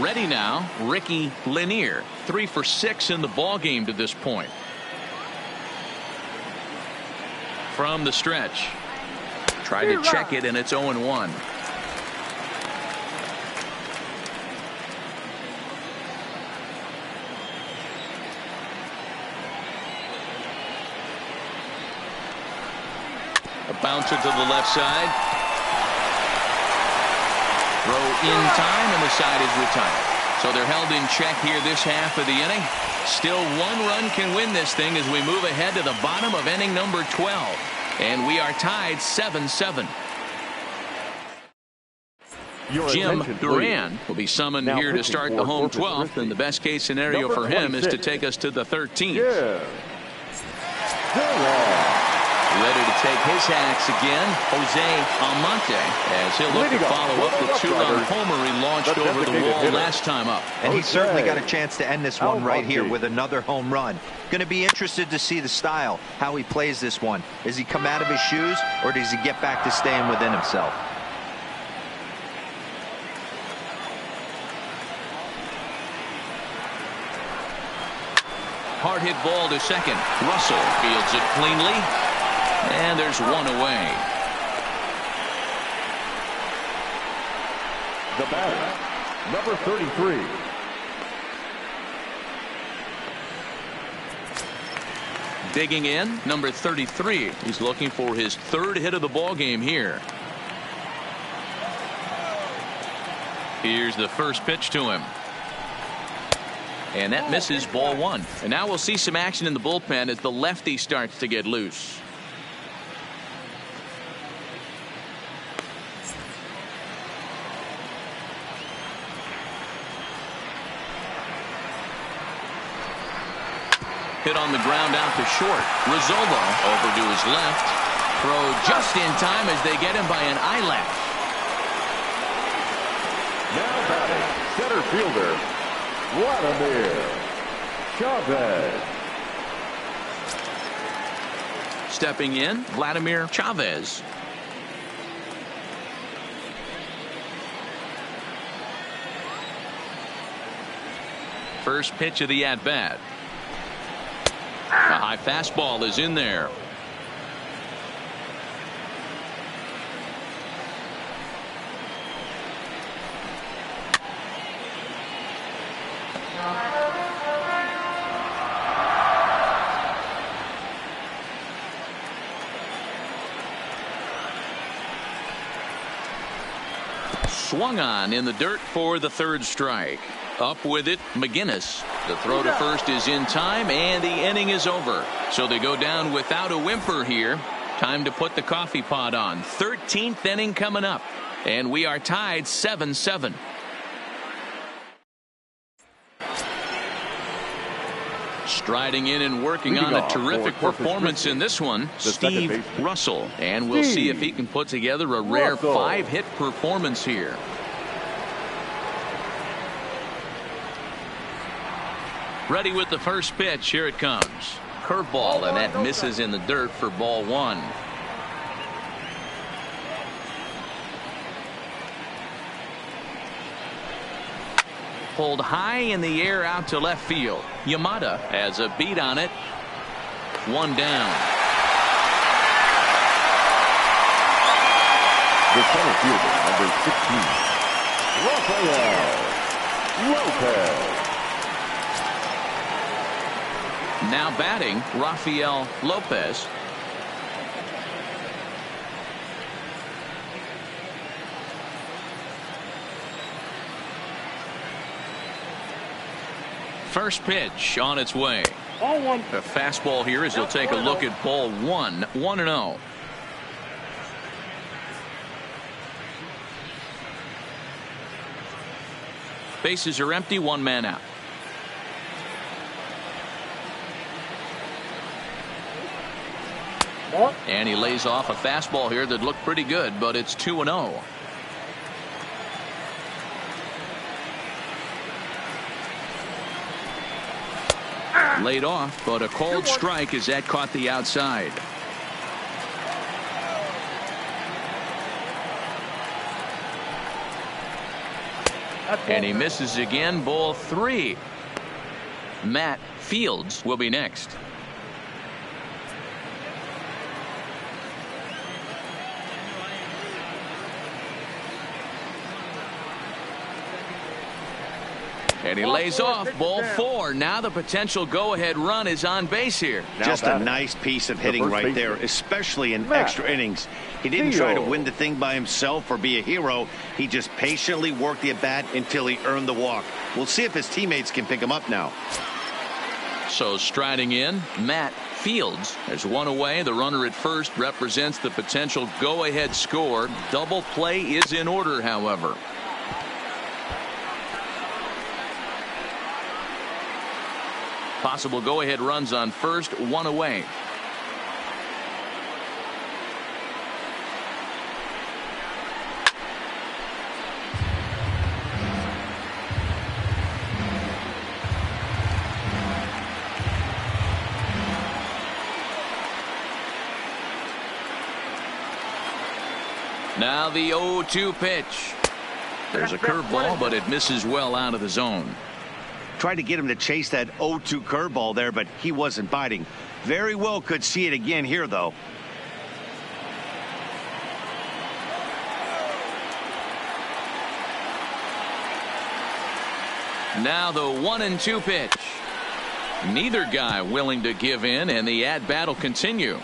Ready now, Ricky Lanier. 3 for 6 in the ball game to this point. From the stretch. Tried to check it, and it's 0-1. A bouncer to the left side. Throw in time, and the side is retired. So they're held in check here this half of the inning. Still 1 run can win this thing as we move ahead to the bottom of inning number 12. And we are tied 7-7. Jim Duran will be summoned here to start the home 12th, and the best case scenario for him is to take us to the 13th. Ready to take his hacks again, Jose Almonte, as he'll look to follow up the 2-run homer he launched over the wall last time up. And he certainly got a chance to end this one right here with another home run. Going to be interested to see the style, how he plays this one. Does he come out of his shoes, or does he get back to staying within himself? Hard hit ball to second. Russell fields it cleanly. And there's 1 away. The batter, number 33. Digging in, number 33. He's looking for his 3rd hit of the ball game here. Here's the first pitch to him. And that misses, ball 1. And now we'll see some action in the bullpen as the lefty starts to get loose. Hit on the ground out to short. Rizzola over to his left. Throw just in time as they get him by an eyelash. Now batting, center fielder, Vladimir Chavez. Stepping in, Vladimir Chavez. First pitch of the at-bat. A high fastball is in there. Swung on in the dirt for the 3rd strike. Up with it, McGinnis. The throw to first is in time, and the inning is over. So they go down without a whimper here. Time to put the coffee pot on. 13th inning coming up. And we are tied 7-7. Striding in and working on a terrific performance in this one, Steve Russell. And we'll see if he can put together a rare 5-hit performance here. Ready with the first pitch. Here it comes. Curveball, and that misses in the dirt for ball one. Pulled high in the air out to left field. Yamada has a beat on it. One down. The center fielder, number 16, Rafael Lopez. Now batting, Rafael Lopez. First pitch on its way. Ball one. A fastball here as he'll take a look at ball one. 1-0. Bases are empty. One man out. And he lays off a fastball here that looked pretty good, but it's 2-0. Laid off, but a cold strike as that caught the outside. And he misses again. Ball three. Matt Fields will be next. And he lays off. Ball four. Now the potential go-ahead run is on base here. Just a nice piece of hitting right there, especially in extra innings. He didn't try to win the thing by himself or be a hero. He just patiently worked the at-bat until he earned the walk. We'll see if his teammates can pick him up now. So striding in, Matt Fields. There's one away. The runner at first represents the potential go-ahead score. Double play is in order, however. Possible go-ahead runs on first, one away. Now the 0-2 pitch. There's a curveball, but it misses well out of the zone. Tried to get him to chase that 0-2 curveball there, but he wasn't biting. Very well could see it again here, though. Now the 1-2 pitch. Neither guy willing to give in, and the at-bat will continue.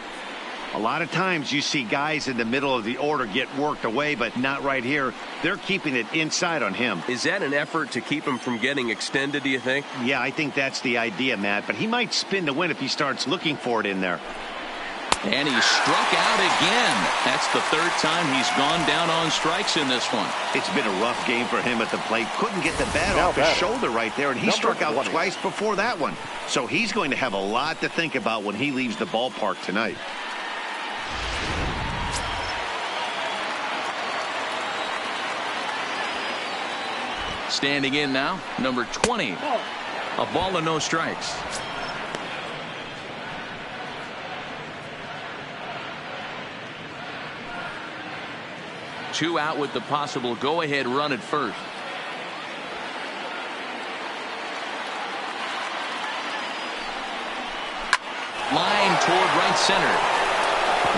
A lot of times you see guys in the middle of the order get worked away, but not right here. They're keeping it inside on him. Is that an effort to keep him from getting extended, do you think? Yeah, I think that's the idea, Matt. But he might spin to win if he starts looking for it in there. And he struck out again. That's the third time he's gone down on strikes in this one. It's been a rough game for him at the plate. Couldn't get the bat off his shoulder right there, and he struck out twice before that one. So he's going to have a lot to think about when he leaves the ballpark tonight. Standing in now, number 20. A ball and no strikes. Two out with the possible go-ahead run at first. Line toward right center.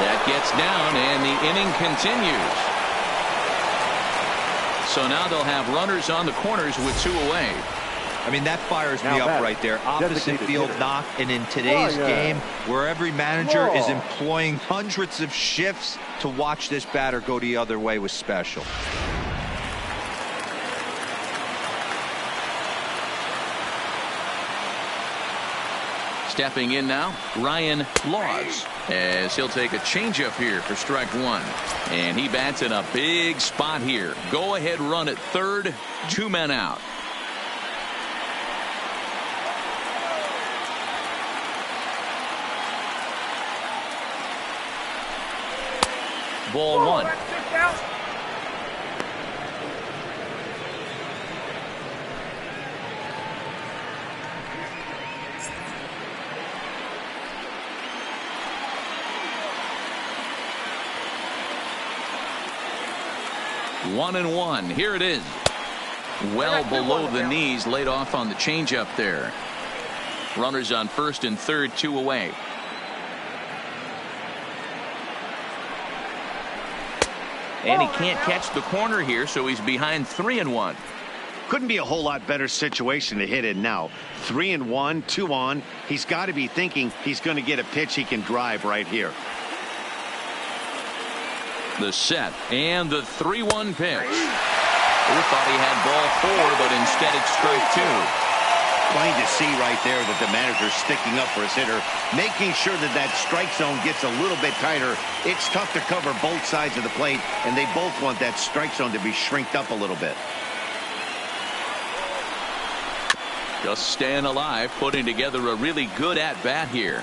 That gets down, and the inning continues. So now they'll have runners on the corners with two away. I mean, that fires me up right there. Opposite field knock, and in today's game, where every manager is employing hundreds of shifts to watch this batter go the other way was special. Stepping in now, Ryan Laws, as he'll take a changeup here for strike one. And he bats in a big spot here. Go ahead run at third, 2 men out. Ball one. 1-1. Here it is. Well below the knees, laid off on the changeup there. Runners on first and third, 2 away. And he can't catch the corner here, so he's behind 3-1. Couldn't be a whole lot better situation to hit in now. 3-1, 2 on. He's got to be thinking he's going to get a pitch he can drive right here. The set and the 3-1 pitch. Who thought he had ball 4, but instead it's strike 2. Plain to see right there that the manager's sticking up for his hitter, making sure that that strike zone gets a little bit tighter. It's tough to cover both sides of the plate, and they both want that strike zone to be shrinked up a little bit. Just staying alive, putting together a really good at-bat here.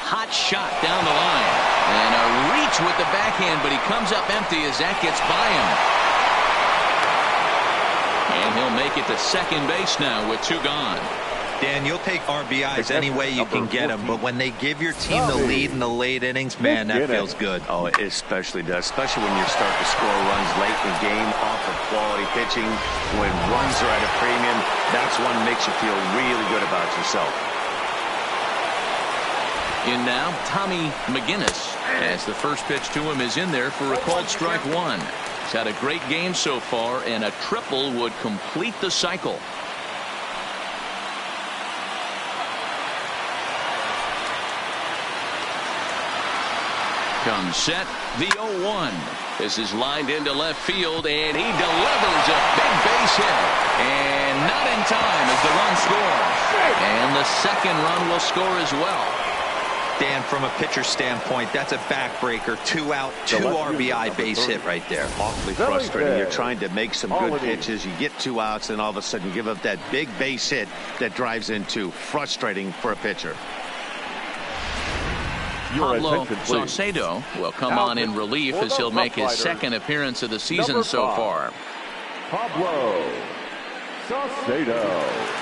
Hot shot down the line. And a reach with the backhand, but he comes up empty as that gets by him. And he'll make it to second base now with 2 gone. Dan, you'll take RBIs any way you can get them, but when they give your team the lead in the late innings, man, that feels good. Oh, it especially does, especially when you start to score runs late in the game off of quality pitching. When runs are at a premium, that's one that makes you feel really good about yourself. In now, Tommy McGinnis, as the first pitch to him is in there for a called strike 1. He's had a great game so far, and a triple would complete the cycle. Comes set, the 0-1. This is lined into left field, and he delivers a big base hit. And not in time as the run scores. And the second run will score as well. Dan, from a pitcher standpoint, that's a backbreaker. 2 out, 2 RBI base hit right there. Awfully frustrating. You're trying to make some good pitches. You get 2 outs, and all of a sudden you give up that big base hit that drives in 2. Frustrating for a pitcher. Pablo Saucedo will come on in relief as he'll make his second appearance of the season so far. Pablo Saucedo.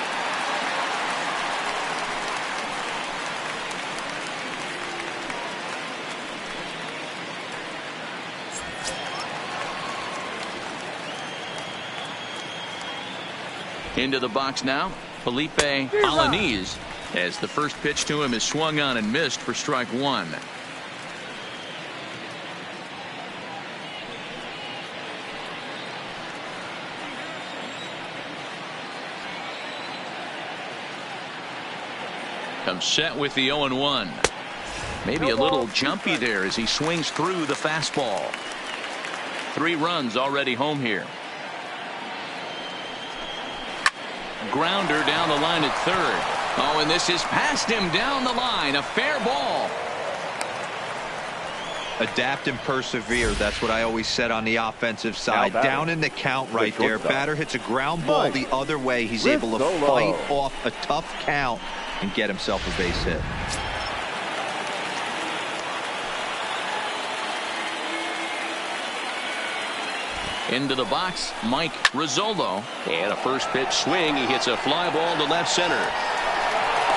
Into the box now, Felipe Alaniz, as the first pitch to him is swung on and missed for strike 1. Comes set with the 0-1. Maybe a little jumpy there as he swings through the fastball. 3 runs already home here. Grounder down the line at third. Oh, and this is past him down the line. A fair ball. Adapt and persevere. That's what I always said on the offensive side. Down in the count right there. Batter hits a ground ball the other way. He's able to fight off a tough count and get himself a base hit. Into the box, Mike Rizzolo. And a first pitch swing. He hits a fly ball to left center.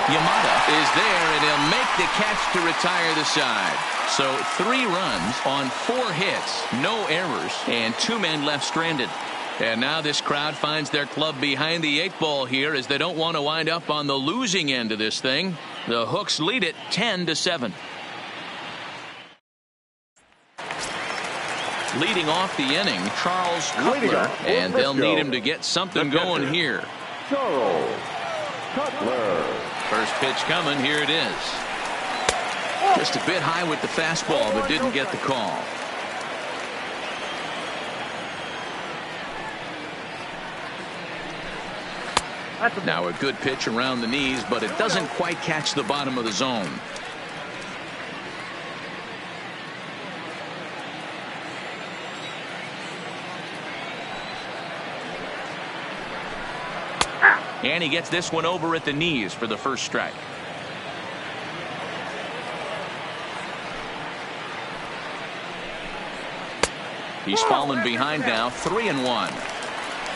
Yamada is there, and he'll make the catch to retire the side. So 3 runs on 4 hits, no errors, and 2 men left stranded. And now this crowd finds their club behind the 8 ball here, as they don't want to wind up on the losing end of this thing. The Hooks lead it 10-7. Leading off the inning, Charles Cutler, and they'll need him to get something going here. Charles Cutler. First pitch coming, here it is. Just a bit high with the fastball, but didn't get the call. That's a ball. Now a good pitch around the knees, but it doesn't quite catch the bottom of the zone. And he gets this one over at the knees for the first strike. He's fallen behind now, 3-1.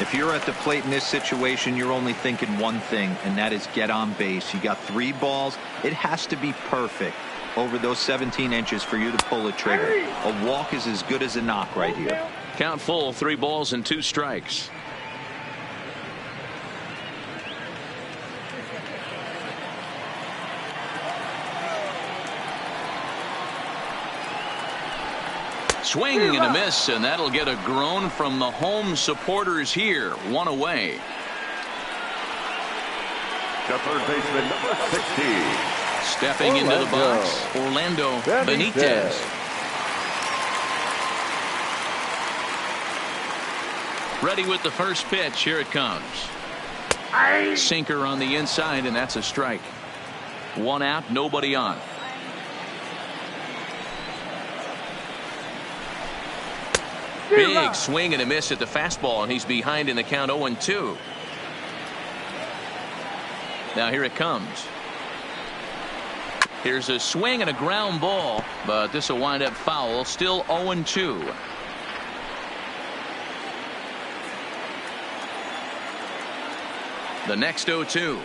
If you're at the plate in this situation, you're only thinking one thing, and that is get on base. You got 3 balls. It has to be perfect over those 17 inches for you to pull a trigger. A walk is as good as a knock right here. Count full, 3 balls and 2 strikes. Swing and a miss, and that'll get a groan from the home supporters here. 1 away. The third baseman, number 60. Stepping into the box, Orlando Benitez. Ready with the first pitch. Here it comes. Sinker on the inside, and that's a strike. 1 out, nobody on. Big swing and a miss at the fastball, and he's behind in the count 0-2. Now here it comes. Here's a swing and a ground ball, but this will wind up foul. Still 0-2. The next 0-2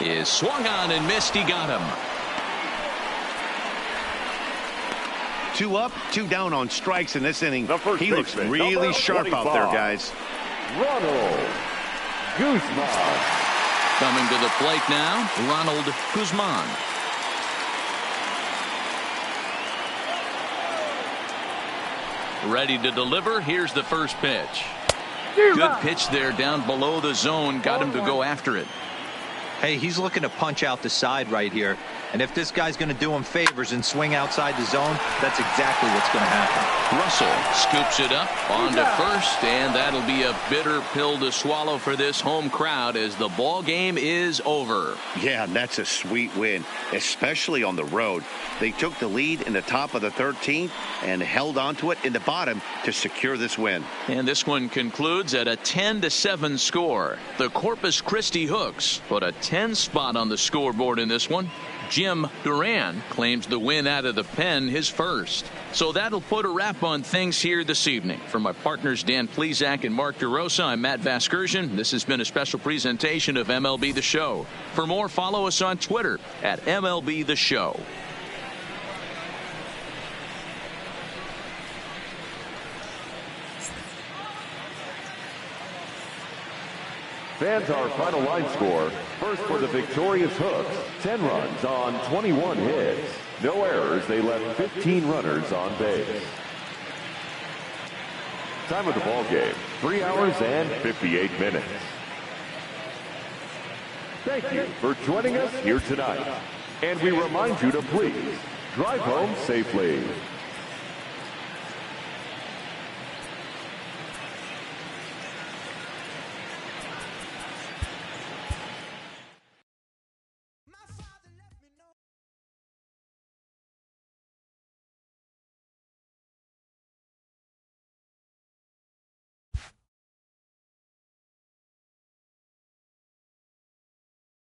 is swung on and missed. He got him. 2 up, 2 down on strikes in this inning. He looks really sharp out there, guys. Ronald Guzman. Coming to the plate now, Ronald Guzman. Ready to deliver. Here's the first pitch. Good pitch there down below the zone. Got him to go after it. Hey, he's looking to punch out the side right here. And if this guy's going to do him favors and swing outside the zone, that's exactly what's going to happen. Russell scoops it up on to first, and that'll be a bitter pill to swallow for this home crowd as the ball game is over. Yeah, that's a sweet win, especially on the road. They took the lead in the top of the 13th and held on to it in the bottom to secure this win. And this one concludes at a 10-7 score. The Corpus Christi Hooks put a 10 spot on the scoreboard in this one. Jim Duran claims the win out of the pen, his first. So that'll put a wrap on things here this evening. For my partners Dan Plesac and Mark DeRosa, I'm Matt Vasgersian. This has been a special presentation of MLB The Show. For more, follow us on Twitter at MLB The Show. Fans, our final line score. First for the victorious Hooks, 10 runs on 21 hits. No errors. They left 15 runners on base. Time of the ball game, 3 hours and 58 minutes. Thank you for joining us here tonight. And we remind you to please drive home safely.